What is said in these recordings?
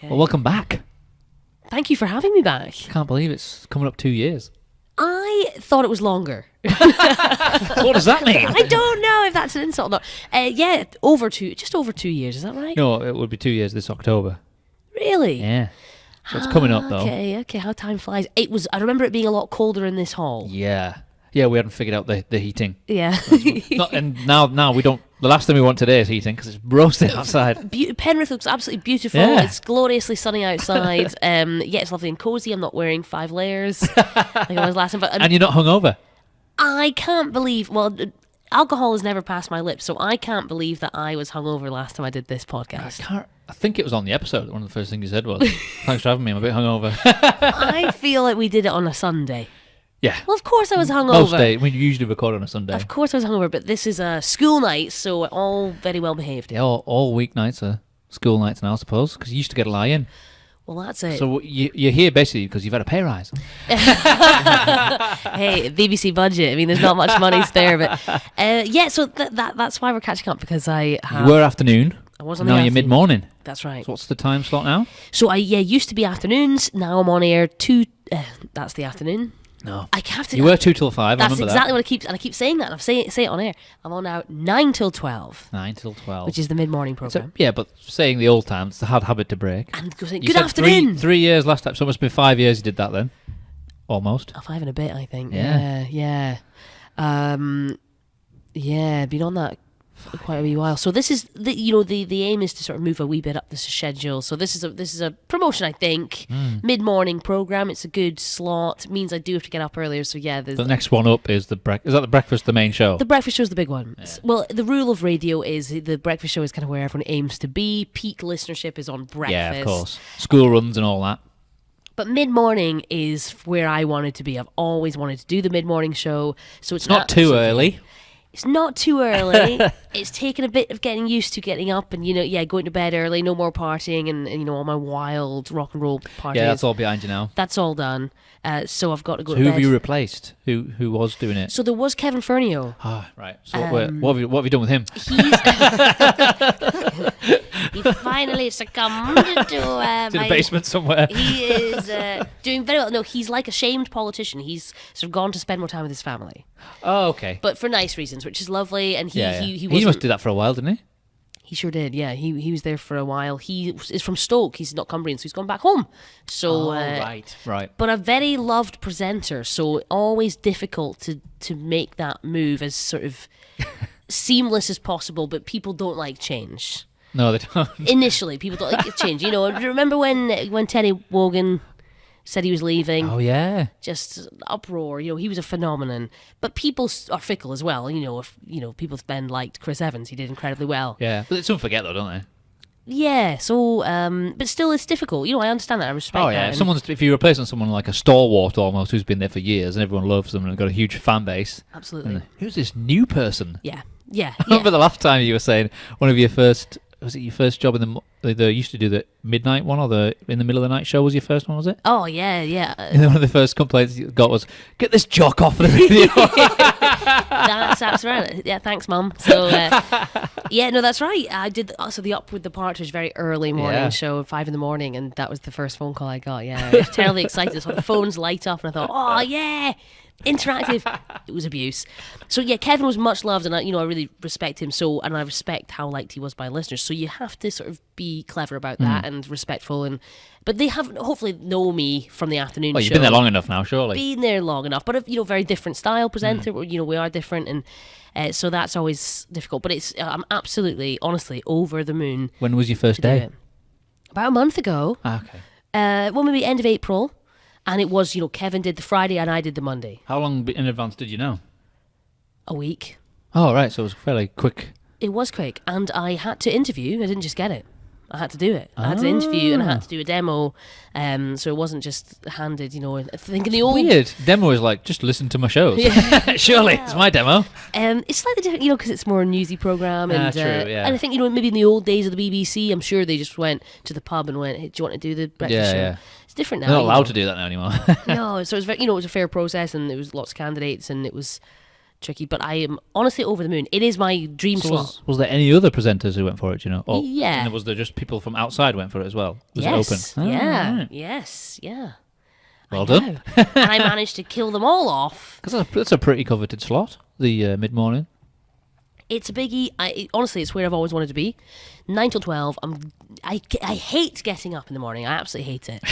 Well, welcome back. Thank you for having me back. Can't believe it's coming up 2 years. I thought it was longer. What does that mean? I don't know if that's an insult or not. Yeah, just over 2 years. Is that right? No, it would be 2 years this October. Really? Yeah. So it's coming up, though. Okay, how time flies. I remember it being a lot colder in this hall. Yeah. Yeah, we hadn't figured out the heating. Yeah. And now we don't... The last thing we want today is heating because it's roasting outside. Penrith looks absolutely beautiful. Yeah. It's gloriously sunny outside. Yeah, it's lovely and cosy. I'm not wearing 5 layers like I was last time. And you're not hungover? I can't believe... Well, alcohol has never passed my lips, so I can't believe that I was hungover last time I did this podcast. I think it was on the episode. One of the first things you said was, thanks for having me, I'm a bit hungover. I feel like we did it on a Sunday. Yeah. Well, of course I was hungover. Most days. We usually record on a Sunday. Of course I was hungover, but this is a school night, so all very well behaved. Yeah, all weeknights are school nights now, I suppose, because you used to get a lie in. Well, that's it. So you're here basically because you've had a pay rise. Hey, BBC budget. I mean, there's not much money there, but yeah. So that's why we're catching up, because I have. You were afternoon. I was on now the you're mid-morning. That's right. So what's the time slot now? So I used to be afternoons. Now I'm on air 2. That's the afternoon. No. I have to. You were 2 till 5. That's I remember exactly that. what I keep saying that. And I say it on air. I'm on now 9 till 12. 9 till 12. Which is the mid-morning program. Yeah, but saying the old times, it's a hard habit to break. And saying, You good said afternoon. 3 years last time, so it must have been 5 years you did that then. Almost. 5 and a bit, I think. Yeah. Yeah. Yeah, been on that for quite a wee while. So this is the aim is to sort of move a wee bit up the schedule. So this is a promotion, I think. Mid-morning program. It's a good slot. It means I do have to get up earlier. So yeah, The next one up is is that the breakfast, the main show? The breakfast show is the big one. Yeah. Well, the rule of radio is the breakfast show is kind of where everyone aims to be. Peak listenership is on breakfast. Yeah, of course. School runs and all that. But mid-morning is where I wanted to be. I've always wanted to do the mid-morning show. So it's Not too early. It's not too early. It's taken a bit of getting used to getting up and, going to bed early, no more partying and all my wild rock and roll parties. Yeah, that's all behind you now. That's all done. So I've got to go So to who bed. have you replaced? Who was doing it? So there was Kevin Fernio. Ah, right. So what have you done with him? He finally succumbed to To the basement somewhere. He is doing very well. No, he's like a shamed politician. He's sort of gone to spend more time with his family. Oh, okay. But for nice reasons, which is lovely. And he must do that for a while, didn't he? He sure did, yeah. He was there for a while. He is from Stoke. He's not Cumbrian, so he's gone back home. So right. But a very loved presenter, so always difficult to make that move as sort of seamless as possible, but people don't like change. No, they don't. Initially, people don't like change. Remember when Teddy Wogan said he was leaving? Oh, yeah. Just uproar. He was a phenomenon. But people are fickle as well. If people then liked Chris Evans, he did incredibly well. Yeah, but some forget though, don't they? Yeah. So, but still, it's difficult. I understand that. I respect that. Oh yeah. If you're replacing someone like a stalwart almost who's been there for years and everyone loves them and got a huge fan base. Absolutely. And who's this new person? Yeah. I remember the last time you were saying one of your first. Was it your first job in they used to do the midnight one or the in the middle of the night show was your first one, was it? Oh, yeah. And one of the first complaints you got was, get this jock off the radio. That's right. Yeah, thanks, Mum. So, no, that's right. I did also the Up with the Partridge very early morning show, 5 a.m, and that was the first phone call I got. Yeah, I was terribly excited. So the phones light up, and I thought, oh, yeah. Interactive. It was abuse. So yeah, Kevin was much loved, and I really respect him. So, and I respect how liked he was by listeners. So you have to sort of be clever about that and respectful. But they have hopefully know me from the afternoon. Well, you've show. been there long enough now, surely. Been there long enough, but very different style presenter. We are different, and so that's always difficult. But I'm absolutely, honestly, over the moon. When was your first day? About a month ago. Okay. Well, maybe end of April. And it was, Kevin did the Friday and I did the Monday. How long in advance did you know? A week. Oh, right. So it was fairly quick. It was quick. And I had to interview. I didn't just get it. I had to do it. I had to interview and I had to do a demo. So it wasn't just handed, I think in the old... Weird. Demo is like, just listen to my shows. Yeah. Surely, it's my demo. It's slightly different, because it's more a newsy programme. And, true, yeah. And I think, maybe in the old days of the BBC, I'm sure they just went to the pub and went, hey, do you want to do the breakfast show? Yeah. It's different now. They're not allowed to do that now anymore. No, so it was, it was a fair process and there was lots of candidates and it was... tricky, but I am honestly over the moon. It is my dream slot. Was there any other presenters who went for it, do you know? Or, Yeah. And was there just people from outside went for it as well? Was it Yes. open? Yeah. Right. Yes. Yeah. Well I done. know. And I managed to kill them all off. Because that's a pretty coveted slot, the mid-morning. It's a biggie. Honestly, it's where I've always wanted to be. 9 till 12. I hate getting up in the morning. I absolutely hate it.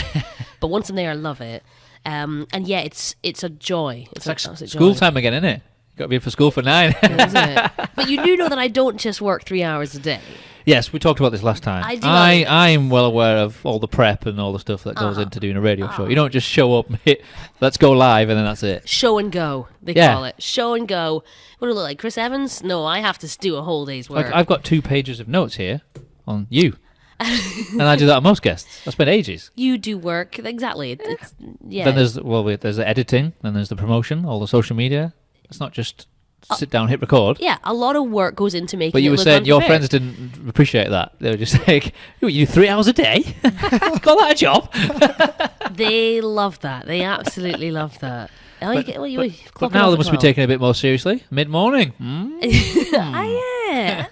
But once I'm there, I love it. And yeah, it's a joy. It's like an absolute school joy. time again, isn't it? Got to be in for school for 9. Isn't it? But you do know that I don't just work 3 hours a day. Yes, we talked about this last time. I do. I'm well aware of all the prep and all the stuff that goes into doing a radio show. You don't just show up, hit, let's go live, and then that's it. Show and go, they call it. Show and go. What do I look like, Chris Evans? No, I have to do a whole day's work. Like, I've got 2 pages of notes here on you. And I do that on most guests. I spend ages. You do work, exactly. Yeah. Then there's the editing, then there's the promotion, all the social media. It's not just sit down, hit record. Yeah, a lot of work goes into making But you it were look saying your unprepared. friends didn't appreciate that. They were just like, you do 3 hours a day? Call that a job? They love that. They absolutely love that. Oh, But now they must be taking it a bit more seriously. Mid-morning. Yeah.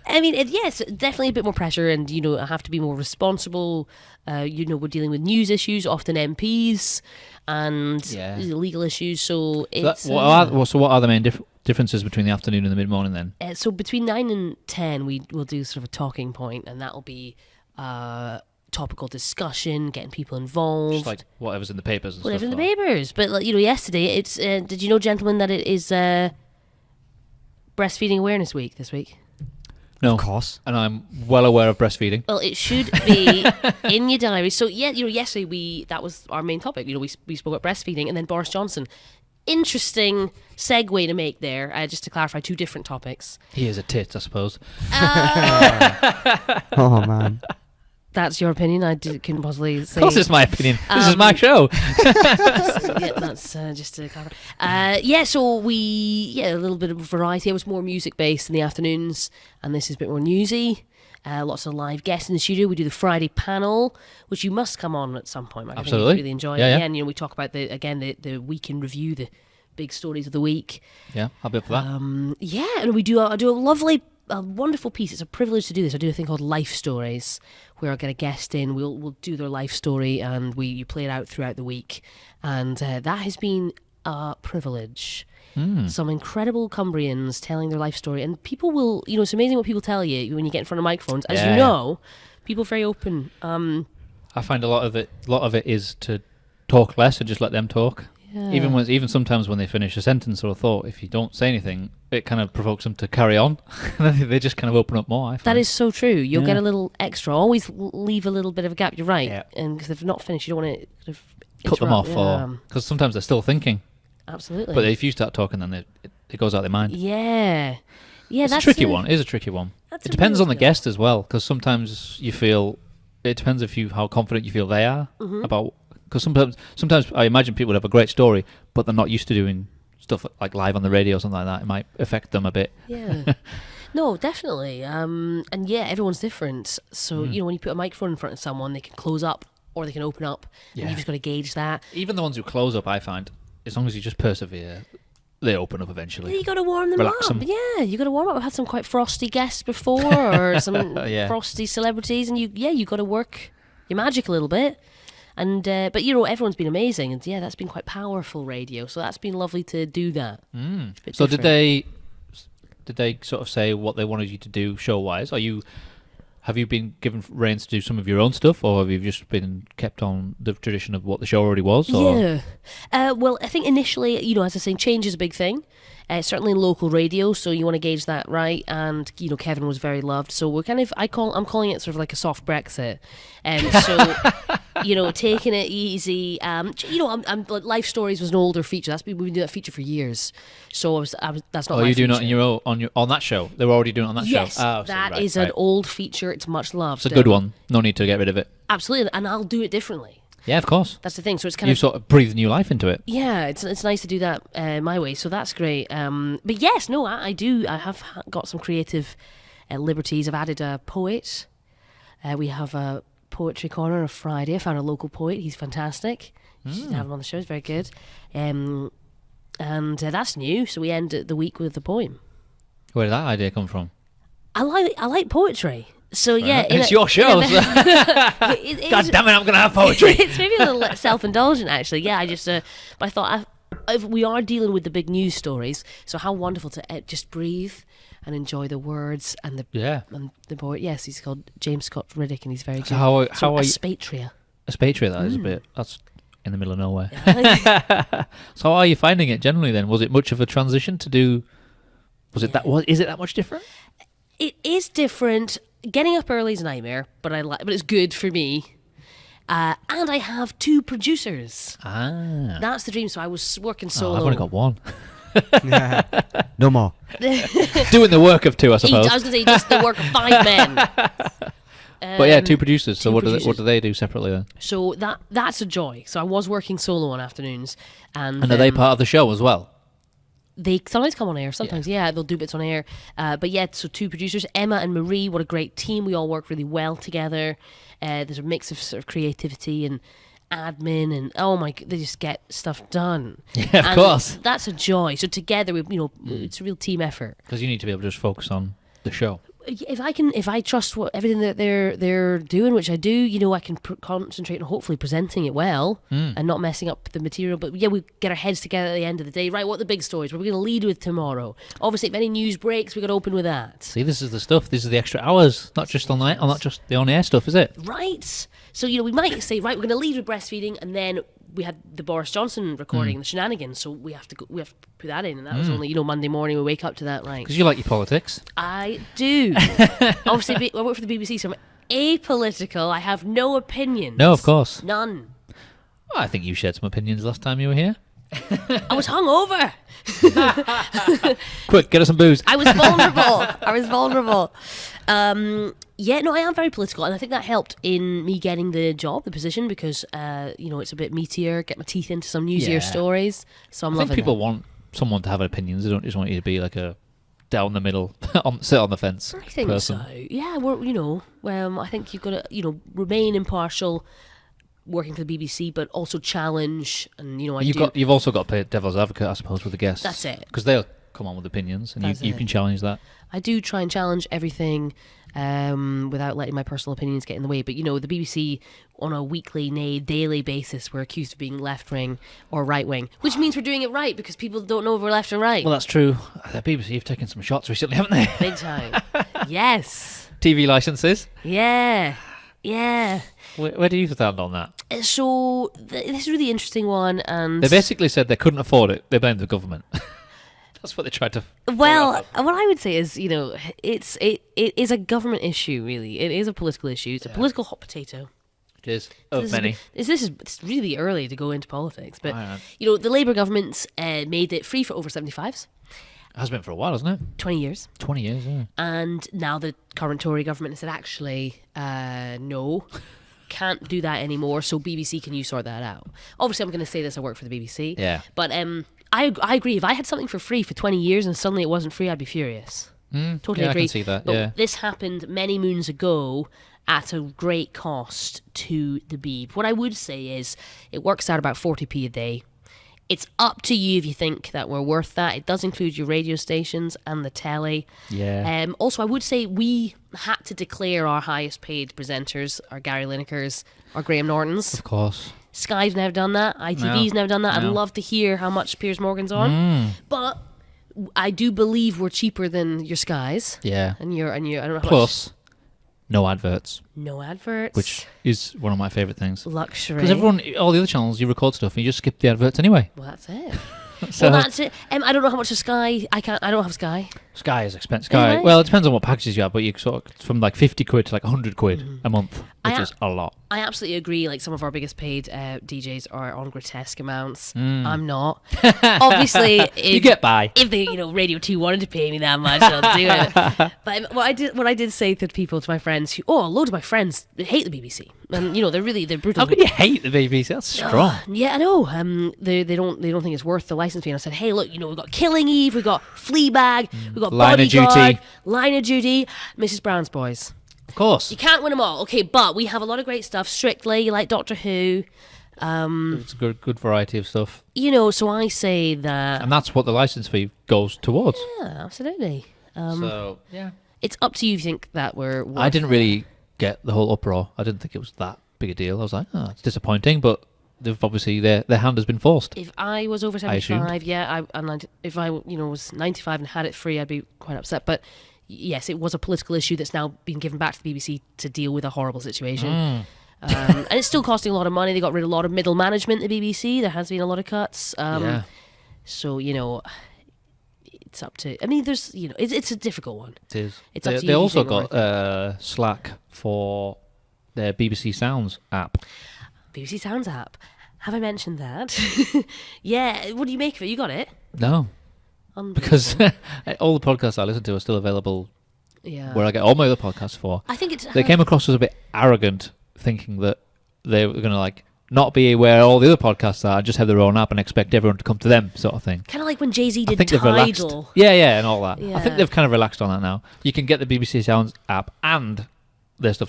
I mean, yes, definitely a bit more pressure, and I have to be more responsible. We're dealing with news issues, often MPs, and legal issues. So it's what are the main differences between the afternoon and the mid-morning then? so between 9 and 10, we will do sort of a talking point, and that will be topical discussion, getting people involved. Just like whatever's in the papers and Whatever stuff. in the papers. But yesterday, it's did you know, gentlemen, that it is Breastfeeding Awareness Week this week? No. Of course. And I'm well aware of breastfeeding. Well, it should be in your diary. So yesterday that was our main topic. We spoke about breastfeeding, and then Boris Johnson. Interesting segue to make there, just to clarify 2 different topics. He is a tit, I suppose. Oh, man. That's your opinion. I couldn't possibly say. Of course, it's my opinion. This is my show. Yeah, that's just to clarify. So a little bit of variety. It was more music based in the afternoons, and this is a bit more newsy. Lots of live guests in the studio. We do the Friday panel, which you must come on at some point. I Absolutely. think you really enjoy. Yeah. Again, we talk about the week in review, the big stories of the week. Yeah, I'll be up for that. And we do a wonderful piece. It's a privilege to do this. I do a thing called Life Stories, where I'll get a guest in. We'll do their life story, and you play it out throughout the week. And that has been a privilege. Some incredible Cumbrians telling their life story, and people will, it's amazing what people tell you when you get in front of microphones. As you know, people are very open. I find a lot of it is to talk less and just let them talk. Yeah. Even sometimes when they finish a sentence or a thought, if you don't say anything, it kind of provokes them to carry on. They just kind of open up more, I find. That is so true. You'll get a little extra. Always leave a little bit of a gap. You're right. Yeah. And because if they're not finished, you don't want to sort of cut them off, interrupt. because sometimes they're still thinking. Absolutely. But if you start talking, then it goes out their mind. Yeah. Yeah, It's that's a tricky one. It is a tricky one. That's It a depends really on the good- guest as well, because sometimes you feel. It depends how confident you feel they are about. Because sometimes I imagine people would have a great story, but they're not used to doing stuff like live on the radio or something like that. It might affect them a bit. Yeah. No, definitely. And yeah, everyone's different. So, when you put a microphone in front of someone, they can close up or they can open up. And Yeah. you've just got to gauge that. Even the ones who close up, I find, as long as you just persevere, they open up eventually. Yeah, you got to warm them Relax up. 'em. Yeah, you got to warm up. I've had some quite frosty guests before, or some Yeah. frosty celebrities, and you got to work your magic a little bit. And but everyone's been amazing, and that's been quite powerful radio. So that's been lovely to do that. It's a bit So different. did they sort of say what they wanted you to do show wise? Have you been given reins to do some of your own stuff, or have you just been kept on the tradition of what the show already was? Or? Yeah. Well, I think initially, as I was saying, change is a big thing. Certainly in local radio, so you want to gauge that right. And Kevin was very loved, so we're kind of I'm calling it sort of like a soft Brexit. So taking it easy. I'm Life Stories was an older feature. We've been doing that feature for years. So that's not. Oh, my you doing it feature. on that show? They were already doing it on that Yes, show. Oh, that right, is right. an old feature. It's much loved. It's a good one. No need to get rid of it. Absolutely, and I'll do it differently. Yeah, of course. That's the thing. So it's kind You of sort of breathe new life into it. yeah, it's nice to do that my way. So that's great. But yes, no, I do. I have got some creative liberties. I've added a poet. We have a poetry corner on a Friday. I found a local poet. He's fantastic. You should have him on the show. He's very good. And and that's new. So we end the week with a poem. Where did that idea come from? I like poetry. So yeah, it's your show. God damn it, I'm gonna have poetry. It's maybe a little self-indulgent, actually. Yeah, but I thought if we are dealing with the big news stories, so how wonderful to just breathe and enjoy the words and the poet. Yes, he's called James Scott Riddick, and he's very good. So how are Aspatria. Aspatria, that is a bit. That's in the middle of nowhere. So how are you finding it generally? Then was it much of a transition to do? Is it that much different? It is different. Getting up early is a nightmare, but it's good for me. And I have 2 producers. That's the dream. So I was working solo. I've only got 1. No more. Doing the work of 2, I suppose. I was going to say just the work of 5 men. But yeah, 2 producers. So what do they do separately then? So that's a joy. So I was working solo on afternoons, and are they part of the show as well? They sometimes come on air. Sometimes, they'll do bits on air. But yeah, so 2 producers, Emma and Marie. What a great team! We all work really well together. There's a mix of sort of creativity and admin, and they just get stuff done. Yeah, of course. That's a joy. So together, it's a real team effort. Because you need to be able to just focus on the show. If I trust everything that they're doing, which I do, I can concentrate on hopefully presenting it well and not messing up the material. But yeah, we get our heads together at the end of the day. Right, what are the big stories? What are we going to lead with tomorrow? Obviously, if any news breaks, we got to open with that. See, this is the stuff. These are the extra hours, not just not just the on-air stuff, is it? Right. So we might say, right, we're going to lead with breastfeeding, and then we had the Boris Johnson recording, the shenanigans, so we have to put that in, and that was only Monday morning. We wake up to that, right? Because you like your politics. I do. Obviously, I work for the BBC, so I'm apolitical. I have no opinions. No, of course, none. Well, I think you shared some opinions last time you were here. I was hungover. Quick, get us some booze. I was vulnerable. I am very political, and I think that helped in me getting the job, the position, because it's a bit meatier, get my teeth into some newsier stories. So I think people want someone to have opinions. They don't just want you to be like a down the middle, sit on the fence. I think person. So. Yeah, I think you've got to remain impartial, working for the BBC, but also challenge. And you've also got to play devil's advocate, I suppose, with the guests. That's it, because they'll come on with opinions, and you can challenge that. I do try and challenge everything without letting my personal opinions get in the way. But, the BBC, on a weekly, nay, daily basis, we're accused of being left-wing or right-wing, which means we're doing it right because people don't know if we're left or right. Well, that's true. The BBC have taken some shots recently, haven't they? Big time. Yes. TV licences? Yeah. Where do you stand on that? So, this is a really interesting one. And they basically said they couldn't afford it. They blamed the government. That's what they tried to. Well, what I would say is, it is a government issue. Really, it is a political issue. It's a political hot potato. It is of many. It's really early to go into politics, but the Labour government's made it free for over 75s. It has been for a while, hasn't it? 20 years. 20 years, yeah. And now the current Tory government has said, actually, no, can't do that anymore. So BBC, can you sort that out? Obviously, I'm going to say this. I work for the BBC. Yeah. But I agree. If I had something for free for 20 years and suddenly it wasn't free, I'd be furious. Totally agree. I can see that, but this happened many moons ago at a great cost to the Beeb. What I would say is it works out about 40p a day. It's up to you if you think that we're worth that. It does include your radio stations and the telly. Yeah. Also, I would say we had to declare our highest paid presenters, our Gary Linekers, our Graham Nortons. Of course. Sky's never done that. ITV's never done that. I'd love to hear how much Piers Morgan's on. But I do believe we're cheaper than your Skies. Yeah. And your I don't know how Plus, no adverts. No adverts. Which is one of my favourite things. Luxury. Because all the other channels, you record stuff and you just skip the adverts anyway. Well, that's it. Well, that's it. I don't know how much of Sky. I don't have Sky. Sky is expensive. Well, it depends on what packages you have, but you sort of from like 50 quid to like 100 quid a month, which is a lot. I absolutely agree. Like some of our biggest paid DJs are on grotesque amounts. I'm not. Obviously, you get by. If they, Radio 2 wanted to pay me that much, I'll do it. But what I did say to people, to my friends, a load of my friends hate the BBC, and they're brutal. How can you hate the BBC? That's strong. Yeah, I know. They don't think it's worth the license fee. And I said, hey, look, we've got Killing Eve, we've got Fleabag, we've got Bodyguard, Line of Duty, Mrs. Brown's Boys. Of course. You can't win them all. Okay, but we have a lot of great stuff. Strictly, you like Doctor Who. It's a good variety of stuff. So I say that... And that's what the license fee goes towards. Yeah, absolutely. Yeah. It's up to you if you think that we're... I didn't really get the whole uproar. I didn't think it was that big a deal. I was like, it's disappointing, but they've obviously their hand has been forced. If I was over 75, if I was 95 and had it free, I'd be quite upset. But yes, it was a political issue that's now been given back to the BBC to deal with a horrible situation. And it's still costing a lot of money. They got rid of a lot of middle management at the BBC. There has been a lot of cuts. So, it's up to... I mean, there's, it's a difficult one. It is. It's up to you. They also got Slack for their BBC Sounds app. BBC Sounds app. Have I mentioned that? Yeah. What do you make of it? You got it? No. Because all the podcasts I listen to are still available where I get all my other podcasts for. I think they came across as a bit arrogant, thinking that they were going to not be where all the other podcasts are and just have their own app and expect everyone to come to them, sort of thing. Kind of like when Jay-Z did Tidal. Yeah, and all that. Yeah. I think they've kind of relaxed on that now. You can get the BBC Sounds app and most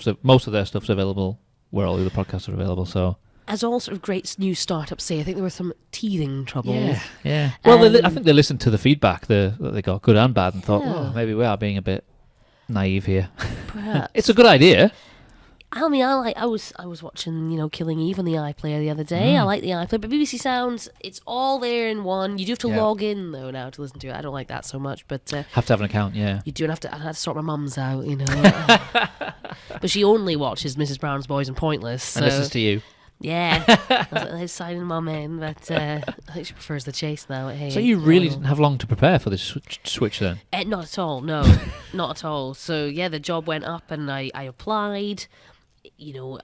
of their stuff's available where all the other podcasts are available, so... As all sort of great new startups say, I think there were some teething troubles. Yeah. Well, I think they listened to the feedback that they got, good and bad, and thought, maybe we are being a bit naive here. Perhaps. It's a good idea. I mean, I was watching, Killing Eve on the iPlayer the other day. I like the iPlayer, but BBC Sounds, it's all there in one. You do have to log in though now to listen to it. I don't like that so much, but have to have an account, yeah. You do have to. I had to sort my mum's out, but she only watches Mrs. Brown's Boys and Pointless. So. And listens to you. Yeah, I was signing mum in, but I think she prefers the chase now. Hey, so you really didn't have long to prepare for this switch then? Not at all, no, not at all. So yeah, the job went up and I applied.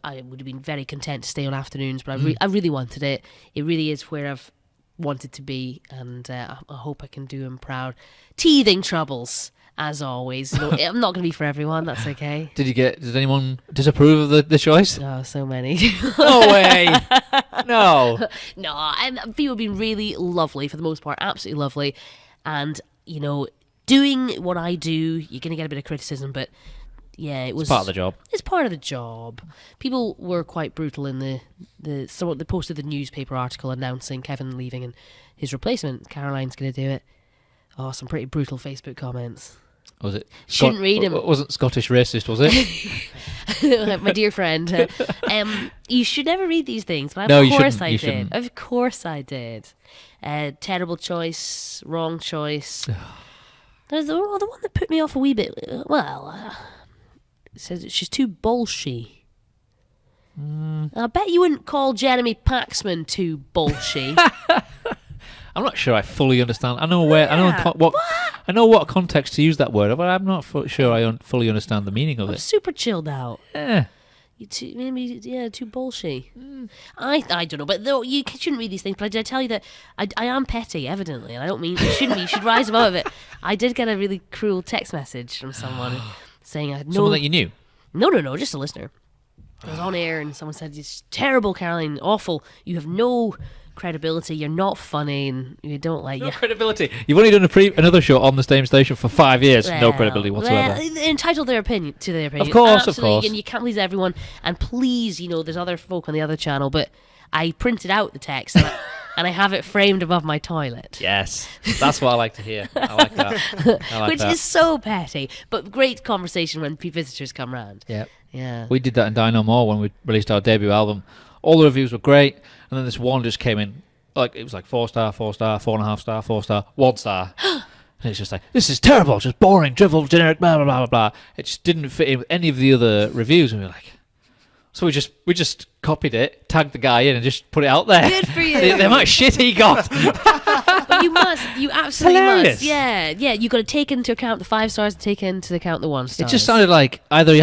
I would have been very content to stay on afternoons, but I really wanted it. It really is where I've wanted to be, and I hope I can do him proud. Teething troubles, as always. I'm not going to be for everyone, that's okay. Did anyone disapprove of the choice? Oh, so many. No way. No. No, and people have been really lovely for the most part, absolutely lovely. And, doing what I do, you're going to get a bit of criticism, but yeah, it was part of the job. It's part of the job. People were quite brutal in they posted the newspaper article announcing Kevin leaving and his replacement, Caroline's going to do it. Oh, some pretty brutal Facebook comments. Was it? Shouldn't read him. Wasn't Scottish racist, was it? My dear friend. You should never read these things, but no, of course I did. Shouldn't. Of course I did. Terrible choice, wrong choice. There's the one that put me off a wee bit. Well, it says she's too bolshy. I bet you wouldn't call Jeremy Paxman too bolshy. I'm not sure I fully understand. I know what context to use that word, but I'm not sure I fully understand the meaning of it. Super chilled out. Yeah. Too bolshy. I don't know, but though you shouldn't read these things. But I did tell you that I am petty, evidently, and I don't mean you shouldn't be. You should rise above it. I did get a really cruel text message from someone saying I had someone that you knew. No, just a listener. I was on air and someone said, "It's terrible, Caroline, awful. You have no credibility. You're not funny, and you don't like no credibility. You've only done another show on the same station for 5 years. Well, no credibility whatsoever. Entitled their opinion to their opinion. Of course, absolutely, and you can't please everyone. And please, there's other folk on the other channel, but I printed out the text and I have it framed above my toilet. Yes, that's what I like to hear. I like that. Which is so petty, but great conversation when visitors come round. Yeah. We did that in Dino More when we released our debut album. All the reviews were great, and then this one just came in, it was like 4-star, 4-star, 4.5 star, 4-star, 1 star. And it's just like, this is terrible, just boring, drivel, generic, blah, blah, blah, blah. It just didn't fit in with any of the other reviews, and we were like... So we just copied it, tagged the guy in, and just put it out there. Good for you. The amount of shit he got. But you absolutely Hilarious. must. Yeah. You got to take into account the 5 stars and take into account the 1 stars. It just sounded like either he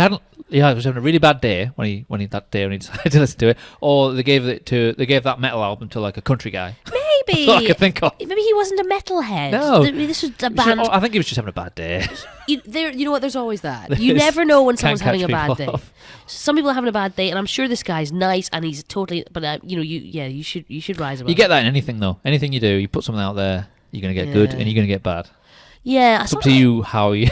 was having a really bad day when he decided to listen to it, or they gave that metal album to like a country guy. Maybe. That's all I could think of. Maybe he wasn't a metalhead. No. This was a band. I think he was just having a bad day. You know what? There's always that. You never know when someone's having a bad day. Off. Some people are having a bad day, and I'm sure this guy's nice, and he's totally. But you should rise above. You get that in anything though. Anything you do, you put something out there, you're gonna get good, and you're gonna get bad. Yeah. It's up to you how you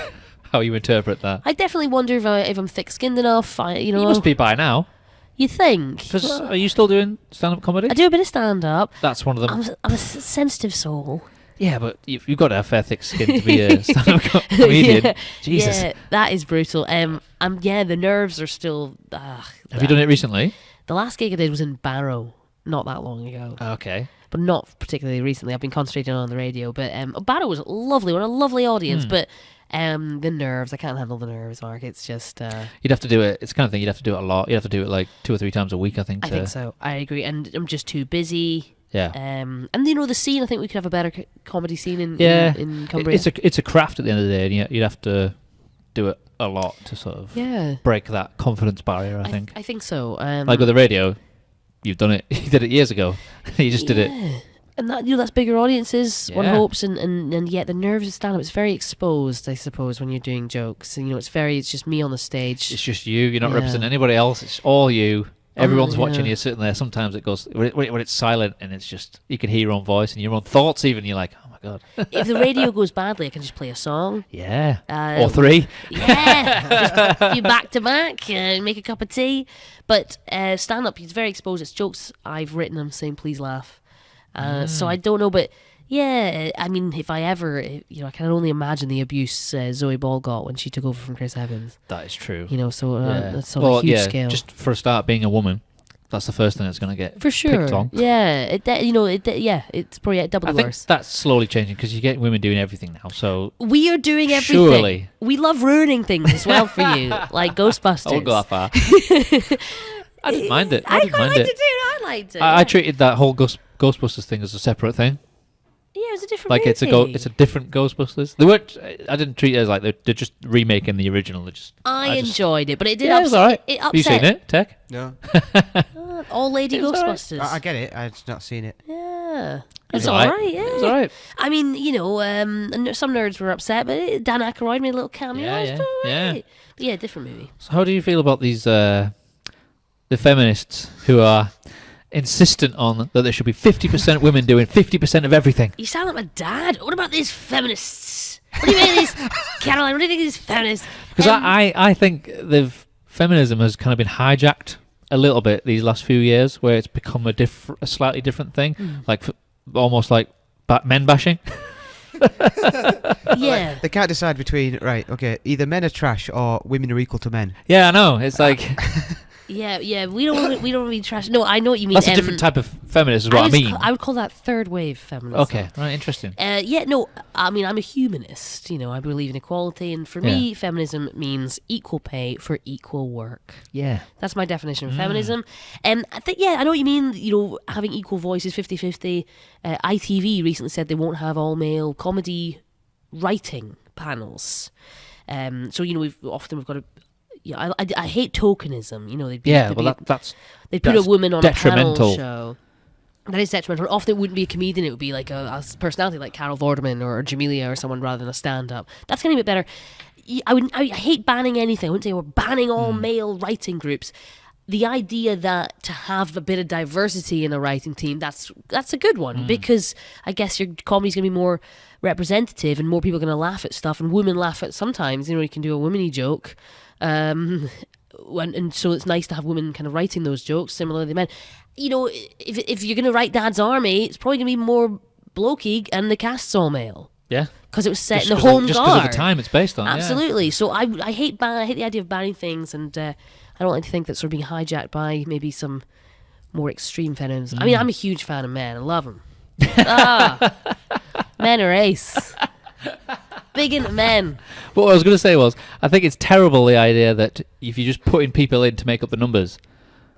interpret that. I definitely wonder if I'm thick-skinned enough. You must be by now. You think? Because are you still doing stand-up comedy? I do a bit of stand-up. That's one of them. I'm a sensitive soul. Yeah, but you've got to have fair thick skin to be a stand-up comedian. Yeah, Jesus. yeah, that is brutal. The nerves are still. Have you done it recently? The last gig I did was in Barrow, not that long ago. Okay. But not particularly recently. I've been concentrating on the radio. But Barrow was lovely. What a lovely audience. But the nerves, I can't handle the nerves, Mark. It's just... You'd have to do it. It's the kind of thing you'd have to do it a lot. You'd have to do it like 2 or 3 times a week, I think. I think so. I agree. And I'm just too busy. Yeah. And the scene, I think we could have a better comedy scene in Cumbria. It's a craft at the end of the day, and you'd have to do it a lot to sort of break that confidence barrier, I think. I think so. Like with the radio, you've done it. You did it years ago. You just did it. And that that's bigger audiences, one hopes, and yet the nerves of stand-up, it's very exposed, I suppose, when you're doing jokes. And, it's just me on the stage. It's just you. You're not representing anybody else. It's all you. Everyone's watching you sitting there. Sometimes it goes when it's silent and it's just you can hear your own voice and your own thoughts. Even you're like, oh my god. If the radio goes badly, I can just play a song. Yeah, or 3. Yeah, just a few back to back, make a cup of tea. But stand up, it's very exposed. It's jokes I've written. I'm saying please laugh. So I don't know, but. Yeah, I mean, if I ever, I can only imagine the abuse Zoe Ball got when she took over from Chris Evans. That is true. That's on a huge scale. Just for a start, being a woman, that's the first thing that's going to get for sure. picked on. Yeah, it's probably double worse. I think that's slowly changing because you get women doing everything now. So we are doing everything. Surely. We love ruining things as well for you, like Ghostbusters. I won't go that far. I didn't mind it. I liked it too. I liked it. I treated that whole Ghostbusters thing as a separate thing. Yeah, it was a different movie. it's a different Ghostbusters. They weren't. I didn't treat it as like they're just remaking the original. I enjoyed it, but it did. Yeah, it was alright. It upset. Have you seen it, Tech? No. All Lady Ghostbusters. I get it. I've not seen it. Yeah. It's alright. Yeah. It's alright. I mean, some nerds were upset, but Dan Aykroyd made a little cameo. Yeah. But yeah, different movie. So how do you feel about these the feminists who are insistent on that there should be 50% women doing 50% of everything? You sound like my dad. What about these feminists? What do you mean these, Caroline? What do you think of these feminists? Because I think feminism has kind of been hijacked a little bit these last few years, where it's become a slightly different thing, almost like men bashing. Yeah, they can't decide between either men are trash or women are equal to men. Yeah, I know. It's like. Yeah. We don't really trash. No, I know what you mean. That's a different type of feminism. Is what I mean. I would call that third wave feminism. Okay, right, interesting. No, I mean I'm a humanist. I believe in equality, and for me, feminism means equal pay for equal work. Yeah, that's my definition of feminism. And I think I know what you mean. Having equal voices, 50-50. ITV recently said they won't have all male comedy writing panels. So we've got a. Yeah, I hate tokenism. They'd put a woman on a panel show. That is detrimental. Often it wouldn't be a comedian; it would be like a personality, like Carol Vorderman or Jamelia or someone, rather than a stand-up. That's getting a bit better. I hate banning anything. I wouldn't say we're banning all male writing groups. The idea that to have a bit of diversity in a writing team, that's a good one, because I guess your comedy's going to be more representative and more people are going to laugh at stuff, and women laugh at sometimes. You can do a womany joke. And so it's nice to have women kind of writing those jokes, similarly to men. If you're going to write Dad's Army, it's probably going to be more blokey and the cast's all male. Yeah. Because it was set in the home guard. Just because of the time it's based on. Absolutely. Yeah. So I hate the idea of banning things, and I don't like to think that sort of being hijacked by maybe some more extreme feminism. I mean, I'm a huge fan of men. I love them. Men are ace. Big into men. But what I was going to say was, I think it's terrible, the idea that if you're just putting people in to make up the numbers.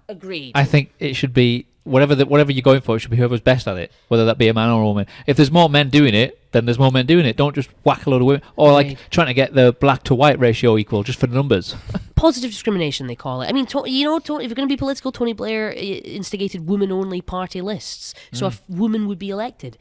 Agreed. I think it should be whatever you're going for. It should be whoever's best at it, whether that be a man or a woman. If there's more men doing it, then there's more men doing it. Don't just whack a load of women, or like trying to get the black to white ratio equal just for the numbers. Positive discrimination, they call it. I mean, if you're going to be political, Tony Blair instigated women-only party lists, so a woman would be elected.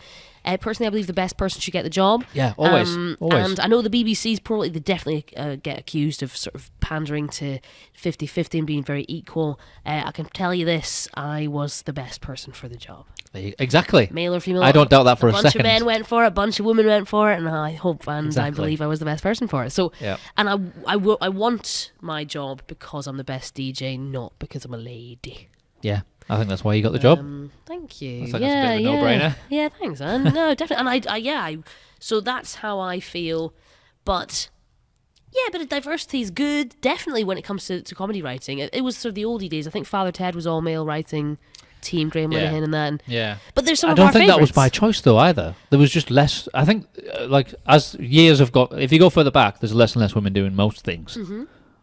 Personally, I believe the best person should get the job. Yeah, always. And I know the BBC's probably, they definitely get accused of sort of pandering to 50-50 and being very equal. I can tell you this, I was the best person for the job. Exactly. Male or female. I don't doubt that for a bunch second. of men went for it, a bunch of women went for it, and I hope and I Exactly. believe I was the best person for it. So, Yeah. and I want my job because I'm the best DJ, not because I'm a lady. Yeah, I think that's why you got the job. Thank you. I think that's a bit of a no-brainer. Yeah, thanks, man. No, definitely. And so that's how I feel. But yeah, but diversity is good. Definitely when it comes to comedy writing. It was sort of the oldie days. I think Father Ted was all male writing team, Graham Linehan and that. Yeah. But there's some I of don't our think that was by favourites. choice though either. There was just less. I think like as years have got, if you go further back, there's less and less women doing most things.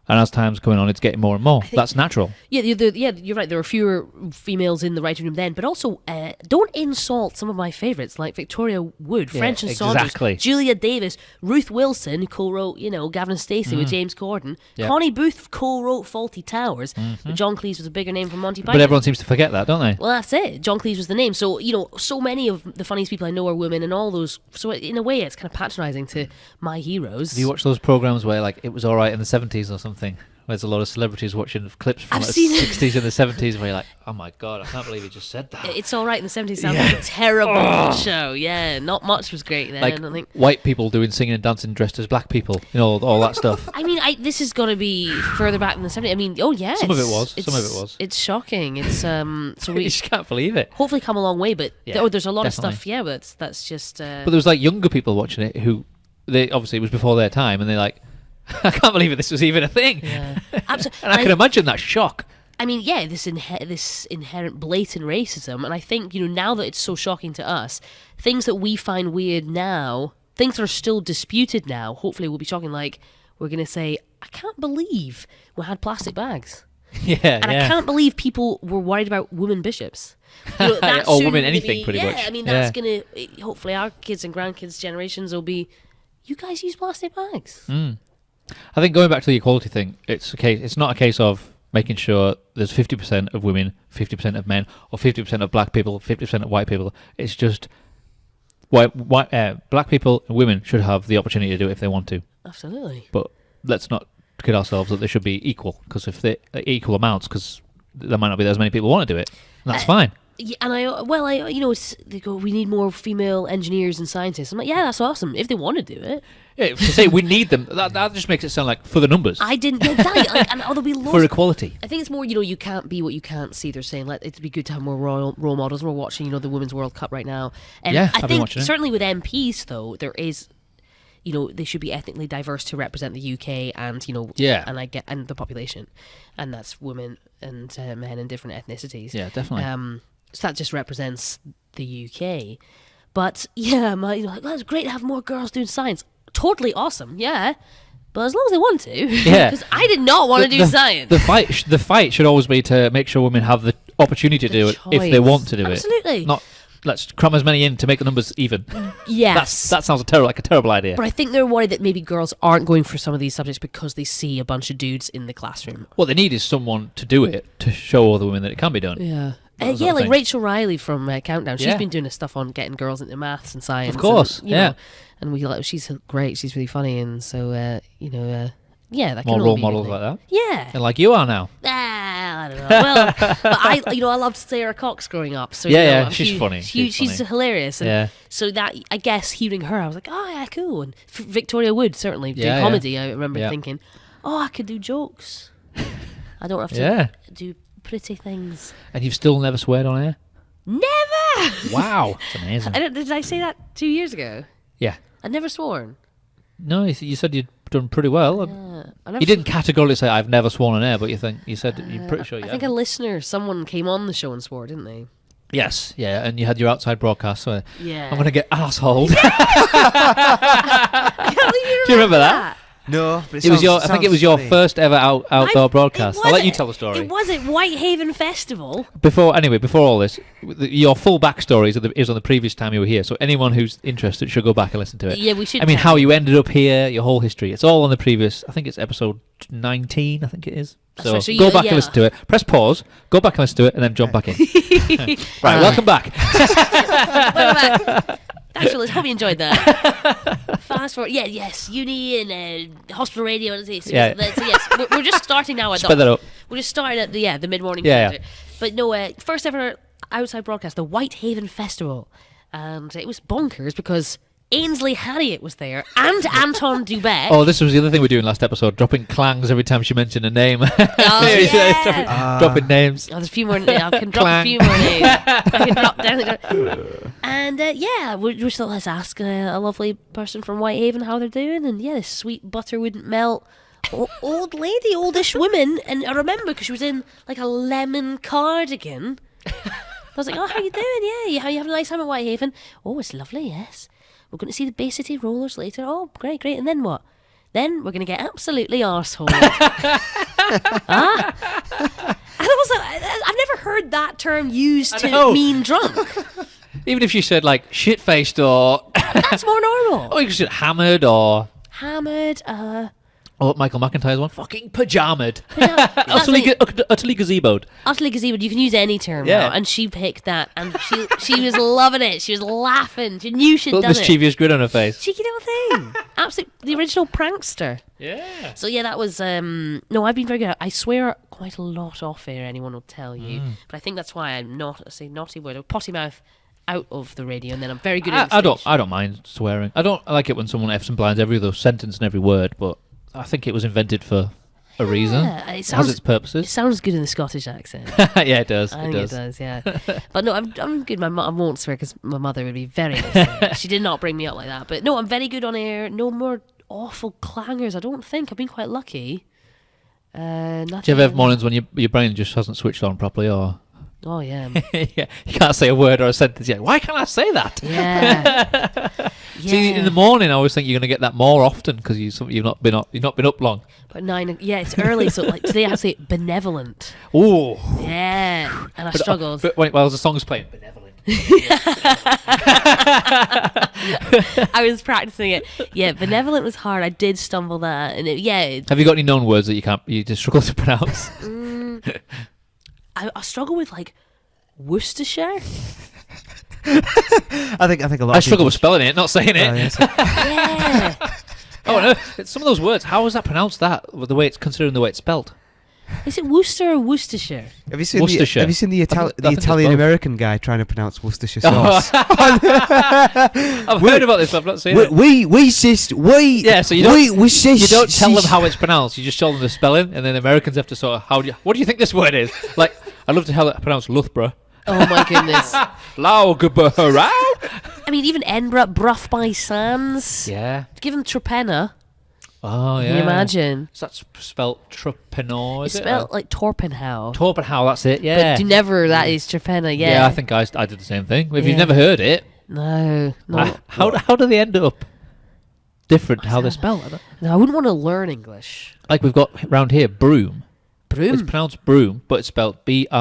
And as time's going on, it's getting more and more. That's natural. Yeah, you're right. There were fewer females in the writing room then, but also don't insult some of my favourites like Victoria Wood, French and exactly. Saunders, Julia Davis, Ruth Wilson, who co-wrote Gavin and Stacey with James Corden, Yeah. Connie Booth co-wrote Fawlty Towers. But John Cleese was a bigger name from Monty Python. But everyone seems to forget that, don't they? Well, that's it. John Cleese was the name. So, so many of the funniest people I know are women and all those. So, in a way, it's kind of patronising to my heroes. Have you watched those programs where like it was all right in the 70s or something? Where there's a lot of celebrities watching clips from I've the seen it. 60s and the 70s where you're like, oh my God, I can't believe you just said that. It's all right in the 70s. Sounds like a terrible show. Yeah, not much was great then. Like I think. white people doing singing and dancing dressed as black people, all that stuff. I mean, this has got to be further back than the 70s. I mean, oh yeah. Some of it was. It's shocking. It's so You we just can't believe it. hopefully come a long way, but Yeah, there's a lot definitely. of stuff. Yeah, but that's just. But there was like younger people watching it who, they obviously it was before their time, and they're like, I can't believe this was even a thing. Yeah, absolutely. And I can imagine that shock. I mean, yeah, this inherent blatant racism, and I think now that it's so shocking to us, things that we find weird now, things that are still disputed now, hopefully will be shocking. Like we're gonna say, I can't believe we had plastic bags, and I can't believe people were worried about women bishops. That's Or soon women gonna anything, be- pretty yeah, much. I mean, that's gonna hopefully our kids and grandkids' generations will be. You guys use plastic bags. I think going back to the equality thing, it's not a case of making sure there's 50% of women, 50% of men, or 50% of black people, 50% of white people. It's just black people and women should have the opportunity to do it if they want to. Absolutely. But let's not kid ourselves that they should be equal, because if they're equal amounts, because there might not be as many people want to do it, and that's fine. Yeah, and they go, we need more female engineers and scientists. I'm like, yeah, that's awesome if they want to do it. Yeah, to say we need them, that just makes it sound like for the numbers. I didn't. Yeah, exactly. And there'll be loads. For equality. I think it's more, you can't be what you can't see. They're saying, it'd be good to have more role models. We're watching, the Women's World Cup right now. Yeah, I I've been think watching it. certainly with MPs though, there is, they should be ethnically diverse to represent the UK and and the population, and that's women and men in different ethnicities. Yeah, definitely. So that just represents the UK. But yeah, that's great to have more girls doing science. Totally awesome, yeah. But as long as they want to. Yeah. Because I did not want to do science. The fight should always be to make sure women have the opportunity to do it if they choice. want to do it. Absolutely. Not let's cram as many in to make the numbers even. Yes. That sounds like a terrible idea. But I think they're worried that maybe girls aren't going for some of these subjects because they see a bunch of dudes in the classroom. What they need is someone to do it to show other women that it can be done. Yeah. That sort Yeah, of like thing. Rachel Riley from Countdown. She's Yeah. been doing stuff on getting girls into maths and science. Of course, and, you yeah. know, and she's great. She's really funny, and so yeah, that More can role all be models really- like that. Yeah. And like you are now. I don't know. Well, but I loved Sarah Cox growing up. So Yeah, I'm she's huge- funny. She's She's funny. hilarious. And Yeah. so that, I guess, hearing her, I was like, oh yeah, cool. And Victoria Wood certainly doing Yeah, comedy. I remember Yeah. thinking, oh, I could do jokes. I don't have to Yeah. do pretty things. And you've still never sweared on air? Never. Wow. It's amazing. Did I say that 2 years ago? Yeah. I'd never sworn. No, you said you'd done pretty well. I never You didn't categorically say I've never sworn on air, but you said you're pretty sure you I think have. a listener, someone came on the show and swore, didn't they? Yes, yeah, and you had your outside broadcast, so Yeah. I'm going to get assholed. Do you remember that? No, but I think it was your first ever outdoor broadcast. I'll let you tell the story. It was at Whitehaven Festival. Before all this, your full backstory is on the previous time you were here. So anyone who's interested should go back and listen to it. Yeah, we should. I mean, tell how you ended up here, your whole history. It's all on the previous. I think it's episode 19. I think it is. That's So right, so go you- back yeah. and listen to it. Press pause. Go back and listen to it, and then jump back in. Right, welcome back. Thanks for listening. Hope you enjoyed that. Fast forward. Yeah, yes. Uni and hospital radio. So yes, we're just starting now. Spread that up. We're just starting at the mid-morning. Yeah. But no, first ever outside broadcast, the Whitehaven Festival. And it was bonkers because Ainsley Harriott was there and Anton Dubek. Oh, this was the other thing we were doing last episode, dropping clangs every time she mentioned a name. Oh, yeah. Dropping names. Oh, there's a few more. I can drop a few more names. I can drop down. And we still let's ask a lovely person from Whitehaven how they're doing. And yeah, this sweet butter wouldn't melt. Old lady, oldish woman. And I remember because she was in like a lemon cardigan. I was like, oh, how you doing? Yeah, how you having a nice time at Whitehaven? Oh, it's lovely, yes. We're going to see the Bay City Rollers later. Oh, great. And then what? Then we're going to get absolutely arseholed. Ah? And I was like, I've never heard that term used to mean drunk. Even if she said like shit-faced or... That's more normal. Or you could say hammered or... Hammered, Oh, Michael McIntyre's one. Fucking pajamaed. Utterly Utterly gazeboed. Utterly gazeboed. You can use any term now. And she picked that. And she was loving it. She was laughing. She knew she'd done it. Mischievous grin on her face. Cheeky little thing. Absolute. The original prankster. Yeah. So yeah, that was... no, I've been very good. I swear quite a lot off air, anyone will tell you. But I think that's why I'm not... I say naughty word. A potty mouth out of the radio, and then I'm very good at it. I don't mind swearing. I don't like it when someone F's and blinds every other sentence and every word, but... I think it was invented for a reason. It has its purposes. It sounds good in the Scottish accent. Yeah, it does. I think it does, yeah. But no, I'm good. I won't swear because my mother would be very upset. She did not bring me up like that. But no, I'm very good on air. No more awful clangers, I don't think. I've been quite lucky. Do you ever have mornings when your brain just hasn't switched on properly, or... Oh, yeah. Yeah, you can't say a word or a sentence yet. Why can't I say that? Yeah. See, in the morning, I always think you're going to get that more often because you've not been up long. But 9, it's early, so like today I have to say benevolent. Oh. Yeah, and I struggled. But while the song's playing, benevolent. I was practicing it. Yeah, benevolent was hard. I did stumble that, and Have you got any known words that you just struggle to pronounce? I struggle with like Worcestershire. I think a lot. I struggle with spelling it, not saying it. Yeah. Oh no! Some of those words. How is that pronounced? The way it's considering the way it's spelled. Is it Worcester or Worcestershire? Have you seen Worcestershire. Have you seen the Italian American guy trying to pronounce Worcestershire sauce? I've heard about this. I've not seen it. Yeah, so you don't tell them how it's pronounced. You just tell them the spelling, and then Americans have to sort of what do you think this word is? Like, I'd love to have it pronounced Loughborough. Oh my goodness. I mean, even Edinburgh, Bruff by Sands. Yeah. Give them Trepenna. Oh, yeah. Can you imagine? So that's spelt Trepenor, is it? It's spelt like Torpenhow. Torpenhow, that's it, yeah. But that is Trepenna, yeah. Yeah, I think I did the same thing. If you've never heard it... No. How do they end up different, how they're spelled? No, I wouldn't want to learn English. Like we've got round here, broom. Broom? It's pronounced broom, but it's spelled Brougham.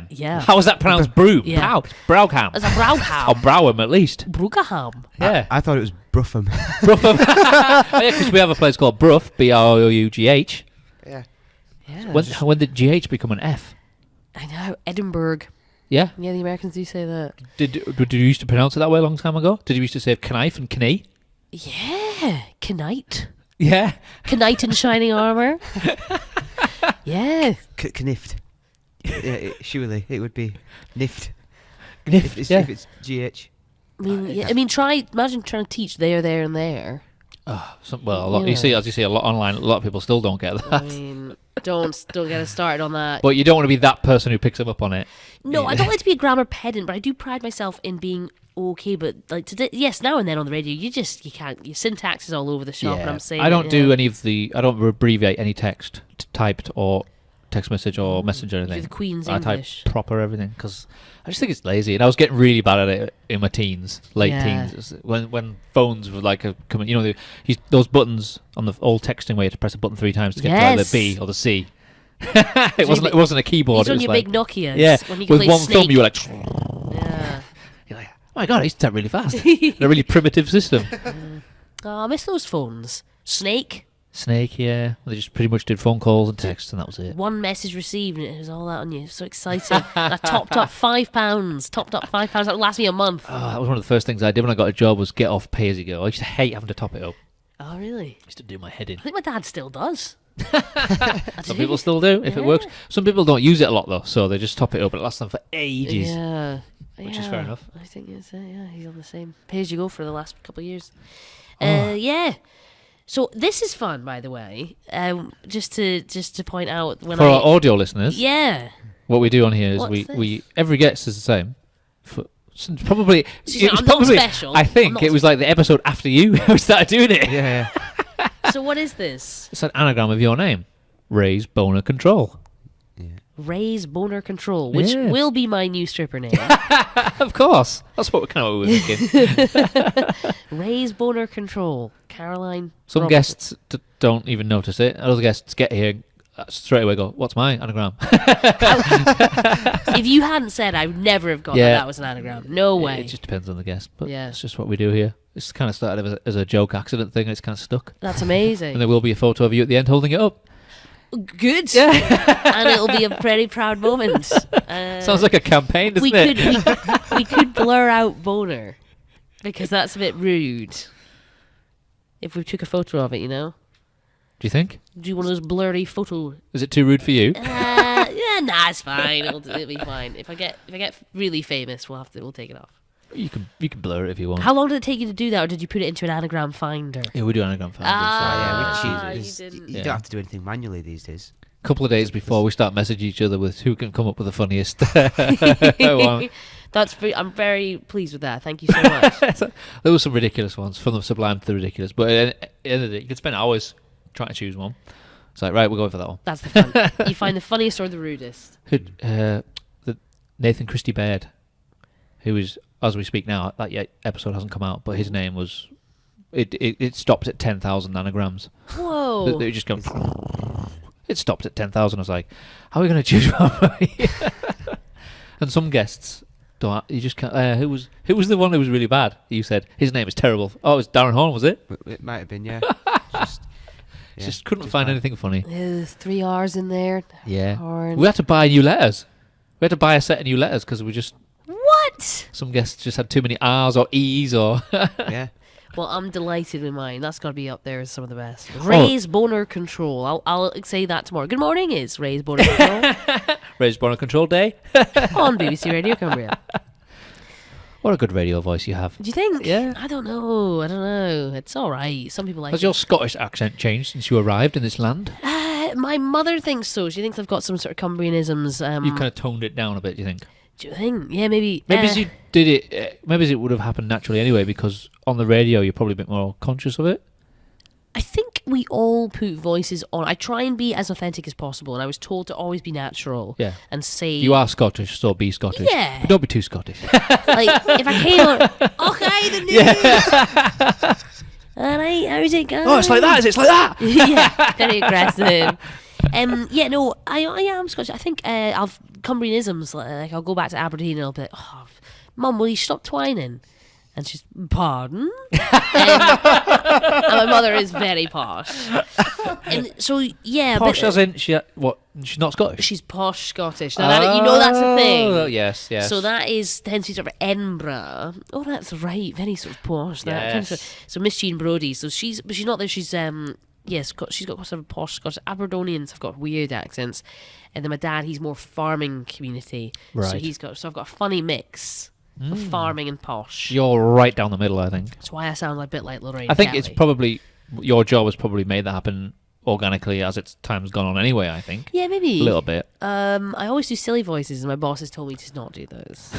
Yeah. How is that pronounced broom? Yeah. How? Browham. It's a Browham. Or Brougham, at least. Brugaham. Yeah. I thought it was Bruffham. Bruffham. Oh, yeah, because we have a place called Bruff, Brough. Yeah. When did GH become an F? I know. Edinburgh. Yeah. Yeah, the Americans do say that. Did you used to pronounce it that way a long time ago? Did you used to say knife and knee? Yeah. Knight. Yeah. Knight in shining armour. Yeah. Knift. Yeah, surely it would be Nift. Nift, if it's GH. Imagine trying to teach there, and there. A lot. You see, as you see, a lot online. A lot of people still don't get that. I mean, don't get us started on that. But you don't want to be that person who picks them up on it. No, I don't like to be a grammar pedant, but I do pride myself in being okay. But like today, yes, now and then on the radio, you can't. Your syntax is all over the shop, and I'm saying I don't do any of the. I don't abbreviate any text typed or text message or messenger or anything. You do the Queen's I English. type proper everything because I just think it's lazy, and I was getting really bad at it in my teens, late teens, when phones were like coming. You know, those buttons on the old texting where you had to press a button 3 times to get to either the B or the C. It wasn't a keyboard. It was on your like, big Nokias. Yeah, when you could with play one Snake. thumb you were like. Yeah. You're like, oh my god, I used to type really fast. A really primitive system. Oh, I miss those phones. Snake. Snake, yeah. They just pretty much did phone calls and texts, and that was it. One message received, and it was all that on you. So exciting. I topped up £5. Topped up £5. That would last me a month. Oh, that was one of the first things I did when I got a job, was get off pay as you go. I used to hate having to top it up. Oh, really? I used to do my head in. I think my dad still does. Some people still do, if it works. Some people don't use it a lot, though, so they just top it up, and it lasts them for ages. Yeah. Which is fair enough. I think it's, he's on the same pay as you go for the last couple of years. Oh. Yeah. So this is fun, by the way. Just to point out when For our audio listeners, yeah, what we do on here is What's we every guest is the same. Probably, So it was I'm not probably special. I I'm think not it was like the episode after you started doing it. Yeah. So what is this? It's an anagram of your name, Ray's Boner Control. Ray's Boner Control, which Yeah. will be my new stripper name. Of course, that's what we were thinking. Ray's Boner Control, Caroline. Some Robertson. guests don't even notice it. Other guests get here straight away. Go, what's my anagram? If you hadn't said, I would never have got that was an anagram. No way. It just depends on the guest, but Yeah. it's just what we do here. It's kind of started as a joke accident thing, and it's kind of stuck. That's amazing. And there will be a photo of you at the end holding it up. Good. And it'll be a very proud moment. Sounds like a campaign, doesn't it? We could blur out boner because that's a bit rude. If we took a photo of it, you know. Do you think? Do one of those blurry photo. Is it too rude for you? Yeah, nah, it's fine. It'll be fine. If I get really famous, we'll take it off. You can blur it if you want. How long did it take you to do that, or did you put it into an anagram finder? Yeah, we do anagram finders. Yeah, you which is didn't. you don't have to do anything manually these days. A couple of days before we start messaging each other with who can come up with the funniest one. I'm very pleased with that. Thank you so much. There were some ridiculous ones, from the sublime to the ridiculous. But at the end of the day, you could spend hours trying to choose one. It's like, right, we're going for that one. That's the fun. You find the funniest or the rudest. The Nathan Christie Baird, who is, as we speak now, that episode hasn't come out, but his name was, it stopped at 10,000 anagrams. Whoa. They just go, it stopped at 10,000. I was like, how are we going to choose one? And some guests, you just can't. Who was the one who was really bad? You said his name is terrible. Oh, it was Darren Horn, was it? It might have been, yeah. Just couldn't find anything funny. There's 3 R's in there. Yeah. Horn. We had to buy new letters. We had to buy a set of new letters because we just, What? some guests just had too many R's or E's or. Yeah. Well, I'm delighted with mine. That's got to be up there as some of the best. Ray's Boner Control. I'll say that tomorrow. Good morning is Ray's Boner Control Ray's Boner Control Day. on BBC Radio Cumbria. What a good radio voice you have. Do you think? Yeah. I don't know. It's all right. Some people like Has it. your Scottish accent changed since you arrived in this land? My mother thinks so. She thinks I've got some sort of Cumbrianisms. You've kind of toned it down a bit, do you think? Do you think? Yeah, maybe. Maybe as you did it, maybe it would have happened naturally anyway, because on the radio you're probably a bit more conscious of it. I think we all put voices on. I try and be as authentic as possible, and I was told to always be natural. Yeah. And say You are Scottish, so be Scottish. Yeah. But don't be too Scottish. like if I came on, okay, the news. All right, how's it going? Oh, it's like that, is it? It's like that. Yeah, very aggressive. Yeah, no, I am Scottish. I think I've Cumbrianisms. Like I'll go back to Aberdeen and I'll be like, oh, Mum, will you stop twining? And she's, pardon? And my mother is very posh. And so, yeah. Posh but, as in, she's not Scottish? she's posh Scottish. Now, that, you know that's a thing. Oh, yes. So that tends to be sort of Edinburgh. Oh, that's right. Very sort of posh. That kind of Yes. so Miss Jean Brodie. So she's not there. She's she's got sort of posh Scottish. Aberdonians have got weird accents, and then my dad, he's more farming community. Right. So I've got a funny mix of farming and posh. You're right down the middle, I think. That's why I sound a bit like Lorraine. I think Kelly. it's probably, your job has probably made that happen organically as its time's gone on anyway, I think. Yeah, maybe A little bit. I always do silly voices, and my boss has told me to not do those.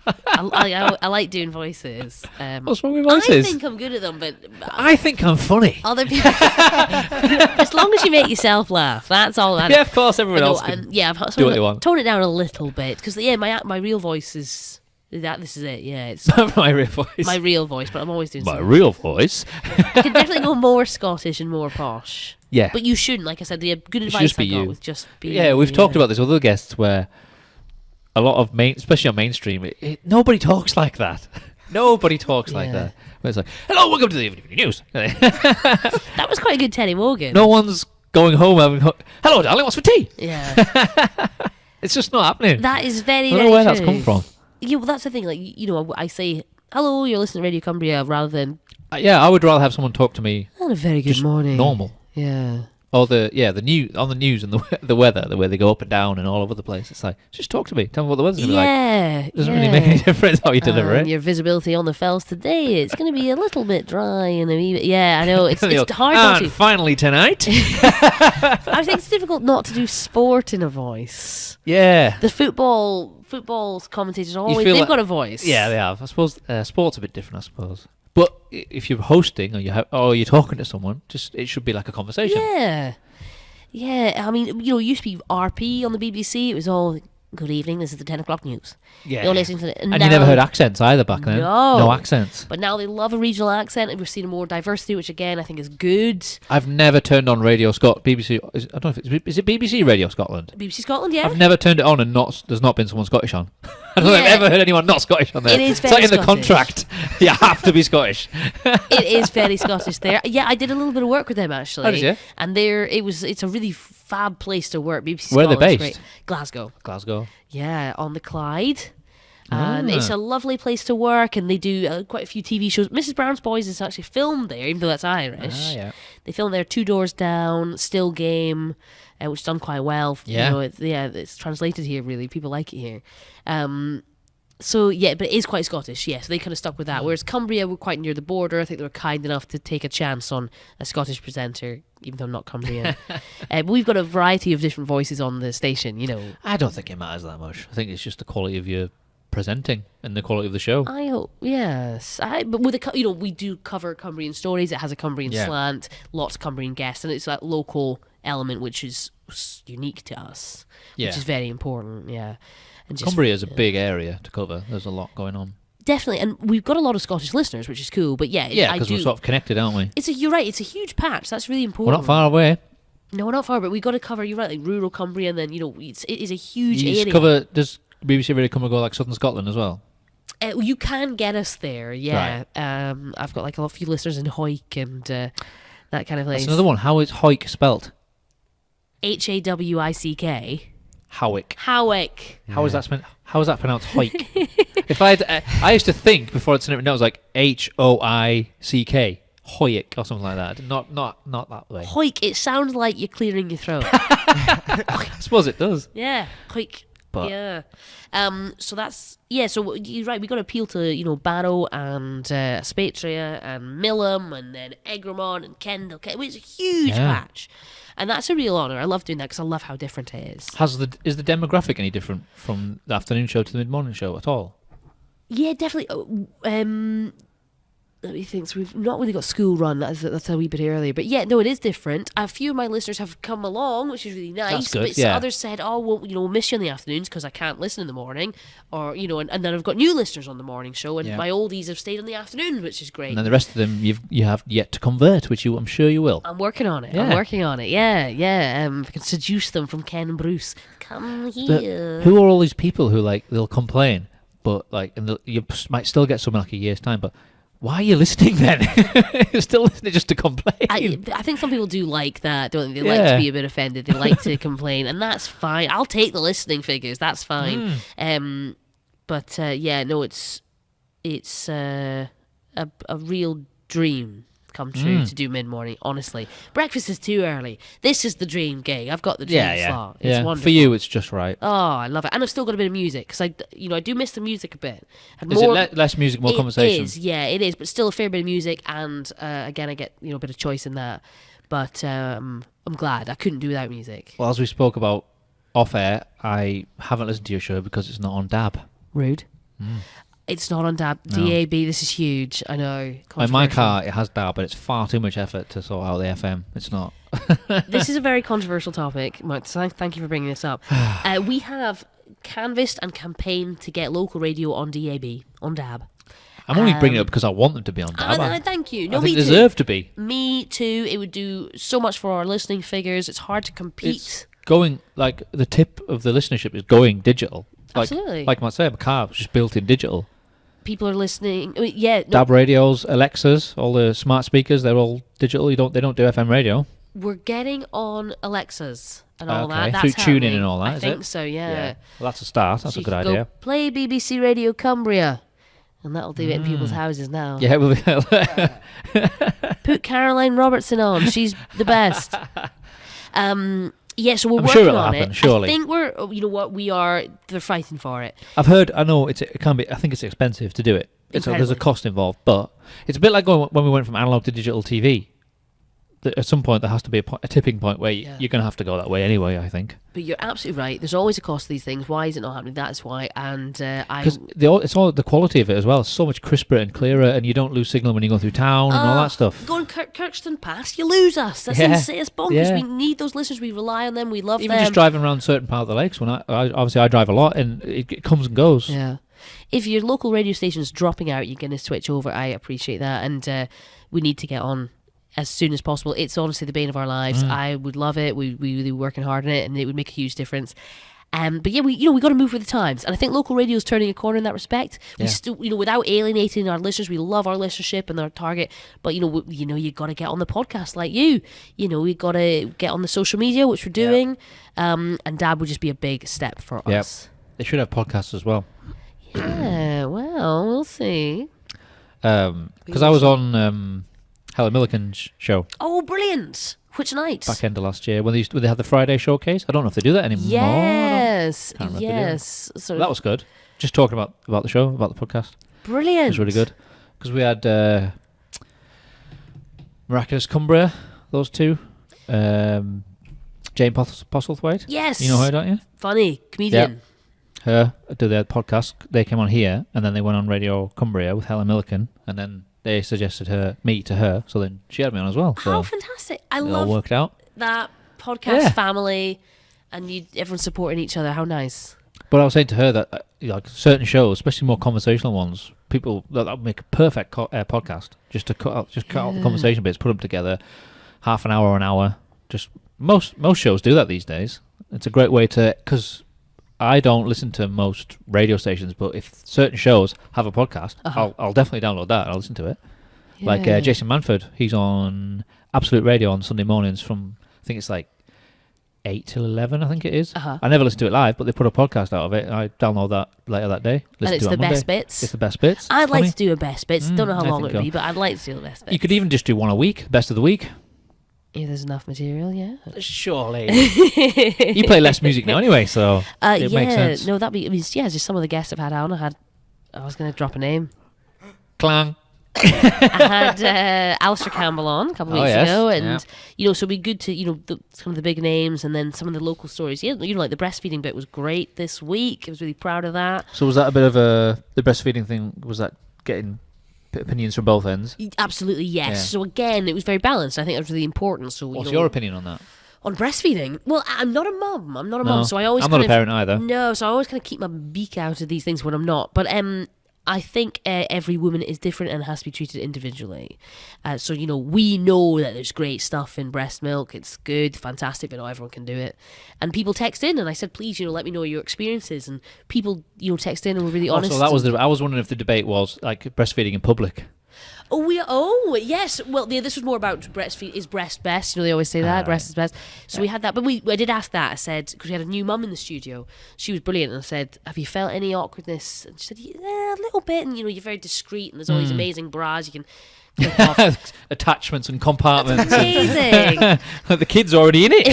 I like doing voices. What's wrong with voices? I think I'm good at them, but I think I'm funny. other people, as long as you make yourself laugh, that's all. Yeah, of course, everyone else can I've do what they want. tone it down a little bit because my real voice is that. This is it. Yeah, it's My real voice. my real voice, but I'm always doing My something. real voice. I can definitely go more Scottish and more posh. Yeah. But you shouldn't. Like I said, the good should advice just I be got you. was just be. Yeah, we've talked about this with other guests where a lot of especially on mainstream, nobody talks like that. Nobody talks like Yeah. that. Where it's like, hello, welcome to the evening news. That was quite a good Teddy Morgan. No one's going home having, hello, darling, what's for tea? Yeah. It's just not happening. That is very, I don't very know where true. that's come from. Yeah, well, that's the thing. Like, I say, hello, you're listening to Radio Cumbria, rather than, Yeah, I would rather have someone talk to me on a very good just morning. normal. Yeah. Or the news on the news and the weather, the way they go up and down and all over the place. It's like, just talk to me. Tell me what the weather's gonna be like. Yeah. Doesn't really make any difference how you deliver it. Your visibility on the fells today, it's going to be a little bit dry and a wee bit. Yeah, I know. It's hard not And to. finally tonight. I think it's difficult not to do sport in a voice. Yeah. The football commentators always feel they've like- got a voice. Yeah, they have. I suppose sport's a bit different. I suppose, but if you're hosting or you're talking to someone, it should be like a conversation. Yeah. Yeah. I mean, it used to be RP on the BBC. It was all good evening. This is the 10 o'clock news. Yeah. You're listening to it, And you never heard accents either back then. No accents. But now they love a regional accent, and we're seeing more diversity, which again I think is good. I've never turned on Radio BBC. I don't know if is it BBC Radio Scotland. BBC Scotland, yeah. I've never turned it on and there's not been someone Scottish on. I don't think I've ever heard anyone not Scottish on there. It is It's very like in the Scottish. contract. You have to be Scottish. It is very Scottish there. Yeah, I did a little bit of work with them actually. Oh, did you? And it's a really fab place to work. BBC Where are they Scotland's based? Great. Glasgow. Glasgow. Yeah, on the Clyde. And it's Ah. a lovely place to work, and they do quite a few TV shows. Mrs. Brown's Boys is actually filmed there, even though that's Irish. Yeah. They filmed there. Two Doors Down, Still Game, which is done quite well. Yeah. It's translated here. Really, people like it here. So yeah, but it is quite Scottish. Yeah, so they kind of stuck with that. Whereas Cumbria were quite near the border. I think they were kind enough to take a chance on a Scottish presenter, even though I'm not Cumbrian. But we've got a variety of different voices on the station. I don't think it matters that much. I think it's just the quality of your presenting and the quality of the show. I hope, yes. But with we do cover Cumbrian stories. It has a Cumbrian slant, lots of Cumbrian guests, and it's that local element which is unique to us, which is very important. Yeah, and Cumbria is a big area to cover. There's a lot going on. Definitely, and we've got a lot of Scottish listeners, which is cool. But yeah, because we're sort of connected, aren't we? You're right. It's a huge patch. That's really important. We're not far away. No, we're not far, but we've got to cover. You're right, like rural Cumbria, and then it is a huge You area. just cover. Does BBC Radio Cumbria go like Southern Scotland as well? You can get us there. Yeah, I've got like a few listeners in Hawick and that kind of place. That's another one. How is Hawick spelt? Hawick. Hawick. Hawick. How is that spelled? How is that pronounced? Hawick. If I used to think before it's written, it was like Hoick, Hawick or something like that. Not that way. Hawick. It sounds like you're clearing your throat. I suppose it does. Yeah, Hawick. But Yeah. So that's So you're right. We got to appeal to Barrow and Spatria and Millom and then Egremont and Kendal. It's a huge patch, and that's a real honour. I love doing that because I love how different it is. Is the demographic any different from the afternoon show to the mid-morning show at all? Yeah, definitely. Let me think. So we've not really got school run. That's a wee bit earlier, but yeah, no, it is different. A few of my listeners have come along, which is really nice. That's good, But yeah. others said, "Oh, well, we'll miss you in the afternoons because I can't listen in the morning," or and then I've got new listeners on the morning show, and my oldies have stayed on the afternoon, which is great. And then the rest of them you have yet to convert, which I'm sure you will. I'm working on it. Yeah. I'm working on it. Yeah. If I can seduce them from Ken and Bruce, come But here. who are all these people who they'll complain, but you might still get some in like a year's time, but why are you listening then? You're still listening just to complain. I think some people do like that, don't they? They like to be a bit offended. They like to complain, and that's fine. I'll take the listening figures. That's fine. But it's a real dream come true to do mid-morning, honestly. Breakfast is too early. This is the dream gig. I've got the dream slot. It's wonderful. For you, it's just right. Oh, I love it. And I've still got a bit of music, because I do miss the music a bit. And Is it less music, more conversation? It is, yeah, it is, but still a fair bit of music, and again, I get a bit of choice in that. But I'm glad. I couldn't do without music. Well, as we spoke about off-air, I haven't listened to your show because it's not on DAB. Rude. It's not on DAB. No. DAB, this is huge. I know. In my Controversial. car, it has DAB, but it's far too much effort to sort out the FM. It's not. This is a very controversial topic, Marc. So thank you for bringing this up. We have canvassed and campaigned to get local radio on DAB, on DAB. I'm only bringing it up because I want them to be on DAB. And thank you. No, I think me they too. deserve to be. Me too. It would do so much for our listening figures. It's hard to compete. It's going, the tip of the listenership is going digital. Absolutely. Like I say, my car was just built in digital. people are listening. I mean, yeah, no, DAB radios, Alexas, all the smart speakers, they're all digital. They don't do FM radio. we're getting on Alexas and all that. Okay, That's through tuning happening. and all that, I is think it? so, yeah. Well, that's a start. That's So a you good can go idea. play BBC Radio Cumbria. And that'll do it in people's houses now. Yeah, we'll be Put Caroline Robertson on. She's the best. Yeah, so we're I'm working sure it'll on happen, it. surely. I think you know what, they're fighting for it. I've heard. I know it can be. I think it's expensive to do it. There's a Incredibly. cost involved, but it's a bit like when we went from analog to digital TV. At some point, there has to be a tipping point where you're going to have to go that way anyway. I think. But you're absolutely right. There's always a cost to these things. Why is it not happening? That's why. And Because it's all the quality of it as well. It's so much crisper and clearer, and you don't lose signal when you go through town and all that stuff. Going Kirkston Pass, you lose us. That's insane. It's bonkers. Yeah. We need those listeners. We rely on them. We love Even them. just driving around certain part of the lakes. When I obviously I drive a lot, and it comes and goes. Yeah. If your local radio station's dropping out, you're going to switch over. I appreciate that. And we need to get on as soon as possible. It's honestly the bane of our lives. I would love it. We really working hard on it, and it would make a huge difference. But yeah, we got to move with the times, and I think local radio is turning a corner in that respect. We still, without alienating our listeners, we love our listenership and our target. But you got to get on the podcast like you. We got to get on the social media, which we're doing. And DAB would just be a big step for us. They should have podcasts as well. Yeah, well, we'll see. Because I was on Helen Milliken's show Oh, brilliant! Which night? back end of last year when they had the Friday showcase. I don't know if they do that anymore. Yes, Can't remember if they do. yes. So That was good. Just talking about the show, about the podcast. brilliant. It was really good. Because we had Miraculous Cumbria, those two. Jane Postlethwaite. Yes. You know her, don't you? Funny comedian. Her do their podcast. They came on here, and then they went on Radio Cumbria with Helen Milliken, and then they suggested me to her, so then she had me on as well. So How fantastic! I it all love worked out. that podcast Yeah. family, and everyone supporting each other. How nice. But I was saying to her that like certain shows, especially more conversational ones, that would make a perfect podcast. Just to cut out the conversation bits, put them together, half an hour or an hour. Just most shows do that these days. It's a great way to, because I don't listen to most radio stations, but if certain shows have a podcast, I'll definitely download that and I'll listen to it. Yeah. Like Jason Manford, he's on Absolute Radio on Sunday mornings from, I think it's like 8 till 11, I think it is. I never listen to it live, but they put a podcast out of it, and I download that later that day. And it's to it the on Monday. best bits. It's the best bits. I'd It's like funny. to do a best bits. Don't know how I long think it would so. be, but I'd like to do the best bits. You could even just do one a week, best of the week. If there's enough material, yeah. Surely. You play less music now anyway, so it makes sense. No, just some of the guests I've had on. I was going to drop a name. Clang. I had Alistair Campbell on a couple of weeks ago, and so it'd be good to some of the big names and then some of the local stories. Yeah, like the breastfeeding bit was great this week. I was really proud of that. So was that a bit of the breastfeeding thing? Was that getting opinions from both ends? Absolutely, yes. Yeah. So again, it was very balanced. I think that was really important. So What's your opinion on that? on breastfeeding? Well, I'm not a mum. I'm not a mum, so I always I'm not a parent either. No, so I always kind of keep my beak out of these things when I'm not. But I think every woman is different and has to be treated individually. So, we know that there's great stuff in breast milk. It's good, fantastic, but not everyone can do it. And people text in, and I said, please, let me know your experiences. And people, text in and were really honest. So that was I was wondering if the debate was like breastfeeding in public. Oh, yes. Well, this was more about breastfeed. Is breast best? They always say that. Breast is best. So we had that. But I did ask that. I said, because we had a new mum in the studio. She was brilliant. And I said, have you felt any awkwardness? And she said, yeah, a little bit. And, you're very discreet. And there's all these amazing bras you can click off. Attachments and compartments. That's amazing. The kid's already in it.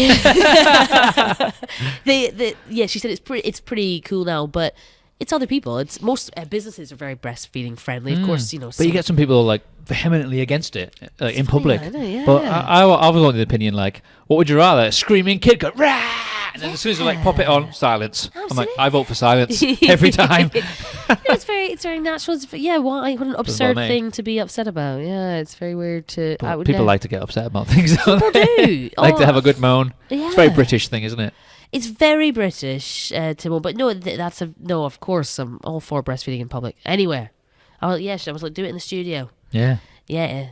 She said it's pretty cool now, but it's other people. It's most businesses are very breastfeeding friendly, of course. But you get some people like vehemently against it in public. I know, yeah. But I was on the opinion like, what would you rather? A screaming kid go rah, and then as soon as you pop it on, silence. I'm like, I vote for silence every time. It's very natural. What an absurd thing to be upset about. Yeah, it's very weird to. People like to get upset about things. People do. Like to have a good moan. Yeah. It's a very British thing, isn't it? It's very British to moan, but no, no. Of course, I'm all for breastfeeding in public, anywhere. I was like, do it in the studio. Yeah. Yeah,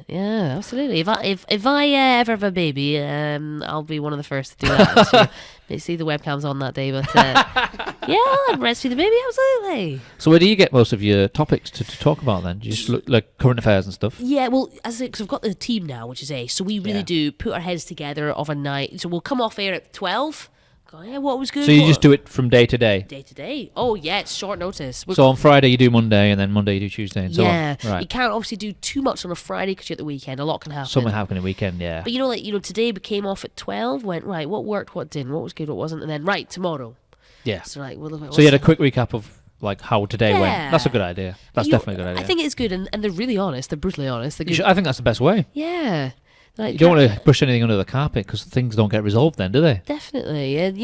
absolutely. If I ever have a baby, I'll be one of the first to do that. So You see the webcam's on that day, but yeah, I'd breastfeed the baby, absolutely. So where do you get most of your topics to talk about then? Do you just look like current affairs and stuff? Yeah, well, because I've got the team now, which is Ace, so we really do put our heads together of a night. So we'll come off air at 12. Go, yeah, what was good? So you just do it from day to day? Day to day. Oh, yeah, it's short notice. So on Friday you do Monday, and then Monday you do Tuesday, and so on. Right. You can't obviously do too much on a Friday because you're at the weekend. A lot can happen. Something happened a weekend, yeah. But today we came off at 12, went, right, what worked, what didn't, what was good, what wasn't, and then, right, tomorrow. Yeah. So, like, we'll look at so you had a quick recap of like how today went. That's a good idea. That's definitely a good idea. I think it's good, and they're really honest. They're brutally honest. I think that's the best way. Yeah. Like, you don't want to brush anything under the carpet because things don't get resolved then, do they? Definitely. And,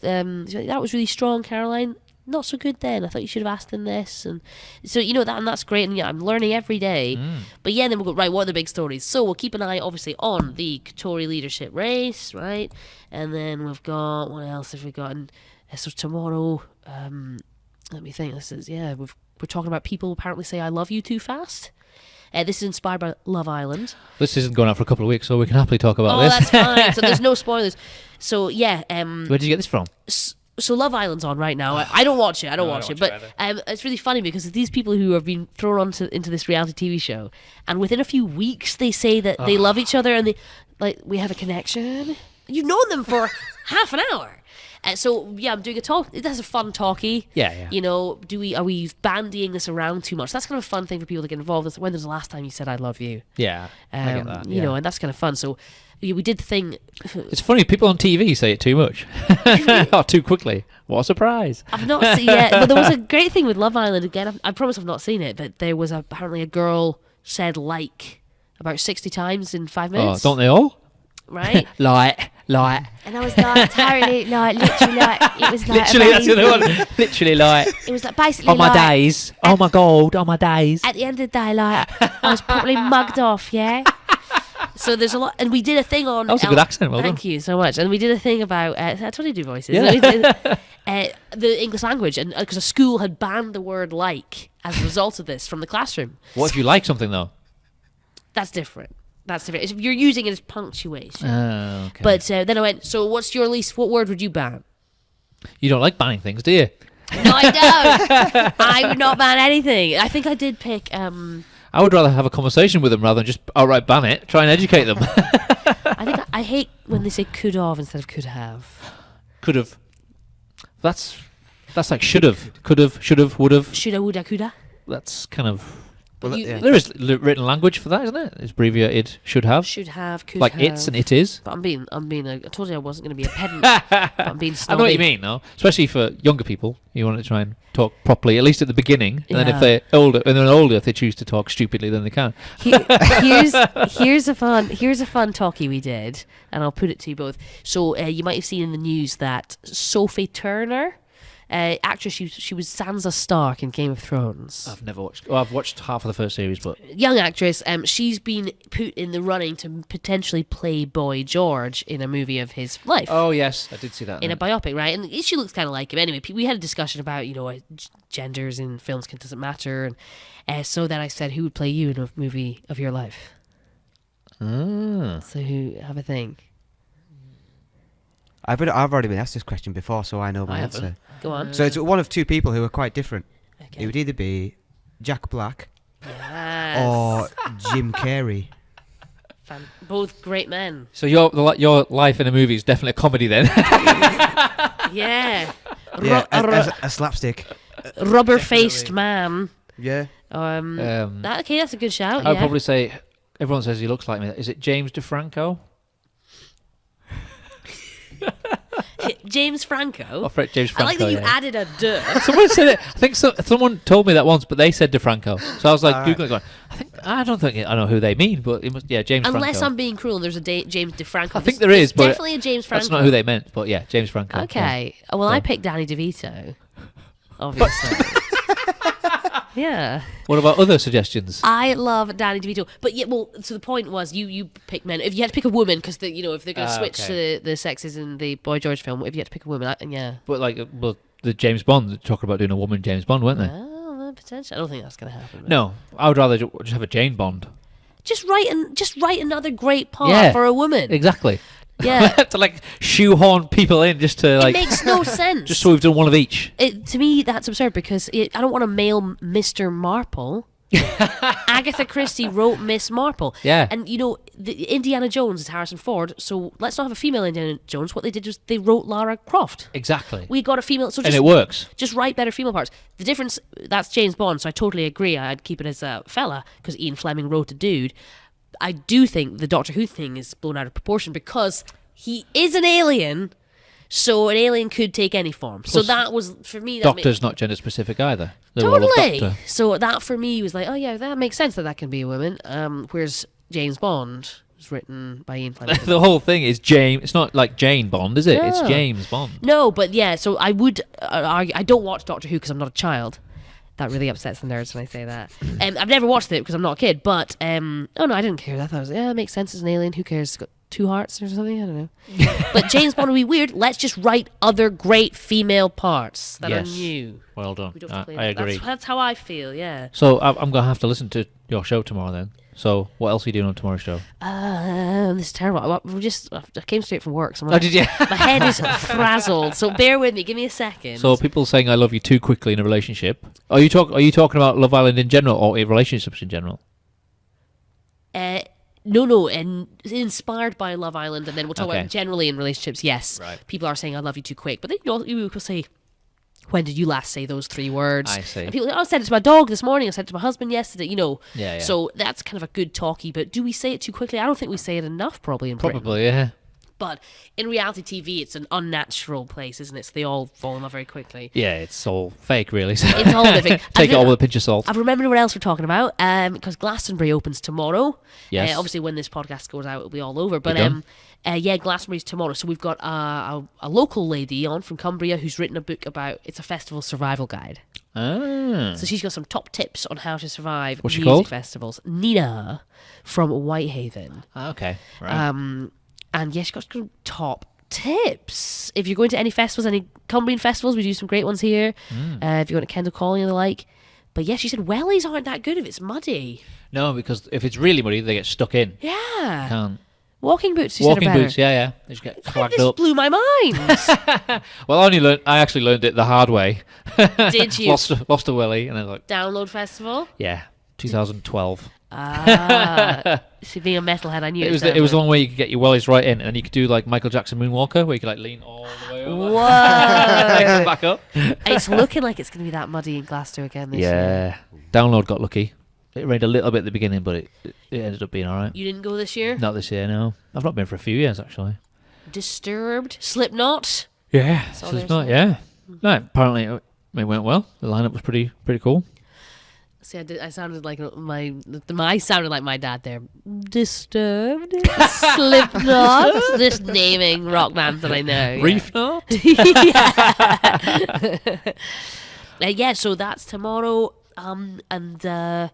that was really strong, Caroline. Not so good then. I thought you should have asked them this. And so, and that's great. And yeah, I'm learning every day. But yeah, then we'll go, right, what are the big stories? So we'll keep an eye, obviously, on the Tory leadership race, right? And then we've got, what else have we got? And so tomorrow, let me think. We're talking about people apparently say I love you too fast. This is inspired by Love Island. This isn't going out for a couple of weeks, so we can happily talk about this. Oh, that's fine. So there's no spoilers. So, yeah. Where did you get this from? So Love Island's on right now. I don't watch it. I don't watch it. But it's really funny because these people who have been thrown into this reality TV show, and within a few weeks they say that they love each other and we have a connection. You've known them for half an hour. So yeah, I'm doing a talk. That's a fun talkie. Yeah. Are we bandying this around too much? That's kind of a fun thing for people to get involved with. When was the last time you said I love you? Yeah, I get that. And that's kind of fun. So we did the thing. It's funny, people on TV say it too much. Or too quickly. What a surprise. I've not seen it. But there was a great thing with Love Island. Again, I promise I've not seen it, but there was apparently a girl said like about 60 times in 5 minutes. Oh, don't they all? Right? Like. And I was like, totally, literally, it was like literally, that's the other one. Literally, like. It was like basically on my days. Oh my God, on my days. At the end of the day, like, I was probably mugged off, yeah? So there's a lot, and we did a thing on. That was a good accent, well done. Thank you so much. And we did a thing about. I totally do voices. Yeah. We did, the English language, and because a school had banned the word "like" as a result of this from the classroom. What if you like something though? That's different. If you're using it as punctuation. Oh, okay. But then I went. So what's your least? What word would you ban? You don't like banning things, do you? No, I don't. I would not ban anything. I think I did pick. I would rather have a conversation with them rather than just outright ban it. Try and educate them. I think I hate when they say could have instead of could have. Could have. That's like should have. Could have. Should have. Would have. Shoulda, woulda, coulda. That's kind of. Well, there is written language for that, isn't it? It's abbreviated should have. Should have, could like have. It's and it is. But I told you I wasn't going to be a pedant. But I'm being snobby. I know what you mean, though. Especially for younger people, you want to try and talk properly, at least at the beginning. And then if they're older, if they choose to talk stupidly, then they can. Here's a fun talkie we did, and I'll put it to you both. So you might have seen in the news that Sophie Turner. Actress, she was Sansa Stark in Game of Thrones. I've never watched. Well, I've watched half of the first series, but young actress. She's been put in the running to potentially play Boy George in a movie of his life. Oh yes, I did see that. In a biopic, right? And she looks kind of like him. Anyway, we had a discussion about genders in films doesn't matter, and so then I said, who would play you in a movie of your life? So have a think. I've already been asked this question before, so I know my answer. Go on. So it's one of two people who are quite different. Okay. It would either be Jack Black or Jim Carrey. Both great men. So your life in a movie is definitely a comedy then. Yeah. A slapstick. Rubber-faced man. Yeah. That's a good shout. I'd probably say everyone says he looks like me. Is it James DeFranco? James Franco. James Franco. I like that you added a duh. Someone said it. I think someone told me that once, but they said DeFranco. So I was like googling, going, I don't think I know who they mean, but it must, James Franco. Unless I'm being cruel, and there's a James DeFranco. I think there is, but definitely a James Franco. That's not who they meant, but yeah, James Franco. Okay. Yeah. Well, I picked Danny DeVito. Obviously. Yeah. What about other suggestions? I love Danny DeVito, but so the point was you pick men. If you had to pick a woman, because if they're going to switch to the sexes in the Boy George film, if you had to pick a woman, yeah. But the James Bond talking about doing a woman James Bond, weren't they? Well, potentially. I don't think that's going to happen. No, I would rather just have a Jane Bond. Just write another great part for a woman. Exactly. Yeah. To like shoehorn people in just to like. It makes no sense. Just so we've done one of each. To me, that's absurd because I don't want to mail Mr. Marple. Agatha Christie wrote Miss Marple. Yeah. And, the Indiana Jones is Harrison Ford, so let's not have a female Indiana Jones. What they did was they wrote Lara Croft. Exactly. We got a female, so and it works. Just write better female parts. The difference, that's James Bond, so I totally agree. I'd keep it as a fella, because Ian Fleming wrote a dude. I do think the Doctor Who thing is blown out of proportion, because he is an alien, so an alien could take any form. Plus, so that was, for me... Doctor's not gender specific either. They're all Totally. Doctor. So that for me was like, oh yeah, that makes sense that can be a woman. Whereas James Bond was written by Ian Fleming. The whole thing is James. It's not like Jane Bond, is it? No. It's James Bond. No, but yeah, so I would argue, I don't watch Doctor Who because I'm not a child. That really upsets the nerds when I say that. I've never watched it because I'm not a kid, but oh no, I didn't care. I thought it was, it makes sense as an alien. Who cares? It's got 2 hearts or something? I don't know. But James Bond would be weird. Let's just write other great female parts that are new. Well done. We don't have to play I that. agree. That's how I feel, yeah. So I'm going to have to listen to your show tomorrow then. So what else are you doing on tomorrow's show? This is terrible. I came straight from work, so Did you? my head is frazzled. So bear with me. Give me a second. So people saying I love you too quickly in a relationship. Are you talking about Love Island in general or in relationships in general? No, and inspired by Love Island, and then we'll talk Okay. about generally in relationships. Yes, Right. People are saying I love you too quick, but then you will say, when did you last say those 3 words? I see. And people say, I said it to my dog this morning. I said it to my husband yesterday. Yeah. So that's kind of a good talkie. But do we say it too quickly? I don't think we say it enough. Probably in Britain. Probably, yeah. But in reality TV, it's an unnatural place, isn't it? So they all fall in love very quickly. Yeah, it's all fake, really. It's all fake. Take it all with a pinch of salt. I've remembered what else we're talking about, because Glastonbury opens tomorrow. Yes. Obviously, when this podcast goes out, it'll be all over. But done? Glastonbury's tomorrow. So we've got a local lady on from Cumbria who's written a book about, it's a festival survival guide. Ah. So she's got some top tips on how to survive What's she music called? festivals. Nina from Whitehaven. Okay. Right. And yeah, she's got some top tips. If you're going to any festivals, any Cumbrian festivals, we do some great ones here. If you're going to Kendal Colony and the like. But yeah, she said wellies aren't that good if it's muddy. No, because if it's really muddy, they get stuck in. Yeah. Can't. Walking boots, she Walking said are better. boots, yeah. They just get clogged This up. blew my mind. Well, I actually learned it the hard way. Did you? Lost a welly, and I was like, Download festival? yeah, 2012. See, being a metalhead, I knew It was the one where you could get your wellies right in, and you could do like Michael Jackson Moonwalker, where you could like lean all the way over. Whoa. and come back up. It's looking like it's going to be that muddy in Glasgow again this year. Yeah. Download got lucky. It rained a little bit at the beginning, but it ended up being alright. You didn't go this year? Not this year, no. I've not been for a few years, actually. Disturbed? Slipknot? Yeah. So So there's it's not, that. yeah. No, apparently it went well. The lineup was pretty cool. See, I sounded like I sounded like my dad there. Disturbed? Slipknot? Just naming rock bands that I know. Yeah. Reef Knot? Yeah, so that's tomorrow. And a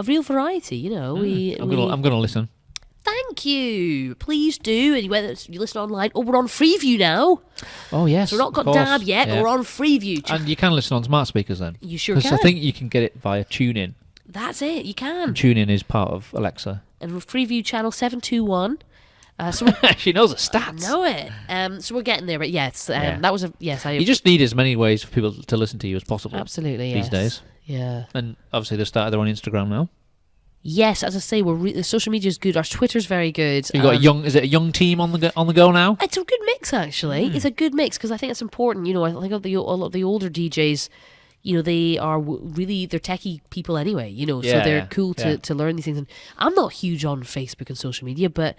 real variety, you know. I'm gonna listen. Thank you. Please do. And whether you listen online, we're on Freeview now. Oh yes. So we're not got of course. DAB yet, Yeah. but we're on Freeview. And you can listen on smart speakers then. You sure 'Cause can. I think you can get it via TuneIn. That's it. You can. TuneIn is part of Alexa. And we're Freeview channel 721. So She knows the I stats. know it. So we're getting there. But yes, Yeah. that was a yes. You just need as many ways for people to listen to you as possible. Absolutely These yes. days. Yeah. And obviously they started their own Instagram now. Yes, as I say, the social media is good. Our Twitter's very good. So you've got is it a young team on the go now? It's a good mix, actually. It's a good mix because I think it's important. You know, I think a lot of the older DJs, you know, they are they're techie people anyway. You know, so Yeah, they're yeah, cool yeah. to learn these things. And I'm not huge on Facebook and social media, but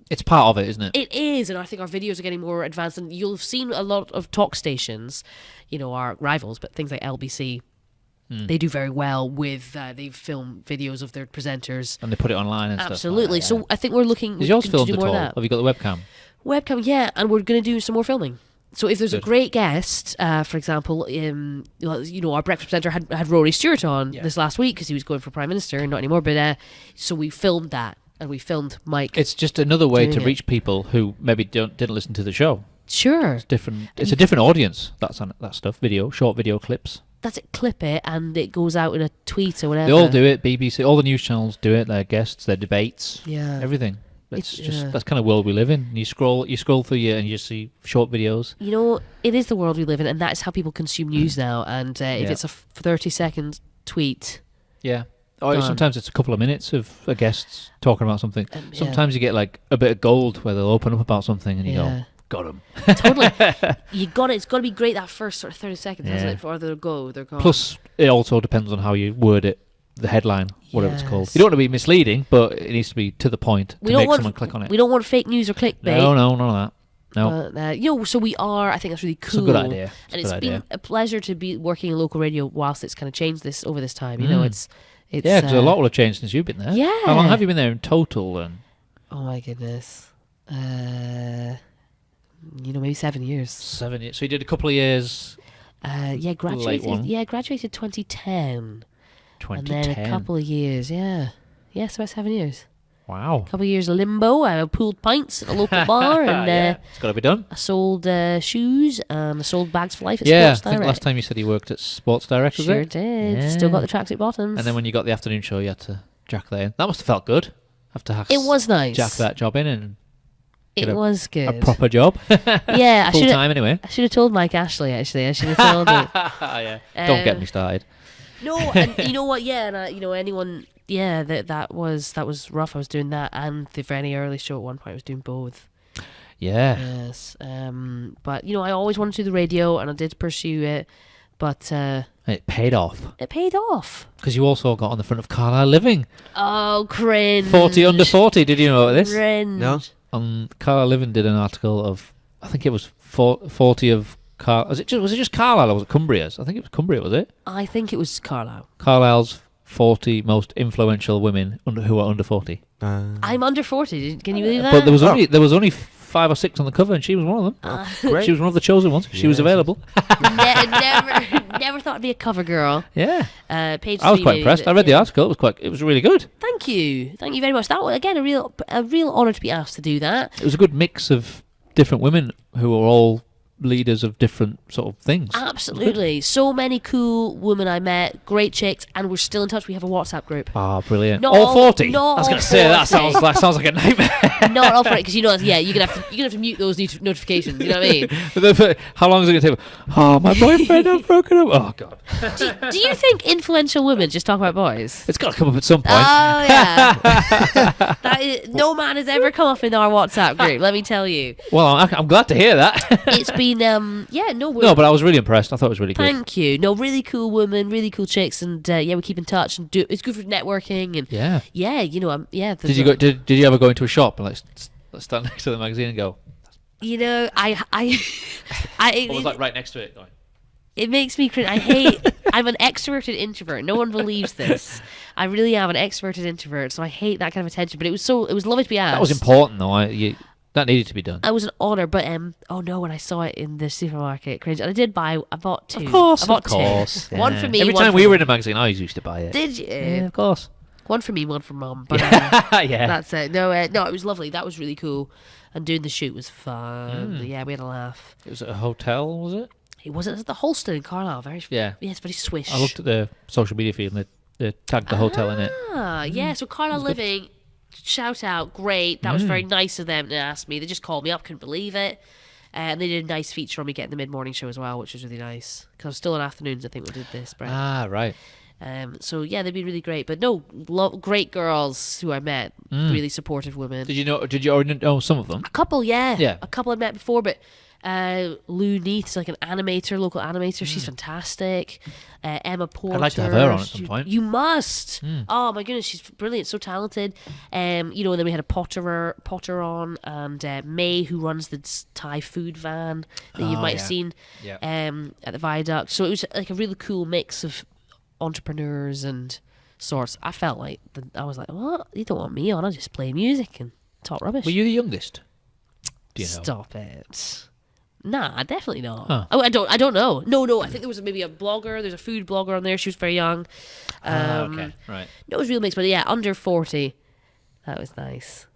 It's part of it, isn't it? it is, and I think our videos are getting more advanced. And you'll have seen a lot of talk stations, you know, our rivals, but things like LBC. They do very well with they film videos of their presenters. And they put it online and Absolutely. stuff. So I think we're looking. Is yours to filmed do at more all? of that. Have you got the webcam? Webcam, yeah, and we're going to do some more filming. So if there's a Good. great guest, for example, you know, our breakfast presenter had Rory Stewart on this last week because he was going for Prime Minister, not anymore. But so we filmed that, and we filmed Mike. It's just another way to Doing it. reach people who maybe didn't listen to the show. Sure, Different. It's a different audience. That stuff. Short video clips. that's it. Clip it, and it goes out in a tweet or whatever. They all do it. BBC, all the news channels do it. Their guests, their debates, Yeah. everything. That's kind of world we live in. You scroll through and you see short videos. You know, it is the world we live in, and that's how people consume news now. And if it's a 30-second tweet, or done. sometimes it's a couple of minutes of a guest talking about something. Sometimes you get like a bit of gold where they'll open up about something, and you go, "Got them." Totally. It's got to be great that first sort of 30 seconds, hasn't it? Before they're gone. Plus, it also depends on how you word it. The headline, whatever it's called. You don't want to be misleading, but it needs to be to the point to make someone click on it. We don't want fake news or clickbait. No, none of that. No. But, so we are. I think that's really cool. It's a good idea. It's been a pleasure to be working in local radio whilst it's kind of changed over this time. You know, it's because a lot will have changed since you've been there. Yeah. How long have you been there in total? And oh my goodness, maybe 7 years. 7 years. So you did a couple of years. Graduated. Late one. Yeah, graduated 2010. 2010. And then a couple of years, so about 7 years. Wow. A couple of years of limbo. I pooled pints at a local bar, and it's got to be done. I sold shoes, and I sold bags for life at Sports Direct. I think last time you said you worked at Sports Direct, was Sure it? did. Yeah. Still got the tracksuit bottoms. And then when you got the afternoon show, you had to jack that in. That must have felt good. It was nice. Jack that job in and it was good. A proper job. Yeah, full time anyway. I should have told Mike Ashley. Actually, I should have told him. Don't get me started. No, and you know what? Yeah, and anyone. Yeah, that was rough. I was doing that and the very early show at one point. I was doing both. Yeah. Yes. But I always wanted to do the radio, and I did pursue it, but it paid off. It paid off because you also got on the front of Carlisle Living. Oh, cringe! 40 under 40. Did you know about this? Cringe. No. Carlisle Living did an article of, I think it was 40 of was it just Carlisle or was it Cumbria's? I think it was Cumbria, was it? I think it was Carlisle. Carlisle's 40 most influential women who are under 40. I'm under 40. Can you believe that? But there was only 5 or 6 on the cover, and she was one of them. Great. She was one of the chosen ones. She was available. Never thought I'd be a cover girl. Yeah. Page I was quite impressed. I read the article. It was really good. Thank you very much. That was again a real honour to be asked to do that. It was a good mix of different women who were all leaders of different sort of things. Absolutely. So many cool women I met, great chicks, and we're still in touch. We have a WhatsApp group. Ah, brilliant. Not all 40? Not I was going to say, that sounds like a nightmare. Not all 40, because you're gonna have to mute those notifications, you know what I mean? How long is it going to take? Oh, my boyfriend, I've broken up. Oh, God. Do you think influential women just talk about boys? It's got to come up at some point. Oh, yeah. No man has ever come up in our WhatsApp group, let me tell you. Well, I'm glad to hear that. It's been, No, but I was really impressed. I thought it was really good. Thank you. No, really cool women, really cool chicks, and we keep in touch, and it's good for networking, and Did you ever go into a shop and let's stand next to the magazine and go? I Or was like right next to it going? It makes me cringe. I'm an extroverted introvert. No one believes this. I really am an extroverted introvert, so I hate that kind of attention. But it was lovely to be asked. That was important, though. That needed to be done. It was an honour, but when I saw it in the supermarket, cringe. And I bought 2. Of course. Two. Yeah. One for me. Every time we were in a magazine, I always used to buy it. Did you? Yeah, of course. One for me, one for Mum. But yeah, that's it. No, it was lovely. That was really cool, and doing the shoot was fun. Yeah, we had a laugh. It was at a hotel, was it? It was at the Holston in Carlisle. It's very swish. I looked at the social media feed and they tagged the hotel in it. Yeah. So Carlisle Living. Shout out, great. That was very nice of them to ask me. They just called me up, couldn't believe it. And they did a nice feature on me getting the mid-morning show as well, which was really nice. Because I was still in afternoons, I think we did this. Brett. Ah, right. So yeah, they'd be really great. But no, great girls who I met, really supportive women. Did you already know some of them? A couple, yeah. Yeah. A couple I'd met before, but Lou Neath's like an animator, local animator. She's fantastic. Emma Porter. I'd like to have her on at some point. You must. Oh my goodness, she's brilliant, so talented. And then we had a Potter on, and May, who runs the Thai food van that you might have seen at the Viaduct. So it was like a really cool mix of entrepreneurs and sorts. I felt like I was like, what? You don't want me on? I just play music and talk rubbish. Were you the youngest? Do you know? Stop it. Nah, definitely not. Huh. Oh, I don't know. No. I think there was maybe a blogger. There's a food blogger on there. She was very young. Okay, right. No, it was real mixed, but yeah, under 40. That was nice.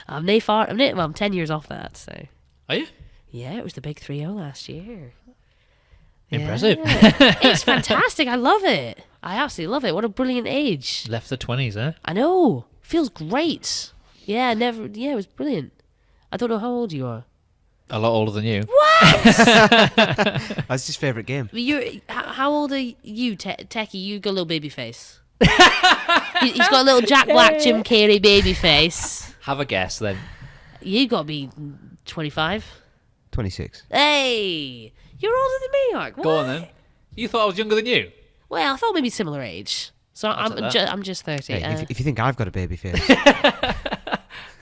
I'm 10 years off that. So. Are you? Yeah, it was the big 3-0 last year. Impressive. Yeah. It's fantastic. I love it. I absolutely love it. What a brilliant age. Left the 20s, eh? I know. Feels great. Yeah, never. Yeah, it was brilliant. I don't know how old you are. A lot older than you. That's his favourite game. How old are you, Techie? You got a little baby face. He's got a little Jack Black, Jim Carrey baby face. Have a guess then. You got to be 25. 26. Hey, you're older than me, Marc. Go on then. You thought I was younger than you? Well, I thought maybe similar age. So I'm just 30. Hey, if you think I've got a baby face.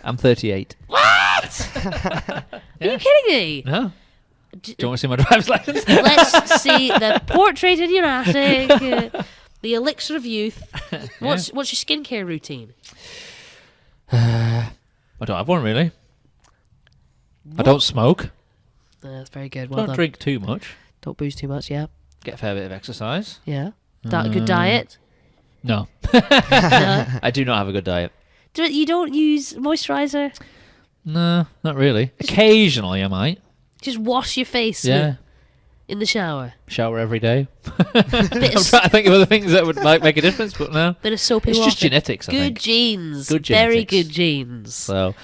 I'm 38. What? Are you kidding me? No. Do you want to see my driver's license? Let's see the portrait in your attic. The elixir of youth. What's your skincare routine? I don't have one really. What? I don't smoke. That's very good. Well, don't drink too much. Don't booze too much. Yeah. Get a fair bit of exercise. Yeah. Good diet. No. No. I do not have a good diet. You don't use moisturizer? No, not really. Occasionally I might. Just wash your face in the shower. Shower every day. I'm trying to think of other things that would make a difference, but no. Bit of soapy water. It's just genetics, I think. Good genes. Good Very genetics. good genes. So,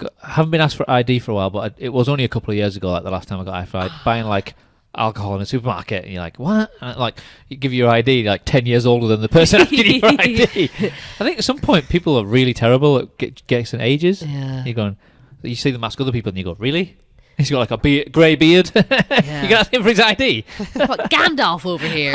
I haven't been asked for ID for a while, but it was only a couple of years ago, like the last time I got ID, buying like alcohol in a supermarket, and you're like, what? And like, you give your ID, like 10 years older than the person asking you for ID. I think at some point people are really terrible at guessing ages. Yeah. You're going, you see them ask other people, and you go, really? He's got like a grey beard. You can ask him for his ID. What, Gandalf over here?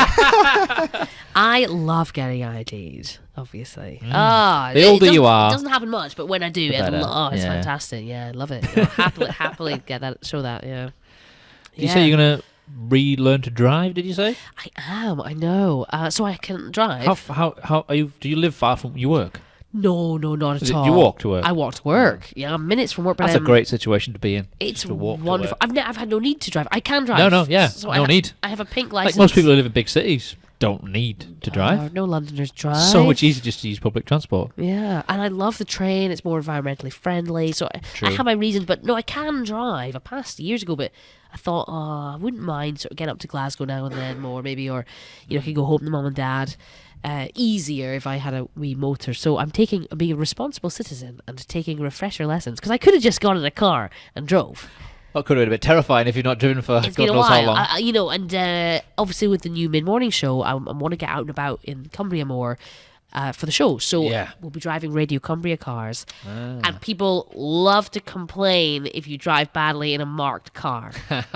I love getting ID'd, obviously. The older you are, it doesn't happen much, but when I do, it's fantastic. Yeah, I love it. Happily get that. Show that. Yeah. Did you say you're gonna relearn to drive? Did you say? I am. I know. So I can drive. How are you? Do you live far from your work? No, not at all. You walk to work? I walk to work. Yeah, I'm minutes from work. But that's a great situation to be in. It's to walk wonderful. To work. I've had no need to drive. I can drive. No, no need. I have a pink license. Like most people who live in big cities don't need to drive. No Londoners drive. So much easier just to use public transport. Yeah, and I love the train. It's more environmentally friendly. So I have my reasons, but no, I can drive. I passed years ago, but I thought, I wouldn't mind sort of getting up to Glasgow now and then more, maybe, or I could go home to mum and dad. Easier if I had a wee motor. So I'm being a responsible citizen and taking refresher lessons, because I could have just gone in a car and drove. That could have been a bit terrifying if you've not driven for God knows how long. And obviously with the new mid-morning show, I want to get out and about in Cumbria more for the show. So we'll be driving Radio Cumbria cars. And people love to complain if you drive badly in a marked car.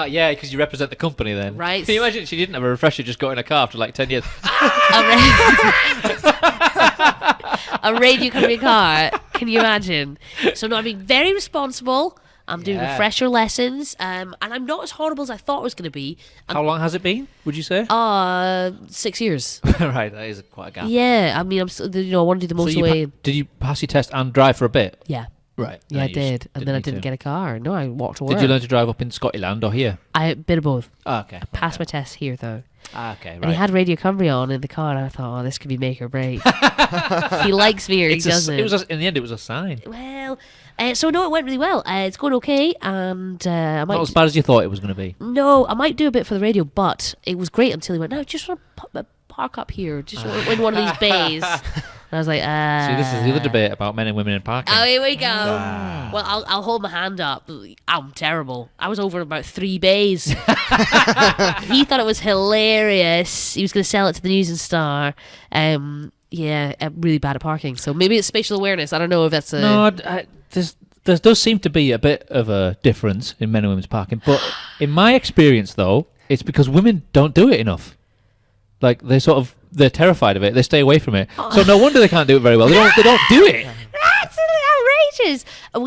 Yeah, because you represent the company then. Right. Can you imagine she didn't have a refresher, just got in a car after like 10 years? A Radio Cumbria car. Can you imagine? So no, I'm being very responsible. I'm doing refresher lessons, and I'm not as horrible as I thought it was going to be. How long has it been, would you say? 6 years. Right, that is quite a gap. Yeah, I mean, I want to do the motorway. Did you pass your test and drive for a bit? Yeah. Right. Yeah, I did. And then I didn't get a car. No, I walked to work. Did you learn to drive up in Scotland or here? A bit of both. Oh, okay. I passed my test here, though. Okay, right. And he had Radio Cumbria on in the car, and I thought, this could be make or break. He likes me or he doesn't. In the end, it was a sign. Well, so no, it went really well. It's going okay, and I might... Not as bad as you thought it was going to be. No, I might do a bit for the radio, but it was great until he went, no, just want to park up here, just in one of these bays. And I was like, See, this is the other debate about men and women in parking. Oh, here we go. Well, I'll hold my hand up. I'm terrible. I was over about 3 bays. He thought it was hilarious. He was going to sell it to the News and Star. Yeah, I'm really bad at parking. So maybe it's spatial awareness. I don't know if that's a... No, there does seem to be a bit of a difference in men and women's parking. But in my experience, though, it's because women don't do it enough. Like, they're terrified of it. They stay away from it. So no wonder they can't do it very well. They don't do it. That's outrageous. I'm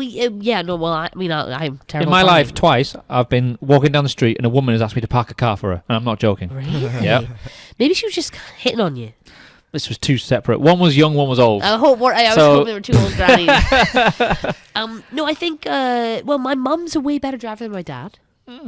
terrible. In my life, twice, I've been walking down the street and a woman has asked me to park a car for her. And I'm not joking. Really? Yeah. Maybe she was just hitting on you. This was 2 separate. One was young, one was old. I was hoping there were 2 old grannies. No, I think, my mum's a way better driver than my dad,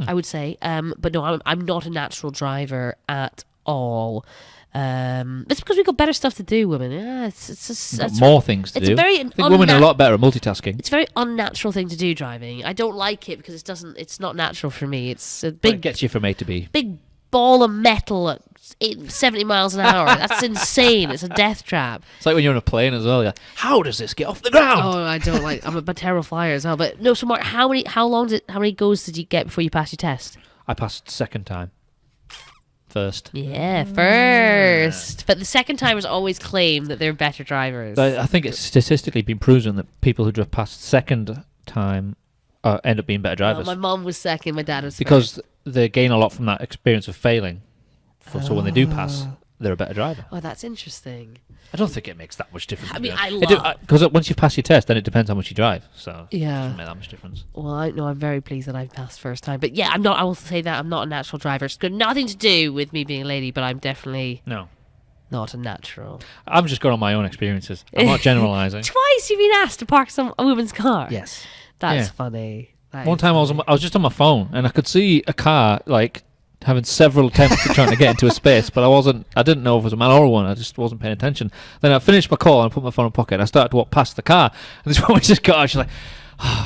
I would say. But no, I'm not a natural driver at all. It's because we've got better stuff to do, women. Yeah, it's more things to do. I think women are a lot better at multitasking. It's a very unnatural thing to do, driving. I don't like it because it's not natural for me. It's a big... It gets you from A to B. Big ball of metal at 70 miles an hour. That's insane. It's a death trap. It's like when you're on a plane as well. You're like, how does this get off the ground? Oh, I don't like. I'm a terrible flyer as well. But no, so Mark, how many goes did you get before you passed your test? I passed second time. First. Yeah, first. But the second timers always claim that they're better drivers. I think it's statistically been proven that people who drive past second time end up being better drivers. My mum was second, my dad was because they gain a lot from that experience of failing. So when they do pass, they're a better driver. Oh, that's interesting. I don't think it makes that much difference. I mean, because once you pass your test, then it depends how much you drive. So yeah, it doesn't make that much difference. Well, I'm very pleased that I passed first time. But yeah, I'm not. I will say that I'm not a natural driver. It's got nothing to do with me being a lady, but I'm definitely not a natural. I'm just going on my own experiences. I'm not generalising. Twice you've been asked to park a woman's car. Yes, that's funny. One time I was just on my phone and I could see a car like having several attempts at trying to get into a space, but I didn't know if it was a man or a woman. I just wasn't paying attention. Then I finished my call and I put my phone in my pocket and I started to walk past the car, and this woman just got out. She's like,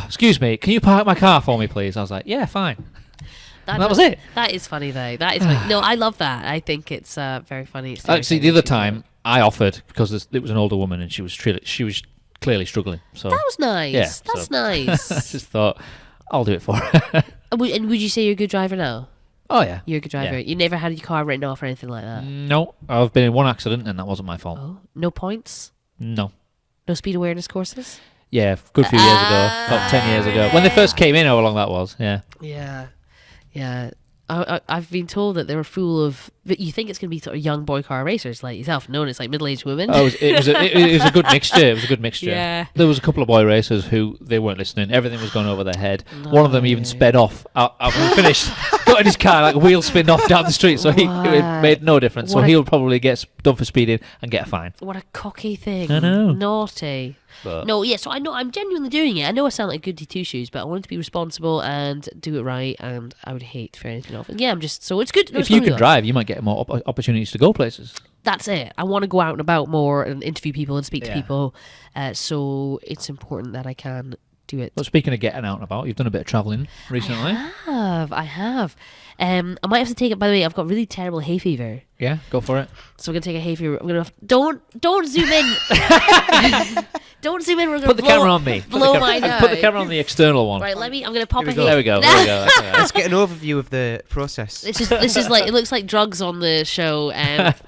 excuse me, can you park my car for me, please? I was like, yeah, fine. That was it. That is funny, though. That is funny. No, I love that. I think it's very funny. Actually, the other time I offered, because it was an older woman and she was clearly struggling. So that was nice. Yeah, that's nice. I just thought, I'll do it for her. And would you say you're a good driver now? Oh, yeah. You're a good driver. Yeah. You never had your car written off or anything like that? No. I've been in one accident and that wasn't my fault. Oh, no points? No. No speed awareness courses? Yeah, a good few years ago. About 10 years ago. When they first came in, how long that was. Yeah. Yeah. Yeah. I've been told that they were full of... You think it's going to be sort of young boy car racers like yourself, known as like middle-aged women. Oh, it was a good mixture. It was a good mixture. Yeah. There was a couple of boy racers who they weren't listening. Everything was going over their head. One of them even sped off. I finished, got in his car, like wheel spinned off down the street. So it made no difference. So he'll probably get done for speeding and get a fine. What a cocky thing. I know. Naughty. But no, yeah, so I know I'm genuinely doing it. I know I sound like a goody two-shoes, but I wanted to be responsible and do it right, and I would hate for anything off. And yeah, I'm just, so it's good. if you can drive, you might get more opportunities to go places. That's it. I want to go out and about more and interview people and speak to people. So it's important that I can do it. Well, speaking of getting out and about, you've done a bit of travelling recently. I have. I might have to take it. By the way, I've got really terrible hay fever. Yeah, go for it. So we're gonna take a hay fever. I'm gonna don't zoom in. Don't zoom in. We're gonna put the camera on me. Blow my nose. Put the camera on the external one. Right. I'm gonna pop a hay. There we go. There we go. Let's get an overview of the process. This is like, it looks like drugs on the show.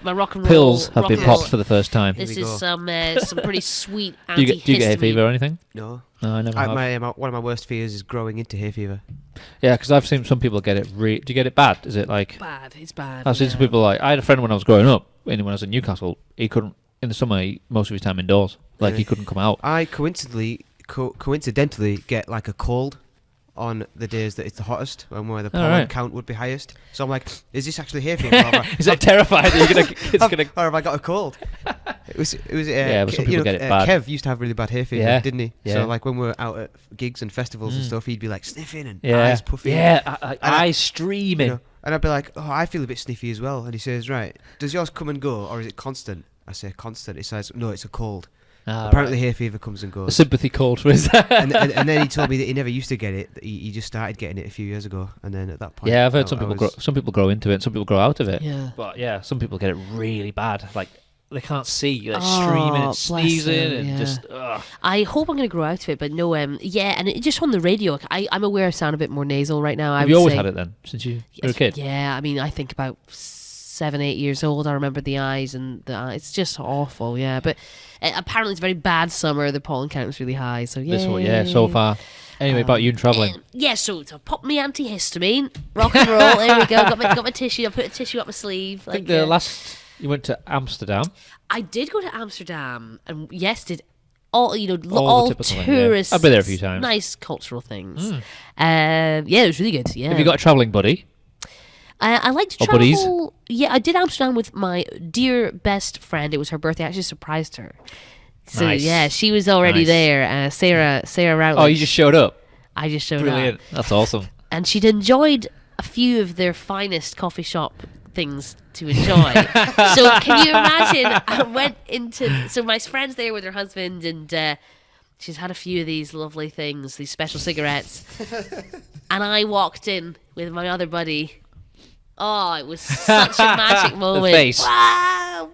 My rock and roll Pills have been popped for the first time. This is some pretty sweet Do antihistamine. you get hay fever or anything? No. No, I never have. One of my worst fears is growing into hay fever. Yeah, because I've seen some people get it. Do you get it bad? Is it like bad? It's bad. I've seen some people like. I had a friend when I was growing up. When I was in Newcastle, he couldn't in the summer. Most of his time indoors. Like he couldn't come out. I coincidentally get like a cold on the days that it's the hottest and where the pollen count would be highest. So I'm like, is this actually hay fever? Is that terrified that or have I got a cold? It was. Yeah, but some people get it bad. Kev used to have really bad hay fever, didn't he? Yeah. So like when we were out at gigs and festivals and stuff, he'd be like sniffing and yeah. eyes puffy. Yeah, eyes streaming. You know, and I'd be like, oh, I feel a bit sniffy as well. And he says, right, does yours come and go or is it constant? I say constant. He says, no, it's a cold. Apparently hay fever comes and goes. A sympathy cold for his. and then he told me that he never used to get it. He just started getting it a few years ago, and then at that point, yeah, I've heard some people grow into it, some people grow out of it. Yeah, but yeah, some people get it really bad. Like they can't see, like streaming and sneezing and just. Ugh. I hope I'm going to grow out of it, but no, yeah, and just on the radio, I'm aware I sound a bit more nasal right now. Have you always had it then, since you were a kid? Yeah, I mean, I think about 7-8 years old. I remember the eyes and it's just awful. Yeah, but apparently it's a very bad summer. The pollen count is really high. So yeah, so far. Anyway, about you and travelling. So pop me antihistamine, rock and roll. There we go. Got my tissue. I put a tissue up my sleeve. I think the last you went to Amsterdam. I did go to Amsterdam, and yes, did all tourists. Yeah. I've been there a few times. Nice cultural things. Yeah, it was really good. Yeah. Have you got a travelling buddy? I like to travel. Buddies? Yeah, I did Amsterdam with my dear best friend. It was her birthday. I actually surprised her. So nice. Yeah, she was already there. Sarah Routledge. Oh, you just showed up. I just showed up. Brilliant. That's awesome. And she'd enjoyed a few of their finest coffee shop things to enjoy. So can you imagine? I went into my friend's there with her husband, and she's had a few of these lovely things, these special cigarettes. And I walked in with my other buddy. Oh, it was such a magic moment. The face. Wow,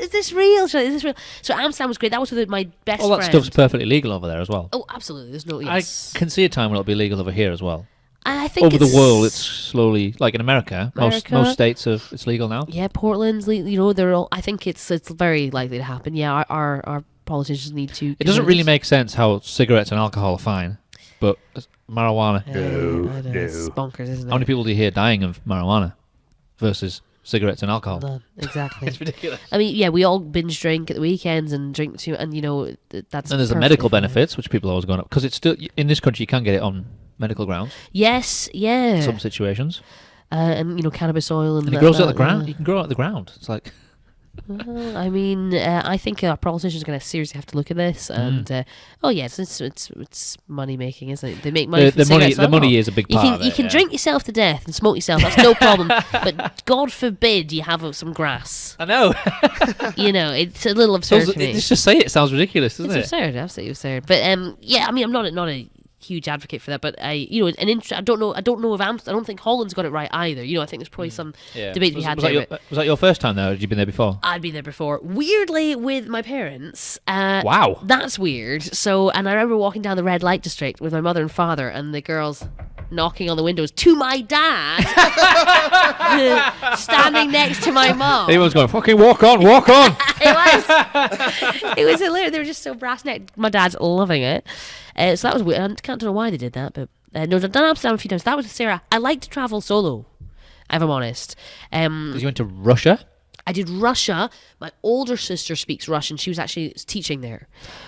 is this real? Is this real? So Amsterdam was great. That was with my best friend. All that stuff's perfectly legal over there as well. Oh, absolutely. There's no... I can see a time when it'll be legal over here as well. I think over the world, it's slowly, like in America. Most states it's legal now. Yeah, Portland's, they're all... I think it's very likely to happen. Yeah, our politicians need to... It doesn't really make sense how cigarettes and alcohol are fine, but marijuana... No. It's bonkers, isn't it? How many people do you hear dying of marijuana versus cigarettes and alcohol? None. Exactly. It's ridiculous. I mean, yeah, we all binge drink at the weekends and drink too, and that's... And there's the medical benefits, which people are always going up, because it's still... In this country, you can get it on medical grounds. Yes, yeah. In some situations. And, cannabis oil and... it grows out the ground. Yeah. You can grow out the ground. It's like... I mean, I think our politicians are going to seriously have to look at this. And it's money making, isn't it? They make money. The money is a big part of it. You can drink yourself to death and smoke yourself. That's no problem. But God forbid you have some grass. I know. It's a little absurd to me. Just say it. It sounds ridiculous, doesn't it? It's absurd, absolutely absurd. But I mean, I'm not a huge advocate for that, but I don't know if I don't think Holland's got it right either. I think there's probably some debate to be had there. Was that your first time there, or had you been there before? I'd been there before, weirdly, with my parents. Wow, that's weird. So, and I remember walking down the red light district with my mother and father, and the girls knocking on the windows to my dad, standing next to my mum. Everyone's going, fucking walk on. It was hilarious. They were just so brass necked. My dad's loving it. So that was weird. I don't know why they did that, but no, I've done Amsterdam a few times. That was with Sarah. I like to travel solo, if I'm honest. Because you went to Russia? I did Russia. My older sister speaks Russian. She was actually teaching there.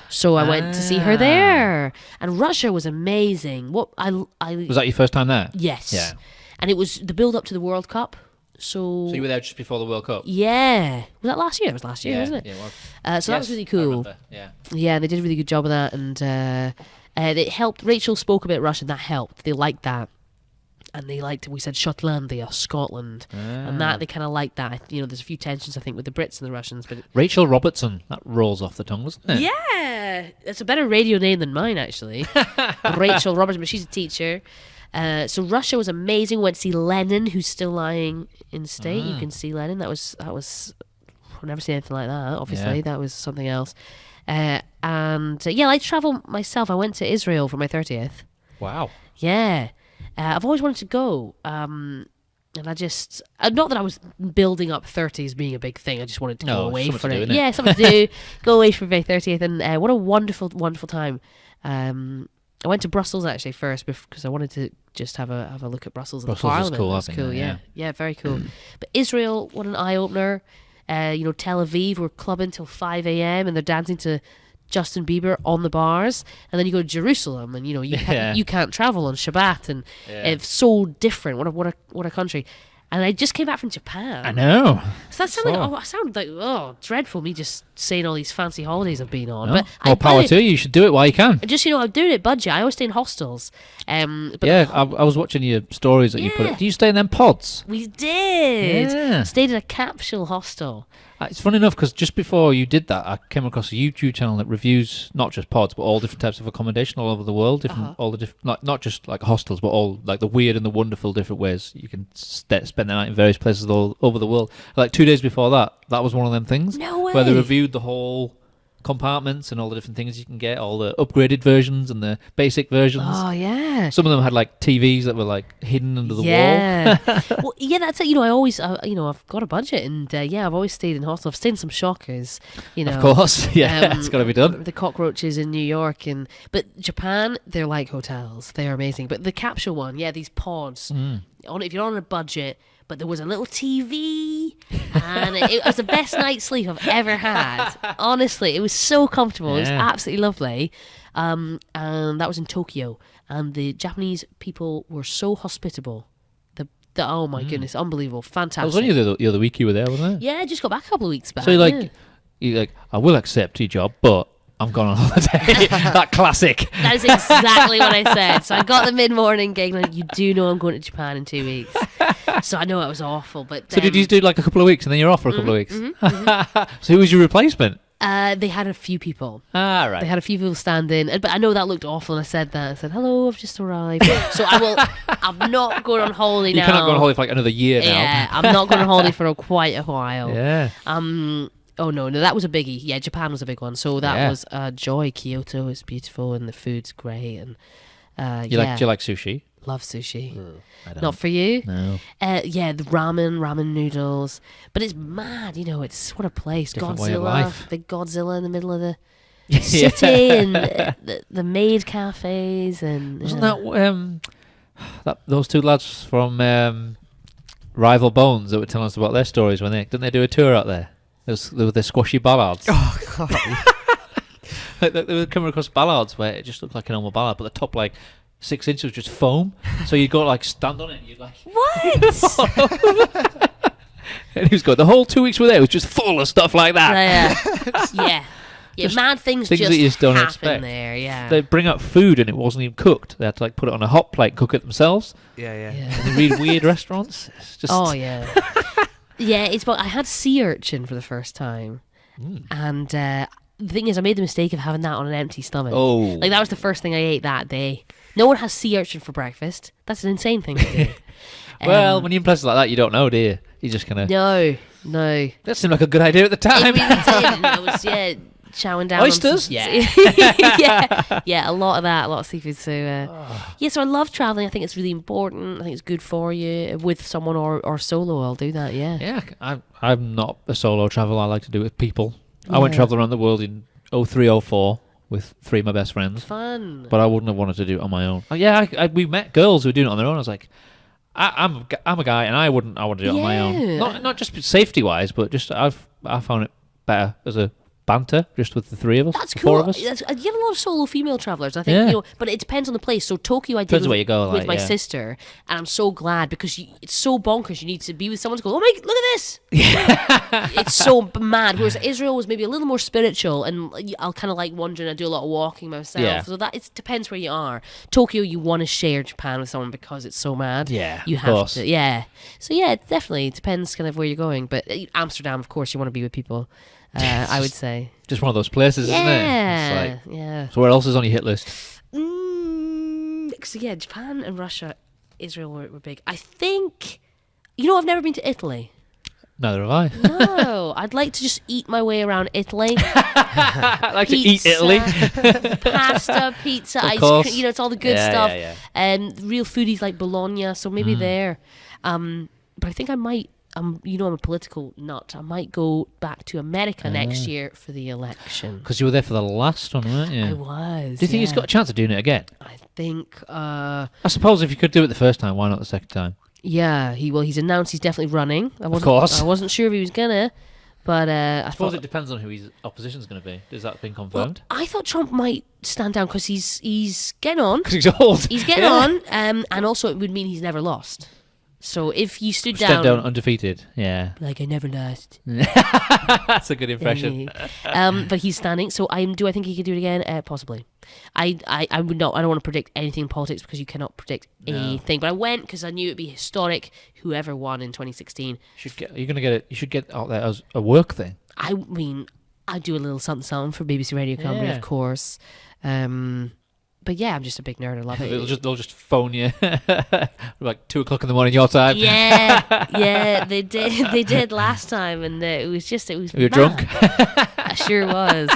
So I went to see her there. And Russia was amazing. Was that your first time there? Yes. Yeah. And it was the build up to the World Cup. So you were there just before the World Cup? Yeah. Was that last year? It was last year, wasn't it? Yeah, it was. So that was really cool. Yeah, they did a really good job of that. And it helped. Rachel spoke a bit Russian. That helped. They liked that. And they liked, we said Shotlandia, Scotland. And that, they kind of liked that. There's a few tensions, I think, with the Brits and the Russians. But Rachel Robertson, that rolls off the tongue, doesn't it? Yeah. It's a better radio name than mine, actually. Rachel Robertson, but she's a teacher. So Russia was amazing. We went to see Lenin, who's still lying in state. You can see Lenin. That was I've never seen anything like that, obviously. Yeah. That was something else. I like to travel myself. I went to Israel for my 30th. Wow. Yeah. I've always wanted to go. And I just... not that I was building up 30s being a big thing. I just wanted to go away for it. Yeah, something to do. Go away for my 30th. And what a wonderful, wonderful time. I went to Brussels, actually, first, because I wanted to just have a look at Brussels and the Parliament. Brussels is cool, yeah, very cool. But Israel, what an eye-opener. Tel Aviv, we're clubbing till 5 a.m. and they're dancing to Justin Bieber on the bars. And then you go to Jerusalem and, you can't travel on Shabbat. And it's so different. What a country. And I just came back from Japan. I know. So that sounded like dreadful, me just saying all these fancy holidays I've been on. No. But more power to you. You should do it while you can. Just, I'm doing it budget. I always stay in hostels. I was watching your stories that you put up. Do you stay in them pods? We did. Yeah. Stayed in a capsule hostel. It's funny enough, because just before you did that, I came across a YouTube channel that reviews not just pods, but all different types of accommodation all over the world. All the different, not just like hostels, but all like the weird and the wonderful different ways you can spend the night in various places all over the world. Like 2 days before that was one of them things. No way. Where they reviewed the whole compartments and all the different things you can get, all the upgraded versions and the basic versions. Oh yeah. Some of them had like TVs that were like hidden under the wall. Well, yeah, that's it. I always, I've got a budget, and I've always stayed in hostels. I've stayed in some shockers. Of course, it's got to be done. The cockroaches in New York, but Japan, they're like hotels. They're amazing. But the capsule one, these pods. If you're on a budget. But there was a little TV, and it was the best night's sleep I've ever had. Honestly, it was so comfortable. It was absolutely lovely. And that was in Tokyo. And the Japanese people were so hospitable. Oh my goodness, unbelievable, fantastic. It was only the other week you were there, wasn't it? Yeah, I just got back a couple of weeks back. So you're like, I will accept your job, but I'm gone on holiday. That classic. That is exactly what I said. So I got the mid-morning gig, like, you do know I'm going to Japan in 2 weeks. So I know it was awful, but... So did you do like a couple of weeks and then you're off for a couple of weeks? So who was your replacement? They had a few people. Ah, right. They had a few people stand in, but I know that looked awful. And I said that. I said, "Hello, I've just arrived." So I'm not going on holiday now. You cannot go on holiday for like another year now. Yeah, I'm not going on holiday for quite a while. Yeah. Oh no, that was a biggie. Yeah, Japan was a big one. So that was joy. Kyoto is beautiful and the food's great. And Do you like sushi? love sushi. I don't. Not for you? No. Yeah, the ramen noodles. But it's mad, it's what a place. Different way of Godzilla, life. big Godzilla in the middle of the city, and the maid cafes, and Wasn't that those two lads from Rival Bones that were telling us about their stories when didn't they do a tour out there? With the squashy ballards. Oh God. They were coming across ballards where it just looked like a normal ballard, but the top 6 inches was just foam. So you'd go stand on it and you'd what? And he was going, the whole 2 weeks we're there was just full of stuff like that. Yeah. Just mad things that you just don't happen expect. there, yeah. They bring out food and it wasn't even cooked. They had to put it on a hot plate, cook it themselves. Yeah. And they read weird restaurants. It's just yeah. Yeah, I had sea urchin for the first time. And the thing is, I made the mistake of having that on an empty stomach. Oh. That was the first thing I ate that day. No one has sea urchin for breakfast. That's an insane thing to do. Well, when you're in places like that, you don't know, do you? You just kind of... No. That seemed like a good idea at the time. It really did. And I was, chowing down Oysters? On yeah, a lot of that, a lot of seafood. So so I love traveling. I think it's really important. I think it's good for you with someone or solo. I'll do that. Yeah. I'm not a solo traveler. I like to do it with people. I went traveling around the world in 03, 04 with 3 of my best friends. Fun. But I wouldn't have wanted to do it on my own. We met girls who were doing it on their own. I was like, I'm a guy, and I wouldn't do it on my own. Not just safety wise, but just I found it better as a banter just with the 3 of us. That's the cool. 4 of us. You have a lot of solo female travelers, I think. But it depends on the place. So Tokyo, I did Depends where you go, with my sister, and I'm so glad because it's so bonkers. You need to be with someone to go, oh my, look at this. It's so mad. Whereas Israel was maybe a little more spiritual, and I'll kind of like wandering. I do a lot of walking myself. Yeah. So that it depends where you are. Tokyo, you want to share Japan with someone because it's so mad. Yeah, you of have course. to. Yeah. So yeah, it definitely depends kind of where you're going. But Amsterdam, of course, you want to be with people. I would say. Just one of those places, isn't it? Yeah. So where else is on your hit list? So yeah, Japan and Russia, Israel were big. I think, I've never been to Italy. Neither have I. No, I'd like to just eat my way around Italy. I like to eat Italy. Pasta, pizza, Of ice course. cream. It's all the good stuff. Yeah. Real foodies like Bologna. So maybe there. But I think I might. I'm a political nut. I might go back to America next year for the election. Because you were there for the last one, weren't you? I was. Do you think he's got a chance of doing it again? I think. I suppose if you could do it the first time, why not the second time? Yeah, he's announced he's definitely running. Of course. I wasn't sure if he was gonna, but I suppose thought it depends on who his opposition's going to be. Has that been confirmed? I thought Trump might stand down because he's getting on. Because he's old. He's getting on, and also it would mean he's never lost. So if you stood Step down undefeated, yeah. Like I never lost. That's a good impression. But he's standing. So do I think he could do it again? Possibly. I would not. I don't want to predict anything in politics because you cannot predict anything. But I went because I knew it'd be historic. Whoever won in 2016. You're gonna get it. You should get out there as a work thing. I mean, I do a little something for BBC Radio Cumbria, of course. But yeah, I'm just a big nerd. I love it. They'll just phone you like 2 o'clock in the morning your time. Yeah, they did. They did last time, and it was. You were drunk? I sure was.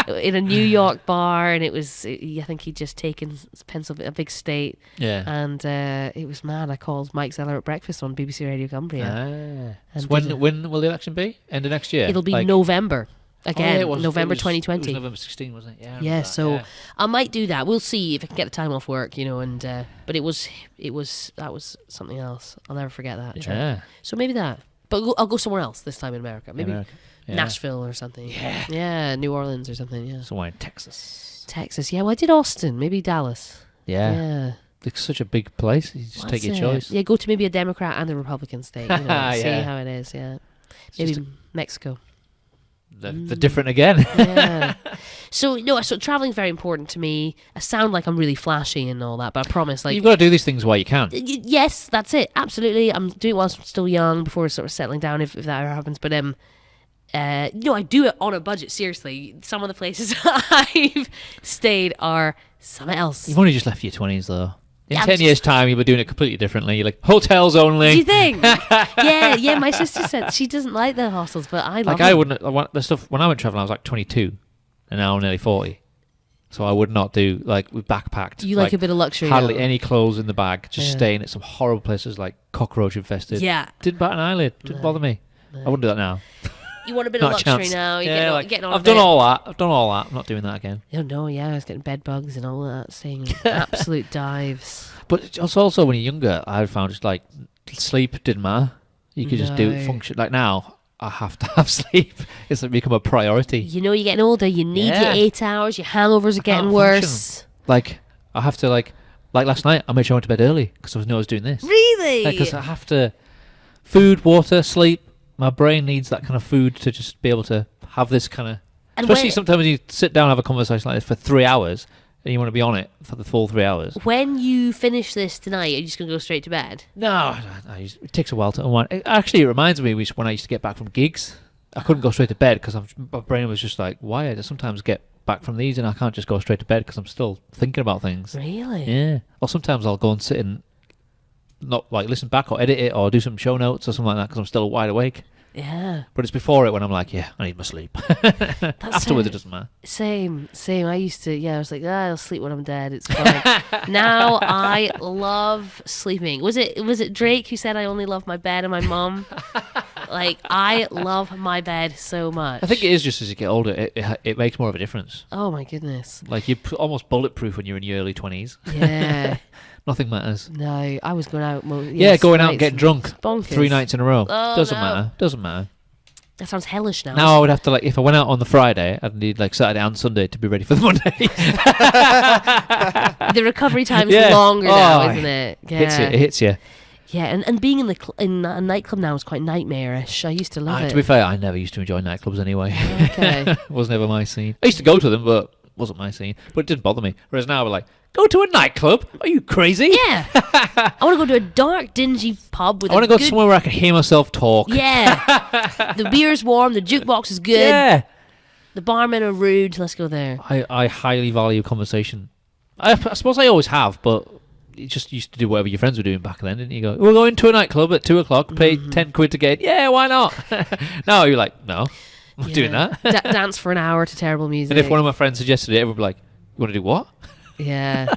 In a New York bar, and I think he'd just taken a big state. Yeah. And it was mad. I called Mike Zeller at breakfast on BBC Radio Cumbria. So when will the election be? End of next year? It'll be November. Again, It November was 2020. November 16, wasn't it? Yeah. So I might do that. We'll see if I can get the time off work, and but that was something else. I'll never forget that. Yeah. So maybe that. But I'll go somewhere else this time in America. Maybe Yeah. Nashville or something. Yeah. Yeah, New Orleans or something. Yeah. Somewhere in Texas. Yeah. Well, I did Austin. Maybe Dallas. Yeah. Yeah. It's such a big place. You just take your choice. Yeah, go to maybe a Democrat and a Republican state. See how it is. Yeah. Maybe Mexico. They're different again. Yeah. So traveling's very important to me. I sound like I'm really flashy and all that, but I promise, You've got to do these things while you can. Yes, that's it. Absolutely. I'm doing it while I'm still young before sort of settling down if that ever happens. But No, I do it on a budget. Seriously, some of the places I've stayed are something else. You've only just left your 20s though. In Yeah, 10 years' time, you'll be doing it completely differently. You're like, hotels only. Do you think? yeah. My sister said she doesn't like the hostels, but I love Like, them. I wouldn't. The stuff when I went traveling, I was like 22, and now I'm nearly 40. So I would not do like we backpacked. You like a bit of luxury. Hardly now. any clothes in the bag. Just staying at some horrible places like cockroach infested. Yeah. Didn't bat an eyelid. Didn't bother me. I wouldn't do that now. You want a bit Not of a luxury chance. now. You're Yeah, getting on I've a done bit. all that. I'm not doing that again. Oh no, yeah, I was getting bed bugs and all that, staying in absolute dives. But it's also when you're younger, I found just like sleep didn't matter. You could just do No. function. Like now, I have to have sleep. It's like become a priority. You know, you're getting older. You need Yeah. your 8 hours. Your hangovers are getting can't worse. Like I have to like last night, I made sure I went to bed early because I knew I was doing this. Really? Because I have to food, water, sleep. My brain needs that kind of food to just be able to have this kind of. And Especially when- sometimes when you sit down and have a conversation like this for 3 hours and you want to be on it for the full 3 hours. When you finish this tonight, are you just gonna go straight to bed? No, it takes a while to unwind. Actually, it reminds me when I used to get back from gigs, I couldn't go straight to bed because my brain was just like, why? I sometimes get back from these and I can't just go straight to bed because I'm still thinking about things. Really? Yeah. Or sometimes I'll go and sit and not like listen back or edit it or do some show notes or something like that because I'm still wide awake. Yeah. But it's before it when I'm like, yeah, I need my sleep. Afterwards, it doesn't matter. Same. I used to, I was like, I'll sleep when I'm dead. It's fine. Now I love sleeping. Was it Drake who said I only love my bed and my mum? Like, I love my bed so much. I think it is just as you get older, it makes more of a difference. Oh my goodness. Like you're almost bulletproof when you're in your early 20s. Yeah. Nothing matters. No, I was going out. Yeah, going out and getting drunk bonkers. 3 nights in a row. Oh, Doesn't no. matter. Doesn't matter. That sounds hellish now. Now I would have to if I went out on the Friday, I'd need Saturday and Sunday to be ready for the Monday. The recovery time's Yeah. longer now, Oh, isn't it? Yeah. It hits you. Yeah, and being in in a nightclub now is quite nightmarish. I used to love it. To be fair, I never used to enjoy nightclubs anyway. Okay. It was never my scene. I used to go to them, but it wasn't my scene. But it didn't bother me. Whereas now we're like, go to a nightclub? Are you crazy? Yeah. I want to go to a dark, dingy pub with I want to go somewhere where I can hear myself talk. Yeah. The beer's warm, the jukebox is good. Yeah. The barmen are rude. Let's go there. I highly value conversation. I suppose I always have, but you just used to do whatever your friends were doing back then, didn't you? Go, we're going to a nightclub at 2 o'clock, pay 10 quid to get in. Yeah, why not? Now you're like, no, I'm not doing that. Dance for an hour to terrible music. And if one of my friends suggested it, everyone would be like, you want to do what? Yeah.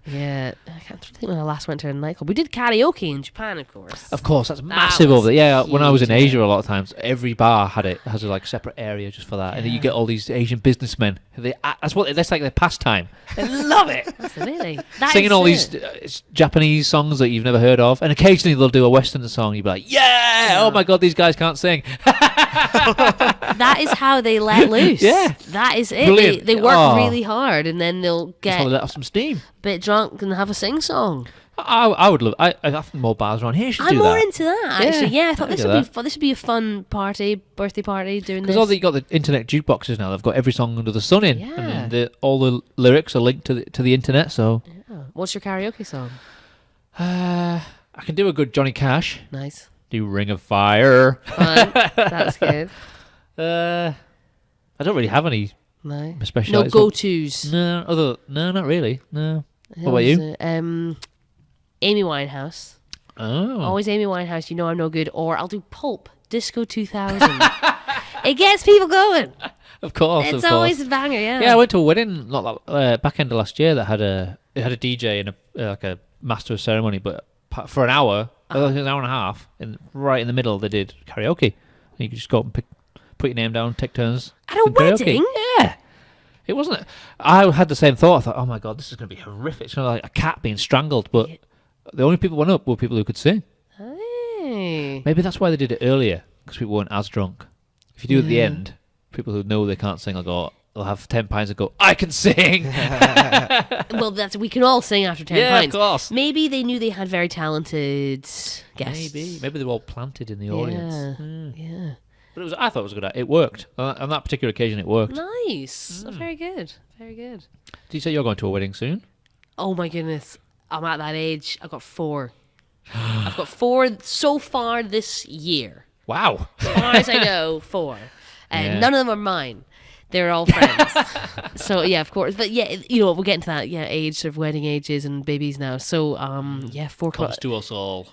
Yeah. I can't think when I last went to a nightclub. We did karaoke in Japan, of course. Of course, that's massive was over there. Yeah, when I was in huge, Asia, a lot of times every bar has a separate area just for that, and then you get all these Asian businessmen. That's like their pastime. They love it. Absolutely. That Singing is all it. these Japanese songs that you've never heard of, and occasionally they'll do a Western song. You'll be like, yeah, oh my god, these guys can't sing. That is how they let loose. Yeah. That is it. Brilliant. They work Oh. really hard and then they'll Just get want to a let off some steam. bit drunk and have a sing song. I would love. I think more bars around here should I'm do more that. into that actually. Yeah, I thought I'd this do would be that. fun. This would be a fun birthday party doing this. Because you got the internet jukeboxes now. They've got every song under the sun in, Yeah. and then all the lyrics are linked to the internet. So Yeah. What's your karaoke song? I can do a good Johnny Cash. Nice. Do Ring of Fire. Fun. That's good. I don't really have any No. special. No go-tos. No, not really. No. What about you? Amy Winehouse. Oh. Always Amy Winehouse. You know I'm no good. Or I'll do Pulp. Disco 2000. It gets people going. Of course. It's always a banger. Yeah. Yeah, I went to a wedding back end of last year that had a DJ and a master of ceremony, but for an hour, an hour and a half, and right in the middle they did karaoke. And you could just go up and put your name down, take turns. At a sing karaoke. wedding? Yeah. It wasn't. I had the same thought. I thought, oh my god, this is going to be horrific. It's kind of like a cat being strangled, but the only people who went up were people who could sing. Hey. Maybe that's why they did it earlier, because people weren't as drunk. If you do it at the end, people who know they can't sing they'll have 10 pints and go, I can sing. Well, we can all sing after 10 Yeah, of pints. course. Maybe they knew they had very talented guests. Maybe they were all planted in the audience. Yeah. But I thought it was a good. It worked on that particular occasion. It worked. Nice. Very good. Very good. Did you say you're going to a wedding soon? Oh my goodness. I'm at that age. I've got 4. I've got 4 so far this year. Wow. As far as I know, 4. and none of them are mine. They're all friends. So yeah, of course. But yeah, we're getting to that age, sort of wedding ages and babies now. So 4 o'clock comes to us all.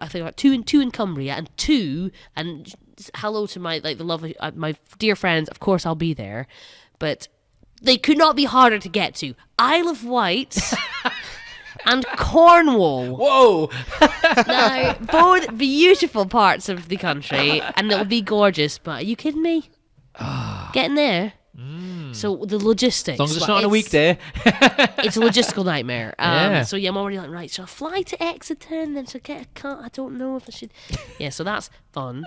I think about two in Cumbria and 2 and hello to my the lovely my dear friends. Of course, I'll be there, but they could not be harder to get to. Isle of Wight. And Cornwall. Whoa! Now, both beautiful parts of the country, and it'll be gorgeous. But are you kidding me? Getting there. So the logistics. As long as it's not on a weekday. It's a logistical nightmare. Yeah. So yeah, I'm already like, right, so I'll fly to Exeter and then to get a car. I don't know if I should. Yeah, so that's fun.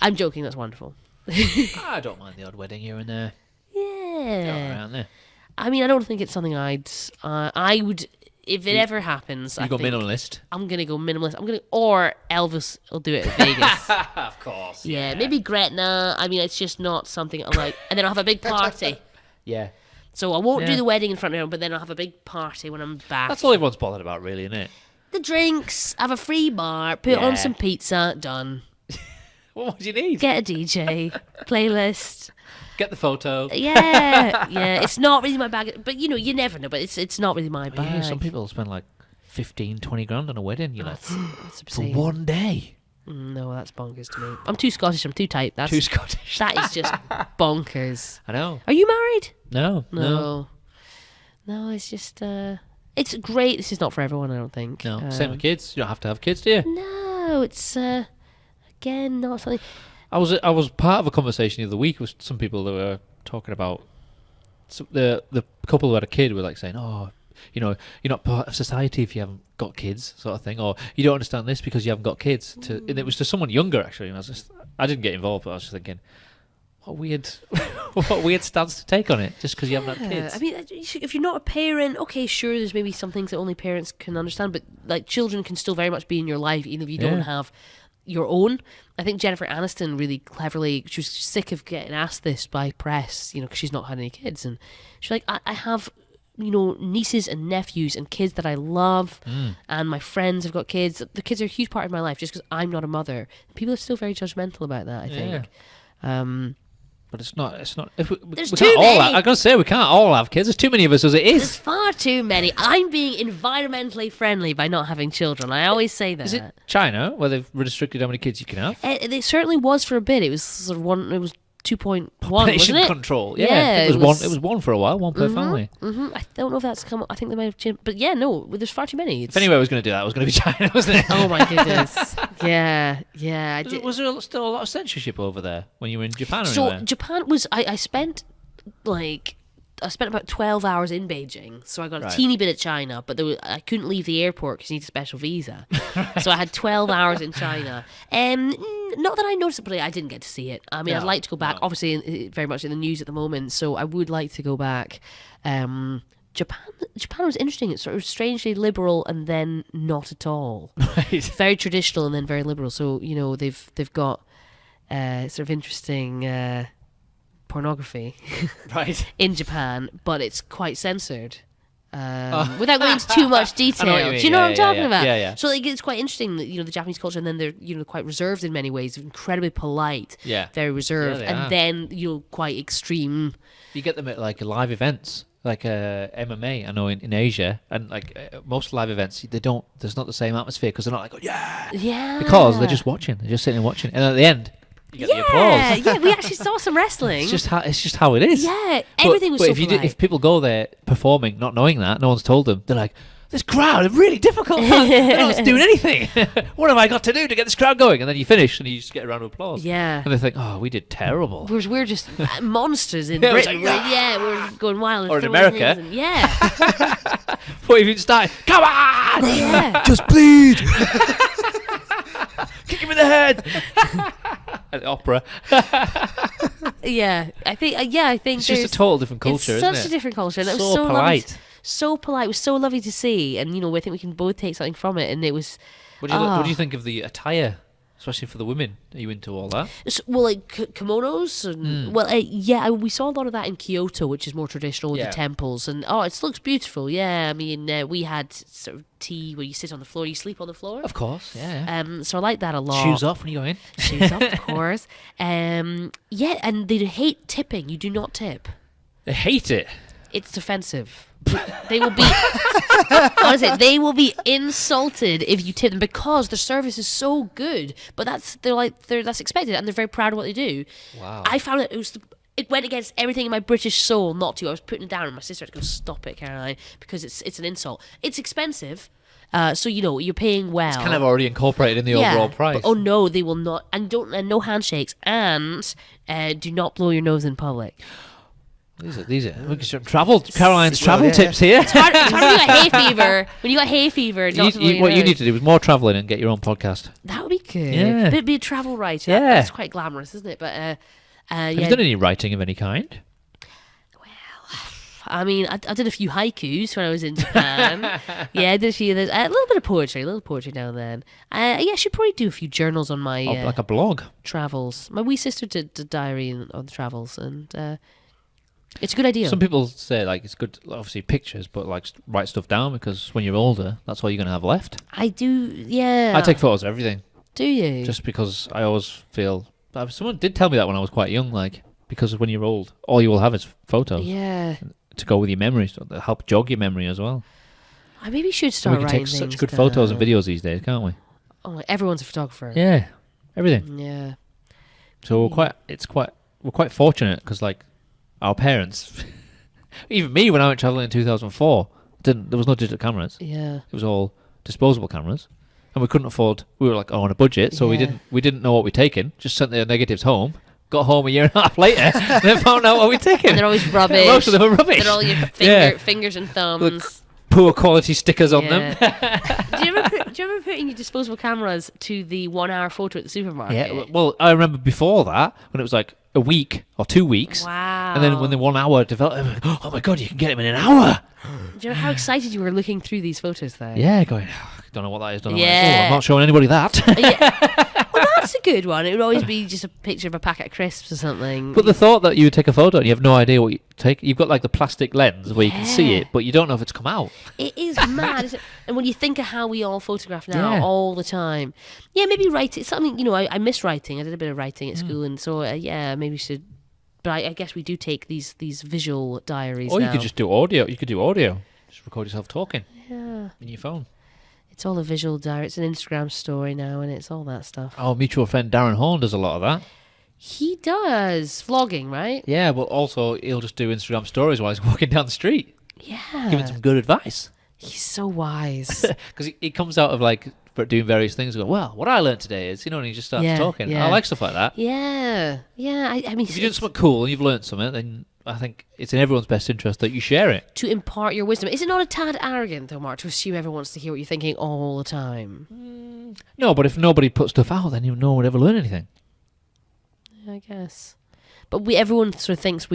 I'm joking, that's wonderful. I don't mind the odd wedding here and there. Yeah. Around there. I mean, I don't think it's something I would. If it ever happens, You go minimalist. I'm gonna go minimalist. Or Elvis will do it at Vegas. Of course. Yeah, maybe Gretna. I mean, it's just not something I like. And then I'll have a big party. Yeah. So I won't do the wedding in front of everyone, but then I'll have a big party when I'm back. That's all everyone's bothered about, really, isn't it? The drinks, have a free bar, put on some pizza, done. What more do you need? Get a DJ, playlist. Get the photo. Yeah. It's not really my bag, but you never know. But it's not really my bag. Yeah, some people spend like 15, 20 grand on a wedding. You're like, That's for obscene. one day. No, that's bonkers to me. I'm too Scottish. I'm too tight. That's Too Scottish. That is just bonkers. I know. Are you married? No. No, it's just it's great. This is not for everyone, I don't think. No. Same with kids. You don't have to have kids, do you? No, it's again not something. I was part of a conversation the other week with some people that were talking about the couple who had a kid were like saying, oh, you're not part of society if you haven't got kids, sort of thing, or you don't understand this because you haven't got kids. And it was to someone younger actually, and I didn't get involved, but I was just thinking, what weird stance to take on it just because you haven't had kids. I mean, if you're not a parent, okay, sure, there's maybe some things that only parents can understand, but like children can still very much be in your life even if you don't have your own. I think Jennifer Aniston really cleverly, she was sick of getting asked this by press, because she's not had any kids, and she's like, I have nieces and nephews and kids that I love, and my friends have got kids. The kids are a huge part of my life just because I'm not a mother. People are still very judgmental about that, I think. But it's not. If we There's can't too all. many. I'm gonna say we can't all have kids. There's too many of us as it is. There's far too many. I'm being environmentally friendly by not having children. I always say that. Is it China where they've restricted how many kids you can have? It certainly was for a bit. It was sort of one. It was 2.1, Population wasn't it? control. Yeah, it was one for a while, one per family. I don't know if that's come. I think they might have changed, but yeah, no, there's far too many. If anywhere was going to do that, it was going to be China, wasn't it? Oh my goodness. Yeah. I did. Was there still a lot of censorship over there when you were in Japan? Or So anywhere? Japan was. I spent about 12 hours in Beijing, so I got a teeny bit of China, but I couldn't leave the airport because you need a special visa. So I had 12 hours in China. Not that I noticed it, but I didn't get to see it. I mean, I'd like to go back. Obviously, very much in the news at the moment, so I would like to go back. Japan was interesting. It's sort of strangely liberal and then not at all. Right. Very traditional and then very liberal. So they've got sort of interesting pornography right in Japan, but it's quite censored. Without going into too much detail, do you know what I'm talking about? Yeah. So it's quite interesting that the Japanese culture, and then they're quite reserved in many ways, incredibly polite, very reserved, and then quite extreme. You get them at like live events, like MMA. I know in Asia, and like most live events, there's not the same atmosphere because they're not like because they're just watching, they're just sitting and watching, and at the end. You get the applause. Yeah, we actually saw some wrestling. It's just how it is. Yeah, everything was so polite. If people go there performing, not knowing that, no one's told them, they're like, this crowd is really difficult. They're not doing anything. What have I got to do to get this crowd going? And then you finish and you just get a round of applause. Yeah. And they think, oh, we did terrible. We're just monsters in Britain. We're going wild. Or in America. Before you even start, come on! Yeah. Just bleed! Kick him in the head! At the opera. I think it's just a total different culture, isn't it? It's such a different culture. And it was so polite. So polite. It was so lovely to see. And, I think we can both take something from it. And it was... What do you think of the attire especially for the women. Are you into all that? Well, like kimonos, and we saw a lot of that in Kyoto, which is more traditional with the temples, and it looks beautiful. Yeah, I mean, we had sort of tea where you sit on the floor, you sleep on the floor. Of course, yeah. So I like that a lot. Shoes off when you go in. Shoes off, of course. And they hate tipping. You do not tip. They hate it. It's offensive. They will be honestly, they will be insulted if you tip them because their service is so good. But that's expected, and they're very proud of what they do. Wow. I found it went against everything in my British soul not to. I was putting it down, and my sister had to go, "Stop it, Caroline," because it's an insult. It's expensive. So you're paying well. It's kind of already incorporated in the overall price. But, no, they will not, and no handshakes, and do not blow your nose in public. These are Caroline's travel tips here. It's hard when you got hay fever. When you got hay fever, what you need to do is more travelling and get your own podcast. That would be good. Yeah. Be a travel writer. Yeah. That's quite glamorous, isn't it? But have you done any writing of any kind? I mean, I did a few haikus when I was in Japan. I did a few of those. A little bit of poetry, a little poetry now and then. I should probably do a few journals on my like a blog travels. My wee sister did a diary on the travels, and it's a good idea. Some people say like it's good, obviously pictures, but like write stuff down because when you're older, that's all you're going to have left. I do, yeah. I take photos of everything. Do you? Just because I always feel. Someone did tell me that when I was quite young, like because when you're old, all you will have is photos. Yeah. To go with your memories, to help jog your memory as well. I maybe should start writing. We can take such good photos and videos these days, can't we? Oh, everyone's a photographer. Yeah, everything. Yeah. So we're quite fortunate because like our parents, even me when I went traveling in 2004, there was no digital cameras. Yeah. It was all disposable cameras, and we couldn't afford. We were like on a budget, so we didn't know what we'd taken. Just sent the negatives home. Got home a year and a half later, and then found out what we'd taken. And they're always rubbish. Most of them are rubbish. They're all your fingers and thumbs. With poor quality stickers on them. Do you remember putting your disposable cameras to the 1 hour photo at the supermarket? Yeah, well, I remember before that, when it was like a week or 2 weeks. Wow. And then when the 1 hour developed, oh my God, you can get them in an hour. Do you know how excited you were looking through these photos there? Yeah, going, don't know what that is. I'm not showing anybody that. Well, that's a good one. It would always be just a picture of a packet of crisps or something. But the thought that you would take a photo and you have no idea what you take, you've got like the plastic lens where you can see it, but you don't know if it's come out. It is mad, isn't it? And when you think of how we all photograph now all the time, maybe write it. Something, I miss writing. I did a bit of writing at school, and so maybe we should. But I guess we do take these visual diaries. Or now. you could just do audio. You could do audio. Just record yourself talking. Yeah. In your phone. It's all a visual diary. It's an Instagram story now, and it's all that stuff. Our mutual friend Darren Horn does a lot of that. He does vlogging, right? Yeah, but also he'll just do Instagram stories while he's walking down the street. Yeah. Giving some good advice. He's so wise. Because he comes out of like doing various things and go, well, what I learned today is, and he just starts talking. I like stuff like that. Yeah. Yeah. I mean, if you're doing something cool and you've learned something, then I think it's in everyone's best interest that you share it. To impart your wisdom. Is it not a tad arrogant, though, Marc, to assume everyone wants to hear what you're thinking all the time? No, but if nobody puts stuff out, then no one would ever learn anything. Yeah, I guess. But everyone sort of thinks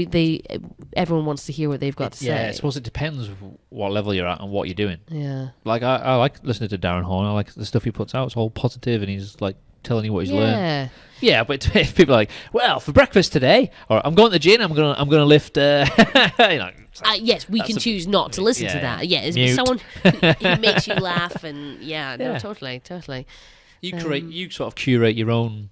everyone wants to hear what they've got to say. Yeah, I suppose it depends what level you're at and what you're doing. Yeah. Like, I like listening to Darren Horn. I like the stuff he puts out. It's all positive and he's like telling you what he's learned. Yeah, but if people are like, well, for breakfast today, or I'm going to the gym, I'm gonna lift. Yes, we can choose not to listen to that. Yeah, it's someone who makes you laugh, and no, totally. You sort of curate your own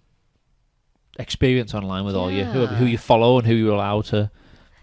experience online with all who you follow and who you allow to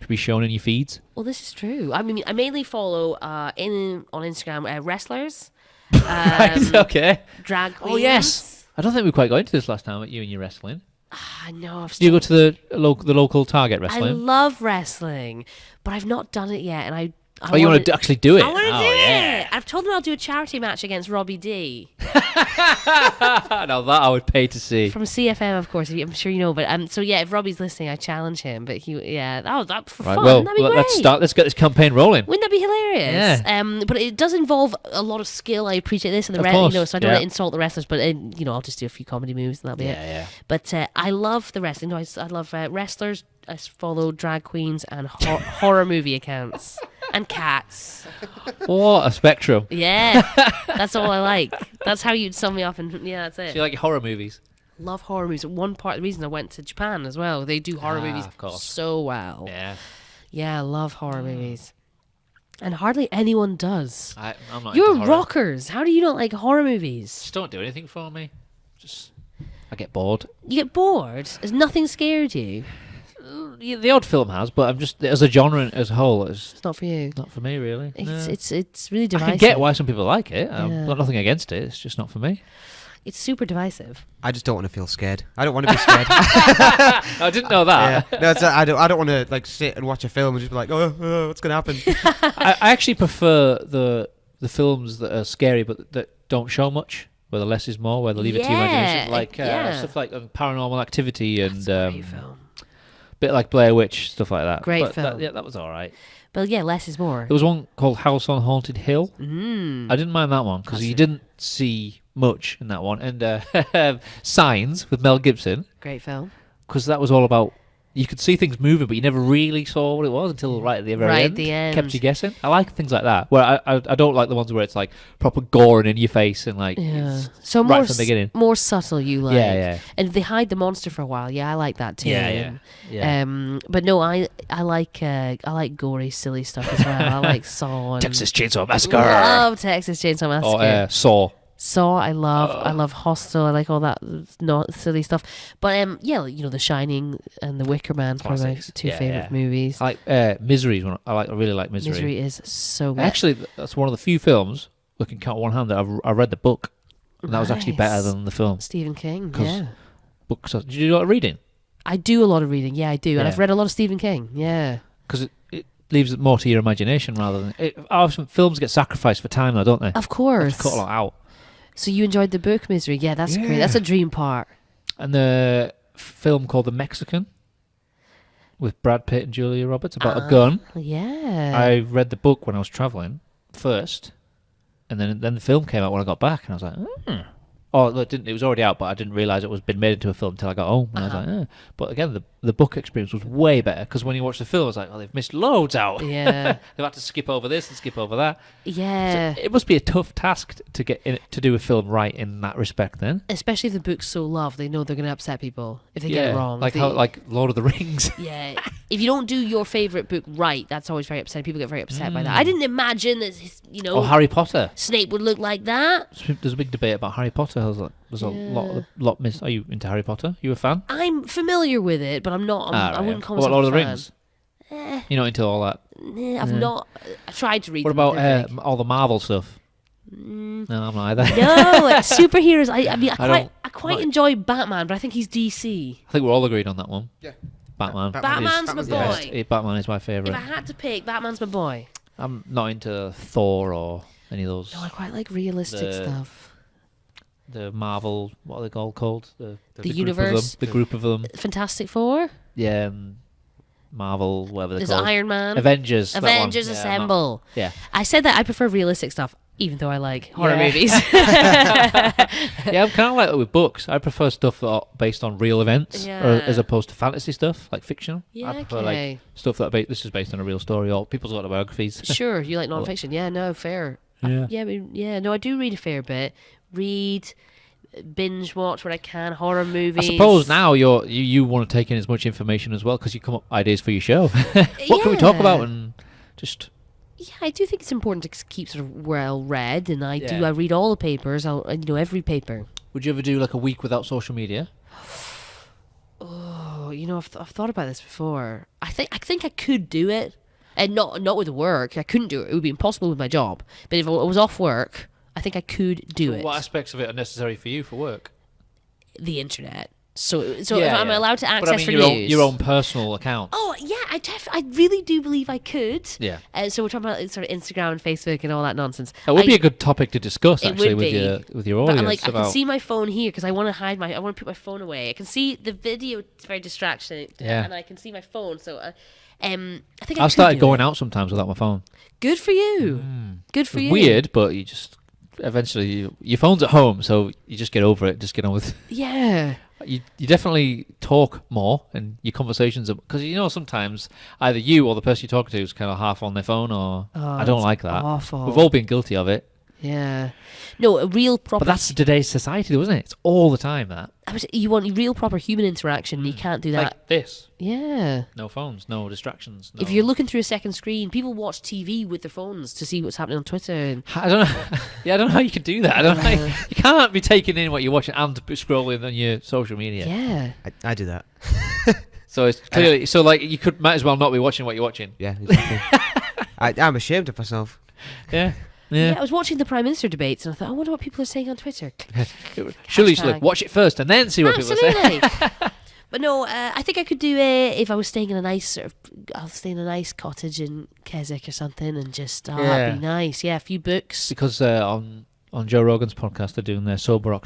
be shown in your feeds. Well, this is true. I mean, I mainly follow on Instagram wrestlers. Right, okay. Drag queens. Oh yes. I don't think we quite got into this last time at you and your wrestling. I know. Do you go to the local Target wrestling? I love wrestling, but I've not done it yet, and I you want to actually do it? I want to do it. I've told them I'll do a charity match against Robbie D. Now that I would pay to see. From CFM, of course. I'm sure you know. But so if Robbie's listening, I challenge him. But that for fun. Well, that'd be great. Let's get this campaign rolling. Wouldn't that be hilarious? Yeah. But it does involve a lot of skill. I appreciate this, and so I don't want to insult the wrestlers. But I'll just do a few comedy moves, and that'll be it. Yeah. But I love the wrestling. No, I love wrestlers. I follow drag queens and horror movie accounts and cats. What a spectrum. Yeah, that's all I like. That's how you'd sum me up, and that's it. So you like your horror movies? Love horror movies. One part of the reason I went to Japan as well. They do horror movies of course. so well. Yeah. Yeah, I love horror movies. And hardly anyone does. I'm not You're into horror. rockers. How do you not like horror movies? Just don't do anything for me. I get bored. You get bored? Has nothing scared you? Yeah, the odd film has, but I'm just as a genre as a whole, It's not for you. not for me really. It's really I divisive. can get why some people like it. I've Yeah. got nothing against it. It's just not for me. It's super divisive. I just don't want to feel scared. I don't want to be scared. I didn't know that. Yeah. No, I don't want to like sit and watch a film and just be like, oh, what's gonna happen? I actually prefer the films that are scary but that don't show much, where the less is more, where they leave it to your imagination, like stuff like Paranormal Activity and That's a great film. bit like Blair Witch, stuff like that. Great But film. that was all right. But yeah, less is more. There was one called House on Haunted Hill. Mm. I didn't mind that one because you didn't see much in that one. And Signs with Mel Gibson, Great film. because that was all about, you could see things moving, but you never really saw what it was until right at the very Right end. at the end. Kept you guessing. I like things like that, where I don't like the ones where it's like proper gore and in your face and like Yeah. it's So right more from the beginning. more subtle you like. Yeah. And they hide the monster for a while. Yeah, I like that too. Yeah. But no, I like gory, silly stuff as well. I like Saw and Texas Chainsaw Massacre. love Texas Chainsaw Massacre. Or Saw. Saw, I love Hostel. I like all that not silly stuff. But yeah, you know, The Shining and The Wicker Man, probably my Classics. two Yeah, favorite yeah. movies. I like Misery. I really like Misery. Misery is so good. Actually, that's one of the few films we can count on one hand that I read the book, and that was actually better Nice. than the film. Stephen King. 'Cause- Yeah, Books. Did you do a lot of reading? I do a lot of reading. Yeah, I do, and Yeah. I've read a lot of Stephen King. Yeah. Because it leaves it more to your imagination rather than often films get sacrificed for time, though, don't they? Of They have to course. cut a lot out. So you enjoyed the book Misery? Yeah, that's great. Yeah. That's a dream part. And the film called The Mexican with Brad Pitt and Julia Roberts about a gun. Yeah. I read the book when I was travelling first, and then the film came out when I got back, and I was like, Oh, it didn't. It was already out, but I didn't realise it was been made into a film until I got home. And I was like, But again, the book experience was way better because when you watch the film, I was like, oh, they've missed loads out. Yeah. They've had to skip over this and skip over that. Yeah. So it must be a tough task to get to do a film right in that respect. Then, Especially if the book's so loved, they know they're going to upset people if they get it wrong. like like Lord of the Rings. Yeah. If you don't do your favourite book right, that's always very upsetting. People get very upset by that. I didn't imagine that, Or Harry Potter. Snape would look like that. There's a big debate about Harry Potter. There's a lot miss. Are you into Harry Potter? You a fan? I'm familiar with it, but I'm not. I wouldn't call What myself about Lord of a the fan. Rings? You're not into all that. I've not. I tried to read. What them, about they're big. all the Marvel stuff? No, I'm not either. No, superheroes. I mean, don't- I quite enjoy Batman, but I think he's DC. I think we're all agreed on that one. Yeah. Batman. Batman's my the boy. best. Batman is my If favourite. I had to pick, Batman's my boy. I'm not into Thor or any of those. No, I quite like realistic The- stuff. The Marvel, what are they called? The group of universe? them, the group of them. Fantastic Four. Yeah, Marvel, whatever they're There's called. Iron Man. Avengers. that one. Avengers Yeah, I'm not- Assemble. Yeah. I said that I prefer realistic stuff, even though I like horror Yeah. movies. Yeah, I'm kind of like that with books. I prefer stuff that are based on real events as opposed to fantasy stuff, like fiction. Yeah, I prefer okay. like stuff that this is based on a real story or people's autobiographies. Sure, you like non-fiction. Yeah, no, fair. Yeah. No, I do read a fair bit. Read, binge watch when I can, horror movies. I suppose now you want to take in as much information as well because you come up with ideas for your show. What can we talk about and just... Yeah, I do think it's important to keep sort of well read, and I Yeah. I read all the papers. Every paper. Would you ever do like a week without social media? Oh, I've thought about this before. I think I could do it, and not with work. I couldn't do it. It would be impossible with my job. But if I was off work, I think I could do it. What aspects of it are necessary for you for work? The internet. So if I'm allowed to access but I mean for your news. own personal account. Oh yeah, I really do believe I could. Yeah. So we're talking about sort of Instagram and Facebook and all that nonsense. That would be a good topic to discuss It actually would with your But audience. I'm like, I about can see my phone here because I want to I want to put my phone away. I can see the video; it's very distraction. Yeah. And I can see my phone, so I think I've started going out sometimes without my phone. Good for you. Good for you. Weird, but you just eventually your phone's at home, so you just get over it. Just get on with. Yeah. You definitely talk more, and your conversations because sometimes either you or the person you're talking to is kind of half on their phone, or I don't that's like that. awful. We've all been guilty of it. Yeah. No, a real proper... But that's today's society, though, isn't it? It's all the time, that. You want real proper human interaction, and you can't do that. Like this. Yeah. No phones, no distractions. No. If you're looking through a second screen, people watch TV with their phones to see what's happening on Twitter. And I don't know. Yeah, I don't know how you can do that. I don't know. You can't be taking in what you're watching and scrolling on your social media. Yeah. I do that. So it's clearly... So, like, you might as well not be watching what you're watching. Yeah, exactly. I'm ashamed of myself. Yeah. Yeah, I was watching the Prime Minister debates and I thought, I wonder what people are saying on Twitter. Surely you should look, watch it first and then see what people are saying. But no, I think I could do it if I was staying in a nice I'll stay in a nice cottage in Keswick or something and just that'd be nice. Yeah, a few books. Because on Joe Rogan's podcast they're doing their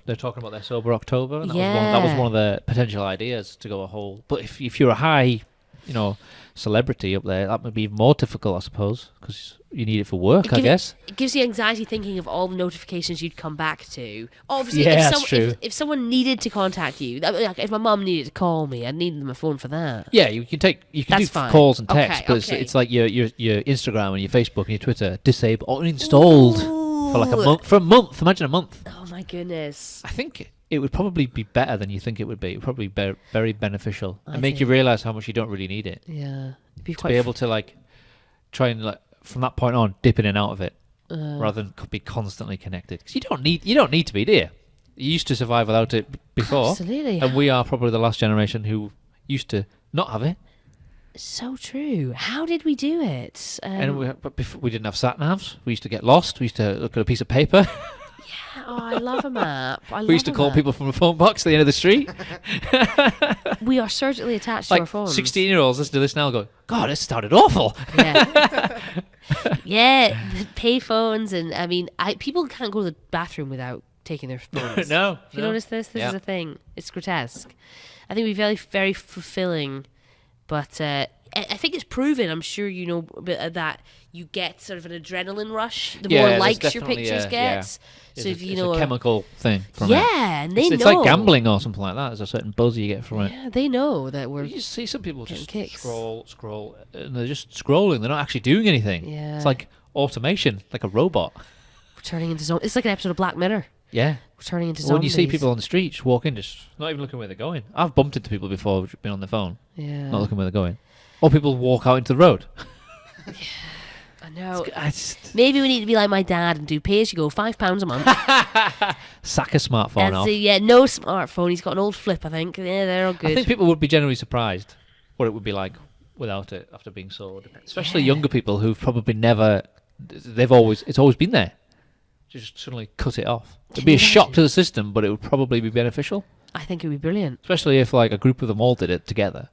they're talking about their sober October. And that was one of the potential ideas to go a whole. But if you're a high, celebrity up there, that would be more difficult, I suppose, because you need it for work, I guess. It gives you anxiety thinking of all the notifications you'd come back to. Obviously, that's true. If someone needed to contact you, like if my mum needed to call me, I'd need my phone for that. Yeah, you can do fine. calls and texts, but it's like your Instagram and your Facebook and your Twitter disabled or uninstalled for like a month. For a month, imagine a month. Oh my goodness! I think it would probably be better than you think it would be. It would probably be very beneficial and make you realise how much you don't really need it. Yeah, be able to like try and like from that point on dip in and out of it rather than be constantly connected. Because you don't need to be, do you? You used to survive without it before. Absolutely. And we are probably the last generation who used to not have it. So true. How did we do it? But before, we didn't have sat navs. We used to get lost. We used to look at a piece of paper. Oh, I love a map. We used to call people from a phone box at the end of the street. We are certainly attached to our phones. 16-year-olds listen to this now and go, God, this started awful. Yeah. Yeah, the pay phones and people can't go to the bathroom without taking their phones. No. Have you noticed this? This is a thing. It's grotesque. I think it'd be very, very fulfilling, but I think it's proven, I'm sure you know, that you get sort of an adrenaline rush the more likes your pictures get. So if you know a chemical thing from it. And they know. It's like gambling or something like that. There's a certain buzz you get from it. Yeah, they know that we're. You just see some people just kicks. scroll, and they're just scrolling. They're not actually doing anything. Yeah. It's like automation, like a robot. We're turning into zombies. It's like an episode of Black Mirror. Yeah. We're turning into zombies. When you see people on the street just walk in, just not even looking where they're going. I've bumped into people before who've been on their phone. Yeah. Not looking where they're going. Or people walk out into the road. Yeah. I know. Maybe we need to be like my dad and do pay as you go, £5 a month. Sack a smartphone off. No smartphone. He's got an old flip, I think. Yeah, they're all good. I think people would be generally surprised what it would be like without it after being so dependent. Especially younger people who've probably never. It's always been there. Just suddenly cut it off. It'd be a shock to the system, but it would probably be beneficial. I think it would be brilliant. Especially if like a group of them all did it together.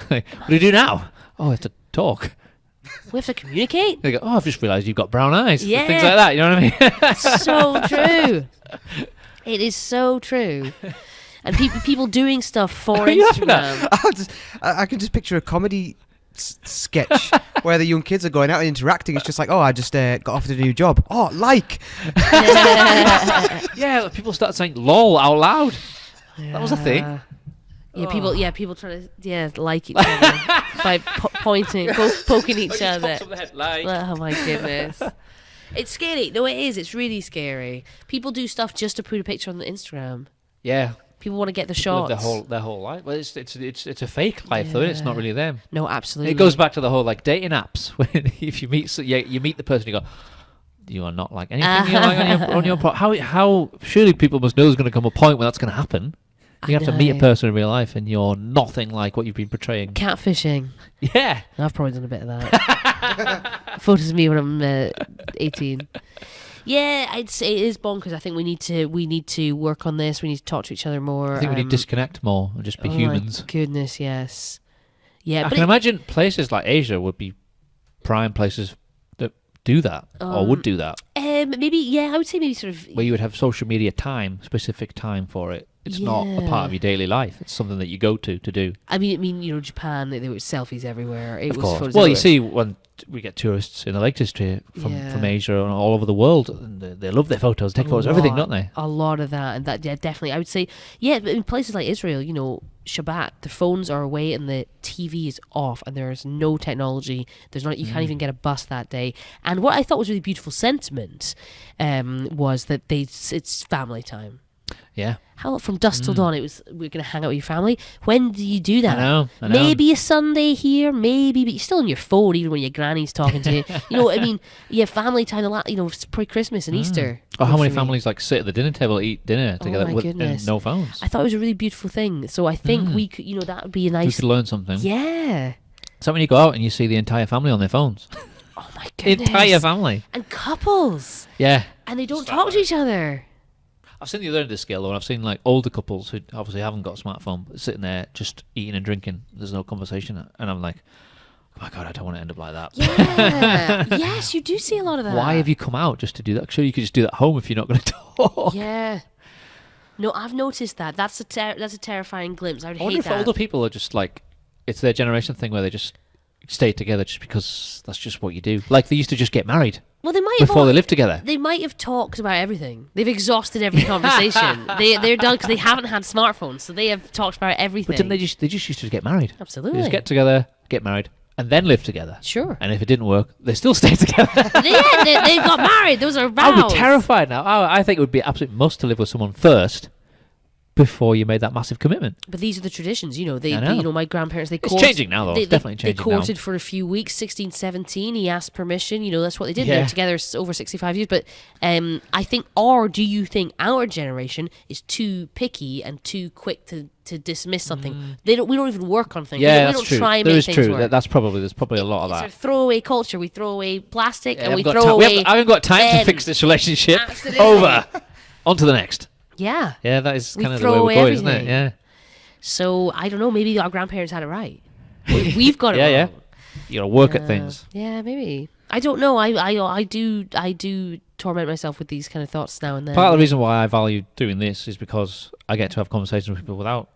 What do you do now? Oh, I have to talk. We have to communicate. They go, oh, I've just realised you've got brown eyes. Yeah. Things like that, you know what I mean? So true. It is so true. And people doing stuff for Instagram. I can just picture a comedy sketch where the young kids are going out and interacting. It's just like, oh, I just got offered a new job. Oh, like. Yeah, people start saying lol out loud. Yeah. That was a thing. Yeah, people try to like each other by poking each other. Like. Oh my goodness. It's scary. No, it is. It's really scary. People do stuff just to put a picture on the Instagram. Yeah. People want to get the shots. Their whole life. Well, it's a fake life though. It's not really them. No, absolutely. It goes back to the whole like dating apps. When if you meet you meet the person, you go, you are not like anything you like on your how surely people must know there's going to come a point where that's going to happen. You have to meet a person in real life and you're nothing like what you've been portraying. Catfishing. Yeah. I've probably done a bit of that. Photos of me when I'm 18. Yeah, I'd say it is bonkers. I think we need to work on this. We need to talk to each other more. I think we need to disconnect more and just be humans. My goodness, yes. Yeah, I can imagine places like Asia would be prime places that do that or would do that. Maybe, yeah, I would say maybe sort of... Where you would have social media specific time for it. It's not a part of your daily life. It's something that you go to do. I mean, Japan, there were selfies everywhere. It of was course. photos well, everywhere. you see when we get tourists in the Lake District from Asia and all over the world, and they love their photos, take photos, everything, don't they? A lot of that, and that definitely. I would say, but in places like Israel, Shabbat, the phones are away in the TV is off and there's no technology. There's not. You can't even get a bus that day. And what I thought was really beautiful sentiment was that it's family time. Yeah. How from dusk till dawn we're going to hang out with your family. When do you do that? I know. Maybe a Sunday here, maybe, but you're still on your phone even when your granny's talking to you. You know what I mean? Yeah, family time, pre-Christmas and Easter. Or how many families like sit at the dinner table, eat dinner together and no phones? I thought it was a really beautiful thing. So I think we could, that would be a nice... We could learn something. Yeah. So when you go out and you see the entire family on their phones. Oh my goodness. The entire family. And couples. Yeah. And they don't talk to each other. I've seen the other end of the scale, though, and I've seen like older couples who obviously haven't got a smartphone, but sitting there just eating and drinking. There's no conversation, and I'm like, oh my god, I don't want to end up like that. Yeah. Yes, you do see a lot of that. Why have you come out just to do that? Sure, you could just do that at home if you're not going to talk. Yeah. No, I've noticed that. That's a terrifying glimpse. I wonder if older people are just like, it's their generation thing where they just stay together just because that's just what you do. Like they used to just get married. Well, they might before they lived together. They might have talked about everything. They've exhausted every conversation. They're done because they haven't had smartphones, so they have talked about everything. But didn't they just used to get married? Absolutely. They just get together, get married, and then live together. Sure. And if it didn't work, they still stay together. they got married. Those are vows. I would be terrified now. I think it would be an absolute must to live with someone first before you made that massive commitment. But these are the traditions, They my grandparents, it's changing now, though. It's definitely changing now. They courted for a few weeks, 16, 17. He asked permission. That's what they did. They're together over 65 years. But I think, or do you think our generation is too picky and too quick to dismiss something? We don't even work on things. Yeah, we don't try and make things work. There's probably a lot of that. It's a throwaway culture. We throw away plastic and we throw away. I haven't got time to fix this relationship. Absolutely. Over. On to the next. Yeah. Yeah, that is kind of the way we're going, isn't it? Yeah. So, I don't know, maybe our grandparents had it right. We've got it wrong. Yeah. You gotta work at things. Yeah, maybe. I don't know. I do torment myself with these kind of thoughts now and then. Part of the reason why I value doing this is because I get to have conversations with people without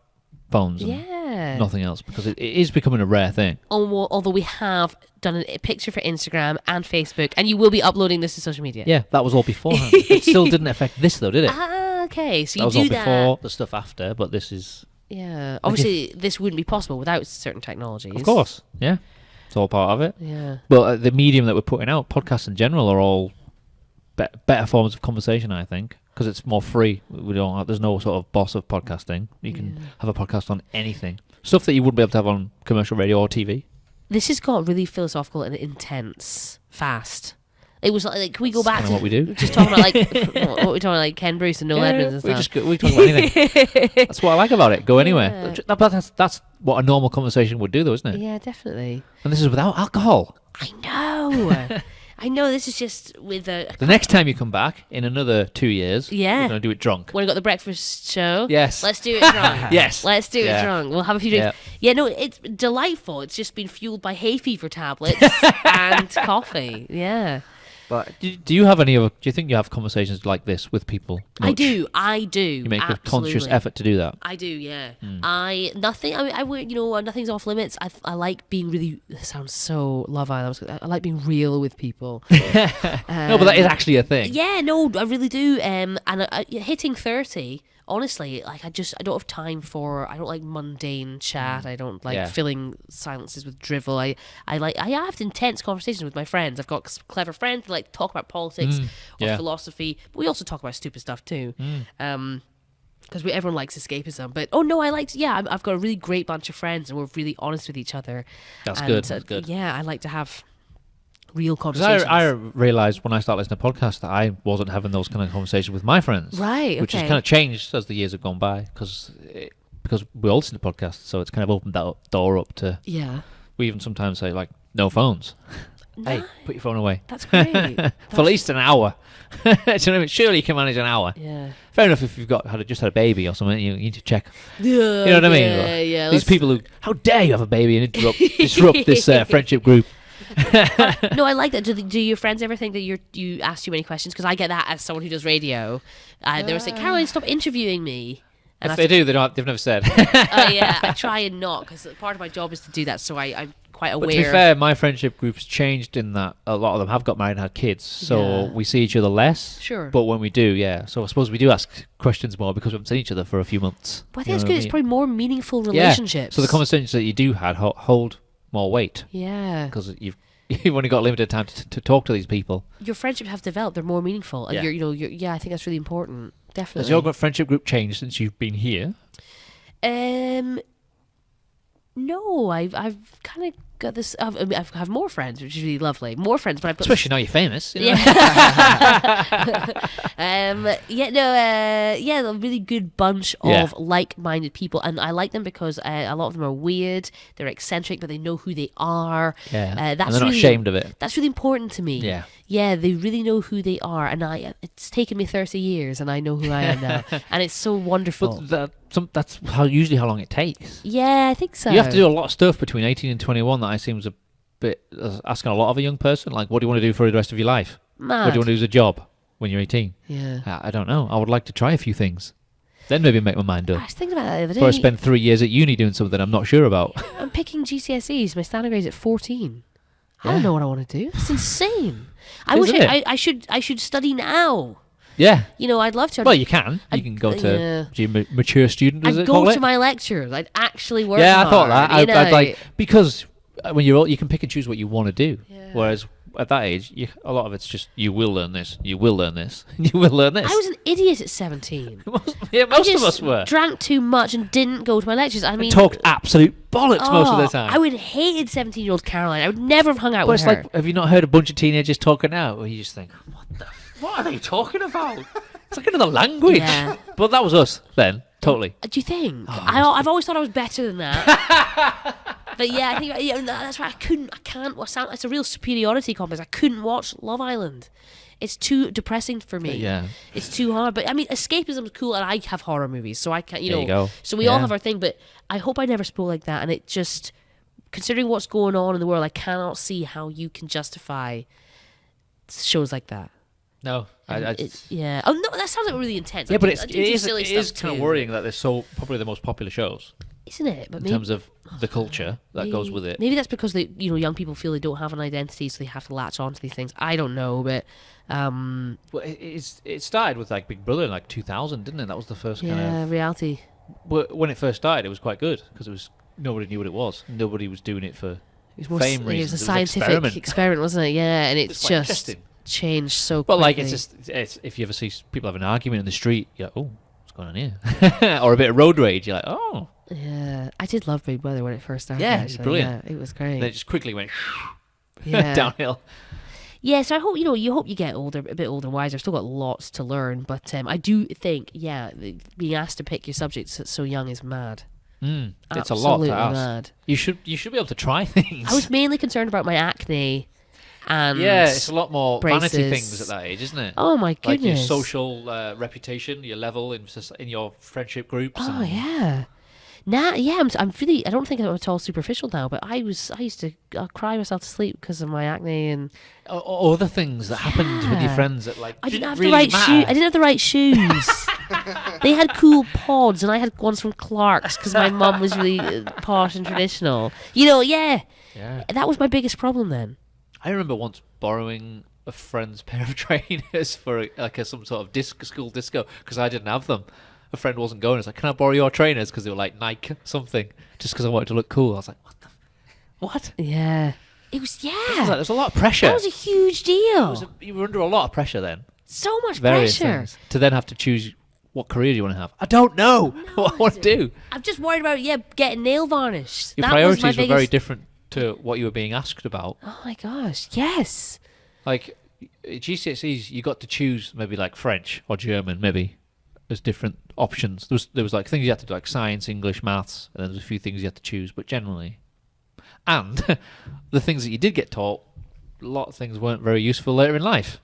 phones and nothing else, because it is becoming a rare thing. Although we have done a picture for Instagram and Facebook, and you will be uploading this to social media. Yeah, that was all beforehand. It still didn't affect this, though, did it? Okay, so that you was do all before, the stuff after, but this is... Yeah, obviously this wouldn't be possible without certain technologies. Of course, yeah. It's all part of it. Yeah. But the medium that we're putting out, podcasts in general, are all better forms of conversation, I think, because it's more free. There's no sort of boss of podcasting. You can have a podcast on anything. Stuff that you wouldn't be able to have on commercial radio or TV. This has got really philosophical and intense fast. It was like, can we go back to what we do? Just talking about what we're talking about, like Ken Bruce and Noel Edmonds and stuff. We talk about anything. That's what I like about it. Go anywhere. That's what a normal conversation would do, though, isn't it? Yeah, definitely. And this is without alcohol. I know. I know. This is just with the next time you come back in another 2 years. Yeah, we're gonna do it drunk. When we got the breakfast show. Yes. Let's do it drunk. Yes. Let's do it drunk. We'll have a few drinks. Yeah. No, it's delightful. It's just been fueled by hay fever tablets and coffee. Yeah. But do you have any other? Do you think you have conversations like this with people? Much? I do. You make absolutely. a conscious effort to do that. I do, yeah. Nothing's off limits. I like being really. This sounds so Love Island. I like being real with people. No, but that is actually a thing. Yeah, no, I really do. And hitting 30. Honestly, like I don't have time for. I don't like mundane chat. I don't like filling silences with drivel. I have intense conversations with my friends. I've got clever friends that like to talk about politics or philosophy, but we also talk about stupid stuff too. Because everyone likes escapism. But I've got a really great bunch of friends, and we're really honest with each other. That's good. Yeah, I like to have real conversations. I realised when I started listening to podcasts that I wasn't having those kind of conversations with my friends. Right, which has kind of changed as the years have gone by, because we all listen to podcasts, so it's kind of opened that door up to... Yeah. We even sometimes say, like, no phones. Hey, put your phone away. That's great. For at least an hour. Do you know what I mean? Surely you can manage an hour. Yeah. Fair enough if you've just had a baby or something, you need to check. Yeah, you know what I mean? Yeah. These people who... How dare you have a baby and disrupt this friendship group. No, I like that. Do your friends ever think that you ask too many questions? Because I get that as someone who does radio. They were saying, "Caroline, stop interviewing me." And if they do, they've never said. Yeah, I try and not, because part of my job is to do that. So I'm quite aware. But to be fair, my friendship group's changed in that a lot of them have got married and had kids, so we see each other less. Sure. But when we do, so I suppose we do ask questions more because we haven't seen each other for a few months. But I think it's good. It's probably more meaningful relationships. So the conversations that you do had hold more weight. Yeah. Because you've only got limited time to talk to these people. Your friendships have developed. They're more meaningful. And I think that's really important. Definitely. Has your friendship group changed since you've been here? No, I've kind of got this. I have more friends, which is really lovely. More friends, but especially now you're famous. You know? A really good bunch of like-minded people, and I like them because a lot of them are weird. They're eccentric, but they know who they are. Yeah, and they're not ashamed of it. That's really important to me. Yeah, they really know who they are, and it's taken me 30 years, and I know who I am now, and it's so wonderful. But that's usually how long it takes. Yeah, I think so. You have to do a lot of stuff between 18 and 21 that I seems a bit asking a lot of a young person. Like, what do you want to do for the rest of your life? Mad. What do you want to do as a job when you're 18? Yeah. I don't know. I would like to try a few things. Then maybe make my mind up. I was thinking about that the other day. Before I spend 3 years at uni doing something I'm not sure about. I'm picking GCSEs. My standard grade's at 14. I don't know what I want to do. It's insane. I should study now. Yeah. I'd love to. Well, you can. You can go to mature student, I'd go to my lectures. I'd actually work hard. I thought that. I'd like, because when you're old, you can pick and choose what you want to do. Yeah. Whereas at that age, a lot of it's just, you will learn this, you will learn this, you will learn this. I was an idiot at 17. Most of us were. Drank too much and didn't go to my lectures. I mean, talked absolute bollocks most of the time. I would have hated 17-year-old Caroline. I would never have hung out with her. It's like, have you not heard a bunch of teenagers talking out? Or you just think, what are they talking about? It's like another language. Yeah. But that was us then, totally. Do you think? I've always thought I was better than that. But yeah, I think that's why I can't. It's a real superiority complex. I couldn't watch Love Island. It's too depressing for me. It's too hard. But I mean, escapism is cool, and I have horror movies, so I can't. There you go. So we all have our thing. But I hope I never spoke like that. And it just, considering what's going on in the world, I cannot see how you can justify shows like that. No, Oh no, that sounds like really intense. Yeah, but it is kind of worrying that they're probably the most popular shows, isn't it? But in terms of the culture that goes with it. Maybe that's because young people feel they don't have an identity, so they have to latch on to these things. I don't know, but well, it started with like Big Brother in like 2000, didn't it? That was the first kind of reality. When it first started, it was quite good because nobody knew what it was. Nobody was doing it for fame reasons. It was a scientific experiment, wasn't it? Yeah, and it's just changed so quickly. But like, it's if you ever see people have an argument in the street, you're like, oh, what's going on here? Or a bit of road rage, you're like, oh. Yeah, I did love Big Brother when it first started. Yeah, it's brilliant. Yeah, it was great. And then it just quickly went downhill. Yeah, so I hope you get older, a bit older, wiser. I've still got lots to learn, but I do think, being asked to pick your subjects so young is mad. It's a lot to ask. Mad. You should be able to try things. I was mainly concerned about my acne. And it's a lot more braces. Vanity things at that age, isn't it? Oh my goodness! Like your social reputation, your level in your friendship groups. Oh yeah. I'm really. I don't think I'm at all superficial now, but I used to cry myself to sleep because of my acne and other things that happened with your friends that I didn't have really the right shoes. I didn't have the right shoes. They had cool pods, and I had ones from Clark's because my mum was really posh and traditional. Yeah. That was my biggest problem then. I remember once borrowing a friend's pair of trainers for some sort of school disco because I didn't have them. A friend wasn't going. I was like, "Can I borrow your trainers?" Because they were like Nike something, just because I wanted to look cool. I was like, "What?" Yeah, it was. Yeah, there's a lot of pressure. That was a huge deal. You were under a lot of pressure then. So much Various pressure things, to then have to choose what career you want to have. I don't know what I want to do. I'm just worried about getting nail varnish. Your priorities were very different to what you were being asked about. Oh my gosh, yes. Like GCSEs, you got to choose maybe like French or German, maybe as different options. There was like things you had to do, like science, English, maths, and then there's a few things you had to choose. But generally, and the things that you did get taught, a lot of things weren't very useful later in life.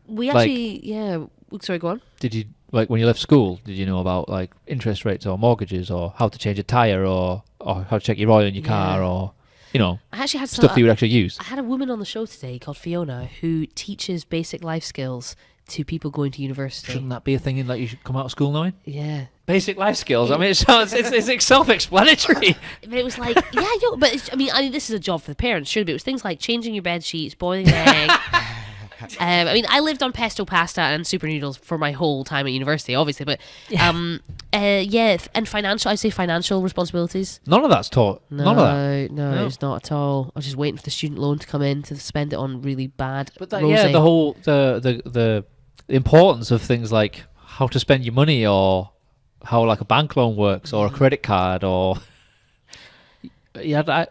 We actually, sorry, go on. Did you, like when you left school, did you know about like interest rates or mortgages or how to change a tyre or how to check your oil in your car or... you know, I actually had stuff that you would actually use. I had a woman on the show today called Fiona who teaches basic life skills to people going to university. Shouldn't that be a thing in that you should come out of school knowing? Yeah. Basic life skills. I mean, it's self-explanatory. But it was like, yeah, but I mean, this is a job for the parents, sure, but it was things like changing your bed sheets, boiling an egg. I mean, I lived on pesto pasta and super noodles for my whole time at university, obviously, but and financial, I'd say financial responsibilities. None of that's taught. None of that. No, it's not at all. I was just waiting for the student loan to come in to spend it on really bad. But the whole the importance of things like how to spend your money, or how like a bank loan works, or a credit card, or I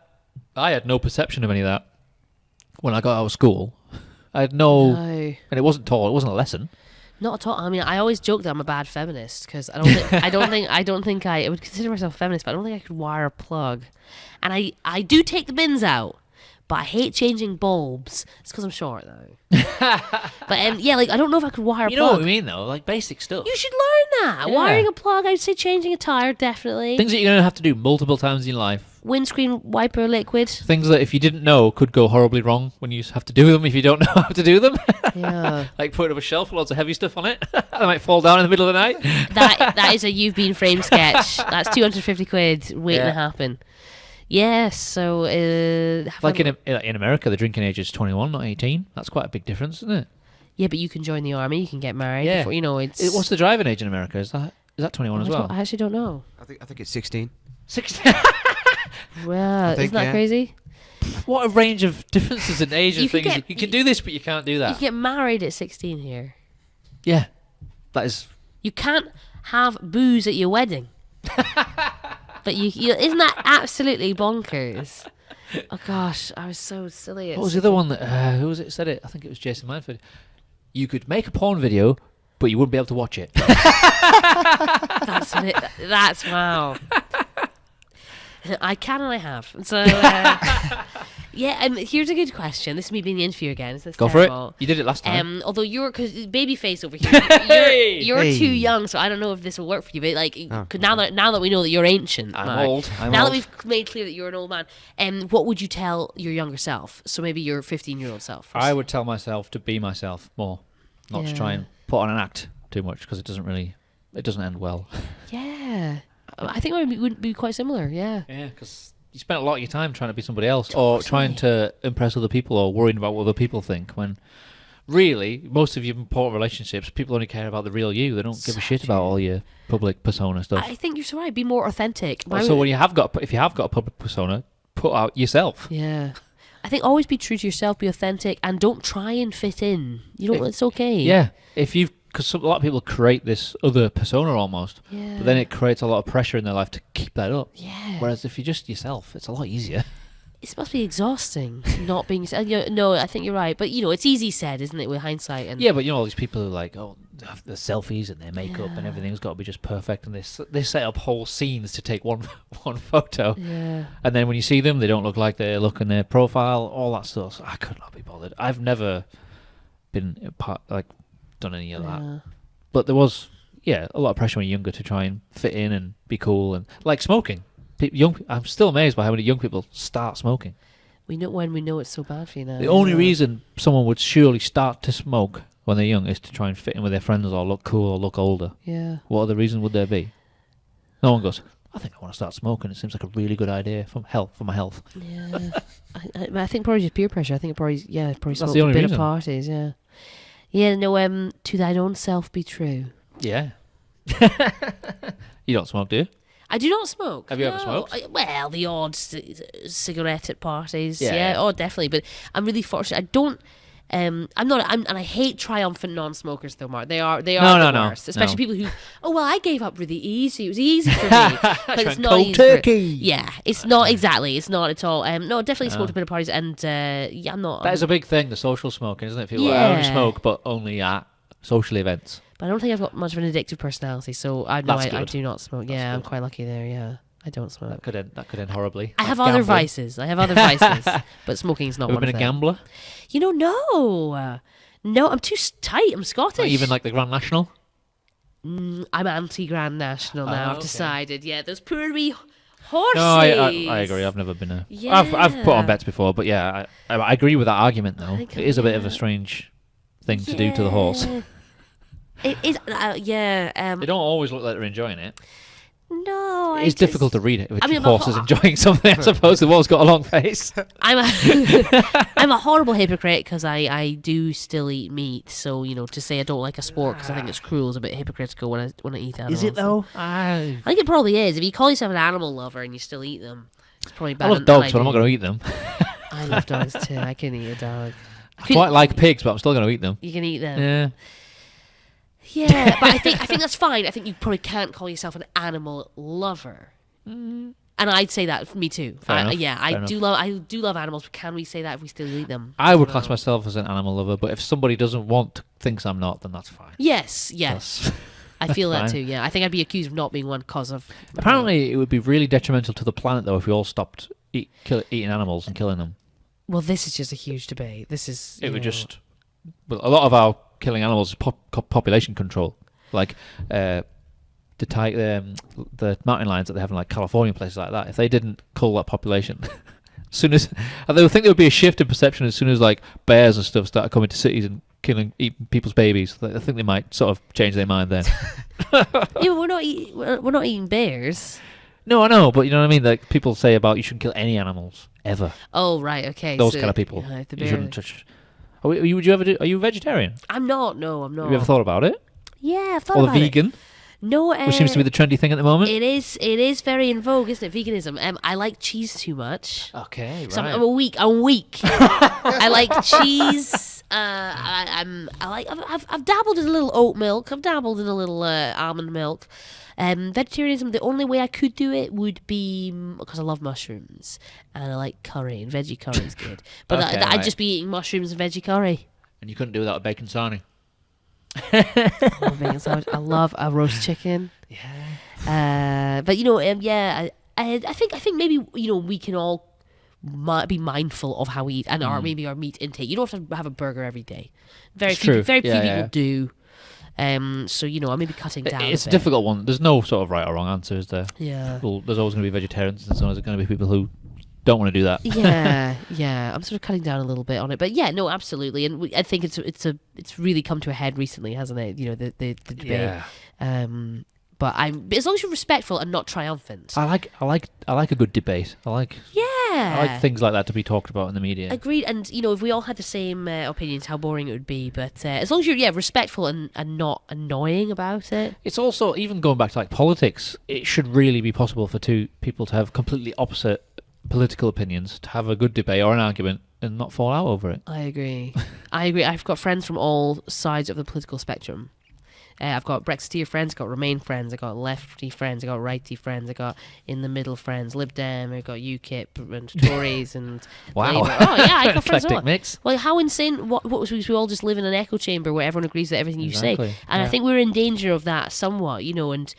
had no perception of any of that when I got out of school. I had no, and it wasn't taught. It wasn't a lesson. Not at all. I mean, I always joke that I'm a bad feminist because I don't think I would consider myself a feminist, but I don't think I could wire a plug. And I do take the bins out, but I hate changing bulbs. It's because I'm short though. But yeah, like I don't know if I could wire a plug. You know what I mean though, like basic stuff. You should learn that. Yeah. Wiring a plug, I'd say changing a tire, definitely. Things that you're gonna have to do multiple times in your life. Windscreen wiper liquid. Things that if you didn't know could go horribly wrong when you have to do them if you don't know how to do them. Yeah. Like putting up a shelf with lots of heavy stuff on it. They might fall down in the middle of the night. That is a You've Been Framed sketch. That's 250 quid waiting to happen. Yes, so like in America, the drinking age is 21, not 18. That's quite a big difference, isn't it? Yeah, but you can join the army, you can get married. Yeah. Before, you know, what's the driving age in America? Is that 21 as well? I actually don't know. I think it's 16. 16. Well, isn't that crazy? What a range of differences in age and things. You can do this, but you can't do that. You can get married at 16 here. Yeah, that is. You can't have booze at your wedding. But you isn't that absolutely bonkers? Oh gosh, I was so silly. What was the other one that who was it said it? I think it was Jason Manford. You could make a porn video, but you wouldn't be able to watch it. That's wow. I can and I have. So yeah, here's a good question. This is me being the interviewer again. Go terrible? For it. You did it last time. Although because babyface over here, you're too young, so I don't know if this will work for you. But like, now that we know that you're ancient, I'm Marc, old. Now that we've made clear that you're an old man, what would you tell your younger self? So maybe your 15-year-old self. I would tell myself to be myself more, not to try and put on an act too much, because it doesn't end well. Yeah. I think it would be quite similar, yeah. Yeah, because you spent a lot of your time trying to be somebody else, or trying to impress other people, or worrying about what other people think, when really, most of your important relationships, people only care about the real you. They don't give a shit about all your public persona stuff. I think you're so right. Be more authentic. So when if you have got a public persona, put out yourself. Yeah. I think always be true to yourself, be authentic, and don't try and fit in. It's okay. Yeah. Because a lot of people create this other persona almost, but then it creates a lot of pressure in their life to keep that up. Yeah. Whereas if you're just yourself, it's a lot easier. It must be exhausting not being yourself. No, I think you're right. But it's easy said, isn't it, with hindsight? And yeah, but all these people who have the selfies and their makeup and everything's got to be just perfect, and they set up whole scenes to take one photo. Yeah. And then when you see them, they don't look like they look in their profile. All that stuff. So I could not be bothered. I've never been done any of that, but there was a lot of pressure when you're younger to try and fit in and be cool, and like smoking. I'm still amazed by how many young people start smoking. We know it's so bad for you now. The only reason someone would surely start to smoke when they're young is to try and fit in with their friends, or look cool, or look older. Yeah. What other reason would there be? No one goes, I think I want to start smoking. It seems like a really good idea for my health. Yeah. I think probably just peer pressure. I think probably That's smoke the only a bit reason. of parties. Yeah. Yeah. No. To thine own self be true. Yeah. You don't smoke, do you? I do not smoke. Have you ever smoked? Well, the odd cigarette at parties. Yeah, Yeah. yeah. Oh, definitely. But I'm really fortunate. I don't. And I hate triumphant non-smokers though, Marc. They are the worst. Especially people who, I gave up really easy. It was easy for me. But it's not cold easy turkey. Yeah, it's not exactly. It's not at all. No, definitely smoked a bit of parties, and I'm not. That is a big thing, the social smoking, isn't it? People I only smoke, but only at social events. But I don't think I've got much of an addictive personality, so I do not smoke. Yeah, I'm quite lucky there. Yeah. I don't smoke. That could end horribly. I have other vices. But smoking's not one of them. Have you been a gambler? No. No, I'm too tight. I'm Scottish. Not even like the Grand National? I'm anti-Grand National now. I've decided. Yeah, those poor wee Horses. No, I agree. I've never been I've put on bets before, but yeah, I agree with that argument though. It is a bit of a strange thing to do to the horse. It is. They don't always look like they're enjoying it. No, it's difficult to read it if a horse is enjoying something. I suppose the horse got a long face. I'm a horrible hypocrite because I do still eat meat. So to say I don't like a sport because I think it's cruel is a bit hypocritical when I eat animals. Is it though? I think it probably is. If you call yourself an animal lover and you still eat them, it's probably bad. I love dogs, but I'm not going to eat them. I love dogs too. I can eat a dog. I quite like pigs, but I'm still going to eat them. You can eat them. Yeah. Yeah, but I think that's fine. I think you probably can't call yourself an animal lover. And I'd say that for me too. I do love animals, but can we say that if we still eat them? I would class myself as an animal lover, but if somebody thinks I'm not, then that's fine. Yes. I feel that fine. too, yeah. I think I'd be accused of not being one because of... Apparently, it would be really detrimental to the planet, though, if we all stopped eating animals and killing them. Well, this is just a huge debate. It would just... Well, a lot of our killing animals is population control. Like the mountain lions that they have in like California and places like that. If they didn't cull that population, they would think there would be a shift in perception as soon as like bears and stuff started coming to cities and eating people's babies. I think they might sort of change their mind then. Yeah, we're not eating bears. No, I know, but you know what I mean. Like people say about you shouldn't kill any animals ever. Oh right, okay. Those kind of people. You shouldn't touch. Are you a vegetarian? I'm not. No, I'm not. Have you ever thought about it? Yeah, I've thought about it. Or vegan? No, which seems to be the trendy thing at the moment. It is very in vogue, isn't it? Veganism. I like cheese too much. Okay, right. So I'm weak. I like cheese. I've dabbled in a little oat milk. I've dabbled in a little almond milk. Vegetarianism, the only way I could do it would be because I love mushrooms and I like curry, and veggie curry is good. But I'd just be eating mushrooms and veggie curry. And you couldn't do that with bacon sarnie. I love bacon sandwich. I love a roast chicken. Yeah. But I think maybe we can all be mindful of how we eat and maybe our meat intake. You don't have to have a burger every day. Very few people do. So I'm maybe cutting down. It's a difficult one. There's no sort of right or wrong answer, is there? Yeah. There's always going to be vegetarians, and there's going to be people who don't want to do that. Yeah. I'm sort of cutting down a little bit on it, but yeah, no, absolutely. And I think it's really come to a head recently, hasn't it? The debate. Yeah. But as long as you're respectful and not triumphant. I like a good debate. I like things like that to be talked about in the media. Agreed. And if we all had the same opinions, how boring it would be. But as long as you're respectful and not annoying about it. It's also, even going back to like politics, it should really be possible for two people to have completely opposite political opinions, to have a good debate or an argument and not fall out over it. I agree. I've got friends from all sides of the political spectrum. I've got Brexiteer friends, I've got Remain friends, I've got lefty friends, I've got righty friends, I've got in the middle friends, Lib Dem, I've got UKIP and Tories and wow. Labour. Oh yeah, I got friends all. Mix. Well, how insane! What was we all just live in an echo chamber where everyone agrees with everything you say, and I think we're in danger of that somewhat, and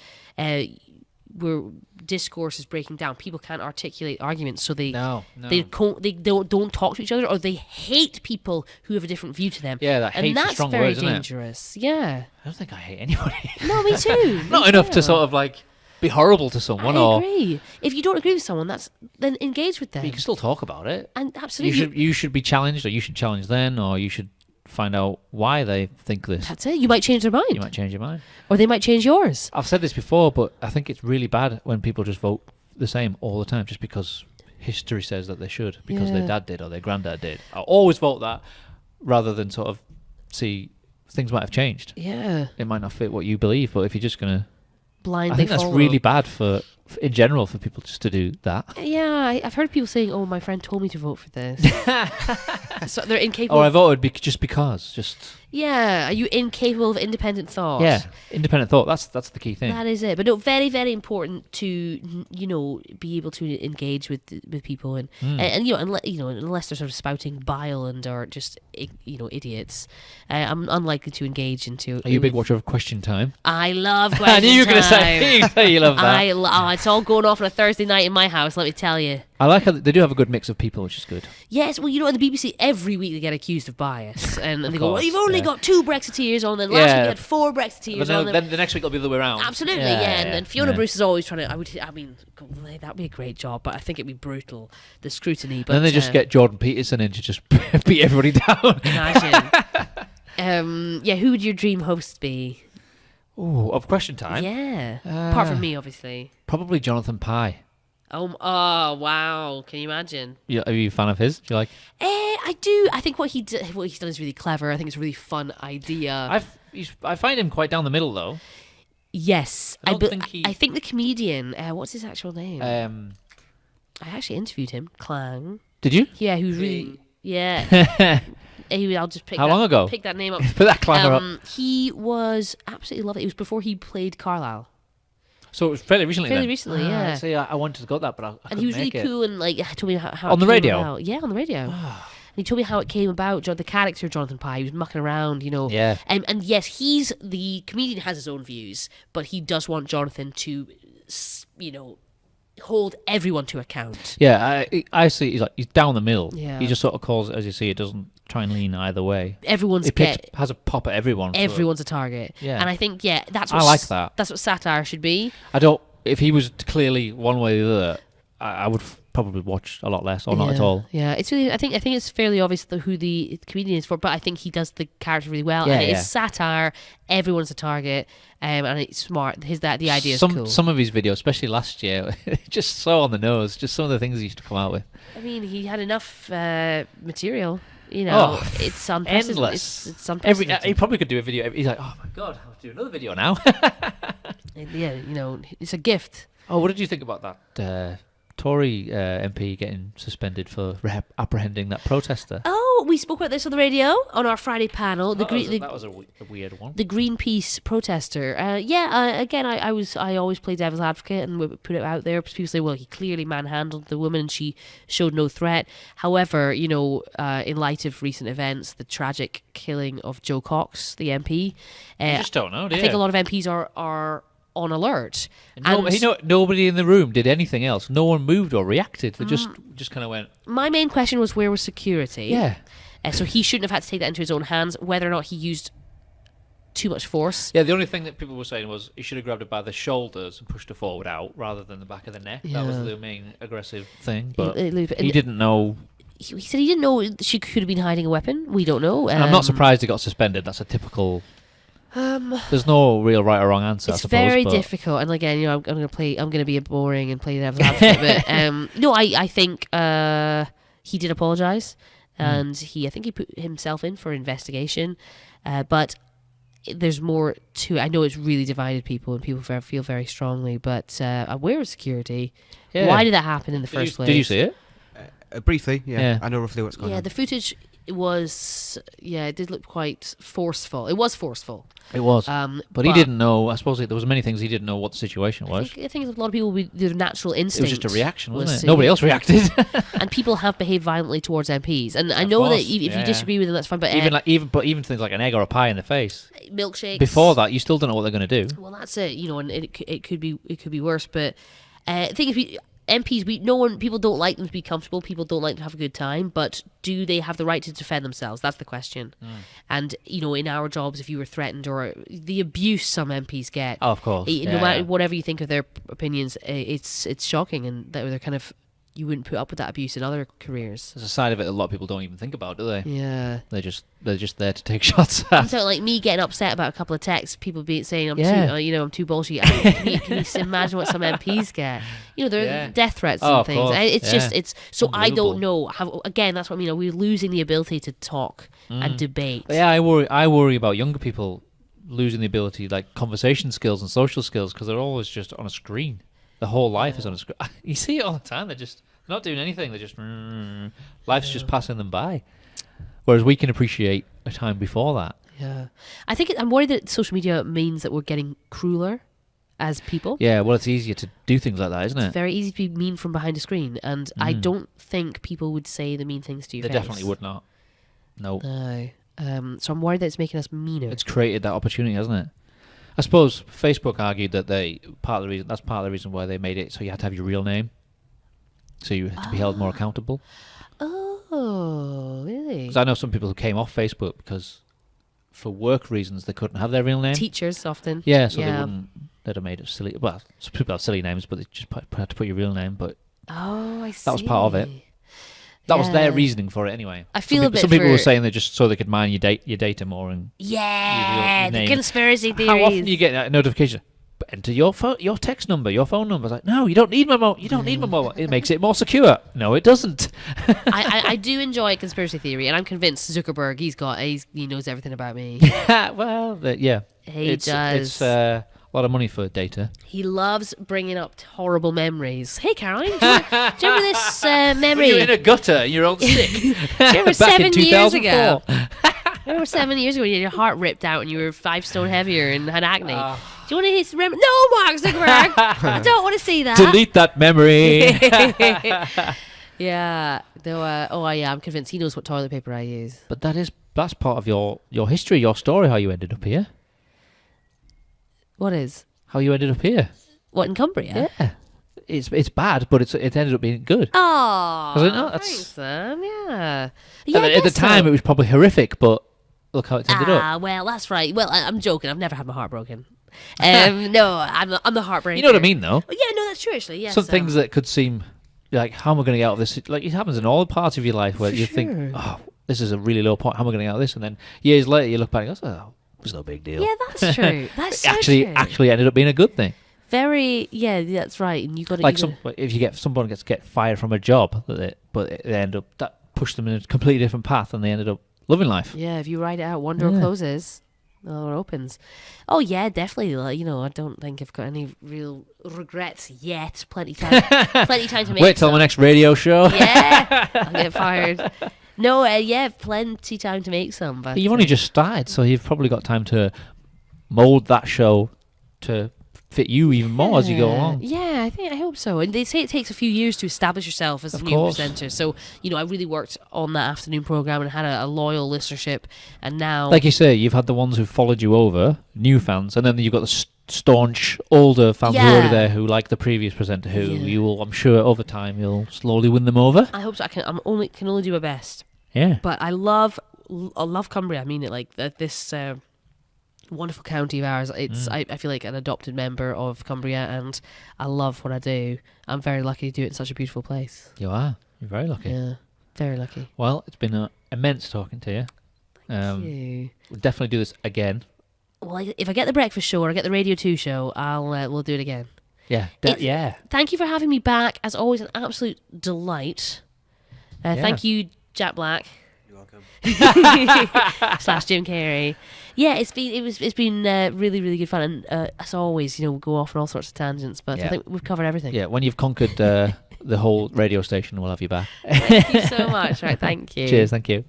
where discourse is breaking down. People can't articulate arguments, so they don't talk to each other, or they hate people who have a different view to them. Yeah, that hate's a strong word, isn't it? And that's very dangerous. Yeah. I don't think I hate anybody. No, me too. Not enough to sort of like be horrible to someone. I agree. If you don't agree with someone, then engage with them. But you can still talk about it. And absolutely, you should be challenged, or you should challenge them, or you should find out why they think this. That's it. You might change their mind. You might change your mind. Or they might change yours. I've said this before, but I think it's really bad when people just vote the same all the time just because history says that they should, because their dad did or their granddad did. I always vote that rather than sort of see things might have changed. Yeah. It might not fit what you believe, but if you're just going to... blindly I think that's follow. really bad for in general for people just to do that. Yeah, I've heard people saying, "Oh, my friend told me to vote for this." So they're incapable. Or I voted just because. Yeah, are you incapable of independent thought? Yeah, independent thought. That's the key thing. That is it. But no, very, very important to be able to engage with people and unless they're sort of spouting bile and are just idiots. I'm unlikely to engage into. Are you a big watcher of Question Time? I love Question Time. I knew you were going to say you love that. It's all going off on a Thursday night in my house. Let me tell you. I like how they do have a good mix of people, which is good. Yes, well, you know, in the BBC, every week they get accused of bias. And they go, well, you've only yeah. got 2 Brexiteers on, then last week you had 4 Brexiteers on. Then the next week it'll be the other way around. Absolutely, yeah. And then Fiona Bruce is always trying to, I mean, that'd be a great job, but I think it'd be brutal, the scrutiny. But then they just get Jordan Peterson in to just beat everybody down. Imagine. Who would your dream host be? Oh, of Question Time? Yeah. Apart from me, obviously. Probably Jonathan Pye. Oh, wow. Can you imagine? Are you a fan of his? Do you like? I do. I think what he's done is really clever. I think it's a really fun idea. I find him quite down the middle, though. Yes. I think the comedian, what's his actual name? I actually interviewed him. Clang. Did you? Yeah, who's really... Yeah. I'll just pick How long ago? Pick that name up. Put that Clanger up. He was absolutely lovely. It was before he played Carlisle. So it was fairly recently. Fairly recently, yeah. See, I wanted to go that, but I couldn't and he was really make cool and like told me how on it the came radio. About. Yeah, on the radio. And he told me how it came about. The character Jonathan Pye, he was mucking around, you know. Yeah. And yes, the comedian has his own views, but he does want Jonathan to, you know, hold everyone to account. Yeah, I see. He's down the middle. Yeah. He just sort of calls it as you see. It doesn't try and lean either way. Has a pop at everyone. Everyone's a target. Yeah. And I think that's what I like that. That's what satire should be. If he was clearly one way or the other, I would probably watch a lot less or not at all. Yeah, it's really. I think it's fairly obvious who the comedian is for, but I think he does the character really well. Yeah, and it's satire. Everyone's a target, and it's smart. The idea is cool. Some of his videos, especially last year, just so on the nose. Just some of the things he used to come out with. I mean, he had enough material. You know, it's unprecedented. Endless. It's unprecedented. He probably could do a video. He's like, oh my god, I'll do another video now. Yeah, you know, it's a gift. Oh, what did you think about that Tory MP getting suspended for apprehending that protester? Oh, we spoke about this on the radio on our Friday panel. That was a weird one. The Greenpeace protester. Again, I always play devil's advocate and put it out there because people say, well, he clearly manhandled the woman and she showed no threat. However, you know, in light of recent events, the tragic killing of Joe Cox, the MP, you just don't know, do you? I think a lot of MPs are on alert. Nobody in the room did anything else. No one moved or reacted. They just kind of went. My main question was, where was security? Yeah. So he shouldn't have had to take that into his own hands. Whether or not he used too much force. Yeah, the only thing that people were saying was he should have grabbed her by the shoulders and pushed her forward out rather than the back of the neck. Yeah. That was the main aggressive thing. But he didn't know. He said he didn't know she could have been hiding a weapon. We don't know. I'm not surprised he got suspended. That's a typical. There's no real right or wrong answer. It's I suppose, very difficult, and again, you know, I'm going to be boring and play devil's advocate. But no, I think he did apologise, and I think he put himself in for investigation. But there's more to. I know it's really divided people, and people feel very strongly. But where is security? Yeah. Why did that happen in the first place? Did you see it? Briefly, yeah. I know roughly what's going on. Yeah, the footage it did look quite forceful. It was forceful. It was. But he didn't know. I suppose there was many things he didn't know what the situation was. I think a lot of people, their natural instinct. It was just a reaction, wasn't it? Nobody else reacted. And people have behaved violently towards MPs. And I know that if you disagree with them, that's fine. But even things like an egg or a pie in the face. Milkshakes. Before that, you still don't know what they're going to do. Well, that's it. You know, and it could be worse. But I think MPs, people don't like them to be comfortable. People don't like to have a good time. But do they have the right to defend themselves? That's the question. And you know, in our jobs, if you were threatened or the abuse some MPs get, oh, of course, no matter whatever you think of their opinions, it's shocking, and that they're kind of. You wouldn't put up with that abuse in other careers. There's a side of it a lot of people don't even think about, do they? Yeah. They're just there to take shots at. So like me getting upset about a couple of texts, people saying I'm too bullshit. Can you imagine what some MPs get? You know, there are death threats and things. Course. It's so I don't know how. Again, that's what I mean. We're losing the ability to talk and debate. Yeah, I worry about younger people losing the ability, like conversation skills and social skills, because they're always just on a screen. Their whole life is on a screen. You see it all the time. They're just not doing anything. They're just life's just passing them by. Whereas we can appreciate a time before that. Yeah, I think I'm worried that social media means that we're getting crueler as people. Yeah, well, it's easier to do things like that, isn't it? It's very easy to be mean from behind a screen, and I don't think people would say the mean things to you. They definitely would not. No. So I'm worried that it's making us meaner. It's created that opportunity, hasn't it? I suppose Facebook argued that that's part of the reason why they made it so you had to have your real name. so you had to be held more accountable. Oh, really? Because I know some people who came off Facebook because, for work reasons, they couldn't have their real name. Teachers often. Yeah, so they'd have made it silly. Well, some people have silly names, but they just had to put your real name. But I see. that was part of it. That was their reasoning for it, anyway. I feel some people were saying that just so they could mine your data more and the name. Conspiracy theories. How often do you get a notification? Enter your text number, your phone number. It's like, no, you don't need my mobile. You don't need my mobile. It makes it more secure. No, it doesn't. I do enjoy conspiracy theory, and I'm convinced Zuckerberg, he knows everything about me. Well, he does. It's a lot of money for data. He loves bringing up horrible memories. Hey, Caroline, do you remember this memory? You're in a gutter and you're all sick. Do you remember 7 years ago? Remember 7 years ago when you had your heart ripped out and you were 5 stone heavier and had acne? Do you want to remember? No, Mark Zuckerberg. I don't want to see that. Delete that memory. Yeah. Though. I'm convinced he knows what toilet paper I use. But that's part of your history, your story, how you ended up here. What is? How you ended up here. What, in Cumbria? Yeah. It's bad, but it ended up being good. Oh, thanks, son. Yeah. At the time, it was probably horrific, but look how it ended up. Well, that's right. Well, I'm joking. I've never had my heart broken. No, I'm the heartbreaker. You know what I mean, though? Yeah, no, that's true, actually. Yes. Some things that could seem like, how am I going to get out of this? Like, it happens in all parts of your life where you think, oh, this is a really low point. How am I going to get out of this? And then years later, you look back and go, oh, it was no big deal. Yeah, that's true. That's so true. Actually ended up being a good thing. That's right. And you got to if someone gets fired from a job, but they end up that pushed them in a completely different path, and they ended up loving life. Yeah, if you write it out, one door closes, another door opens. Oh yeah, definitely. I don't think I've got any real regrets yet. Plenty time to make. Wait till my next radio show. Yeah, I'll get fired. No, plenty time to make some. But you've only just started, so you've probably got time to mould that show to fit you even more as you go along. Yeah, I hope so. And they say it takes a few years to establish yourself as a new presenter. So, I really worked on that afternoon program and had a loyal listenership. And now, like you say, you've had the ones who followed you over, new fans, and then you've got the staunch older fans who are already there who like the previous presenter, who you will, I'm sure, over time you'll slowly win them over. I hope so. I can only do my best. Yeah. But I love Cumbria. I mean it, like this wonderful county of ours. It's I feel like an adopted member of Cumbria, and I love what I do. I'm very lucky to do it in such a beautiful place. You are. You're very lucky. Yeah, very lucky. Well, it's been immense talking to you. Thank you. We'll definitely do this again. Well, if I get the breakfast show or I get the Radio 2 show, we'll do it again. Yeah. Thank you for having me back. As always, an absolute delight. Thank you, Jack Black. You're welcome. / Jim Carrey. Yeah, it's been really, really good fun, and as always, we'll go off on all sorts of tangents, but I think we've covered everything. Yeah, when you've conquered the whole radio station, we'll have you back. Thank you so much. Right, thank you. Cheers, thank you.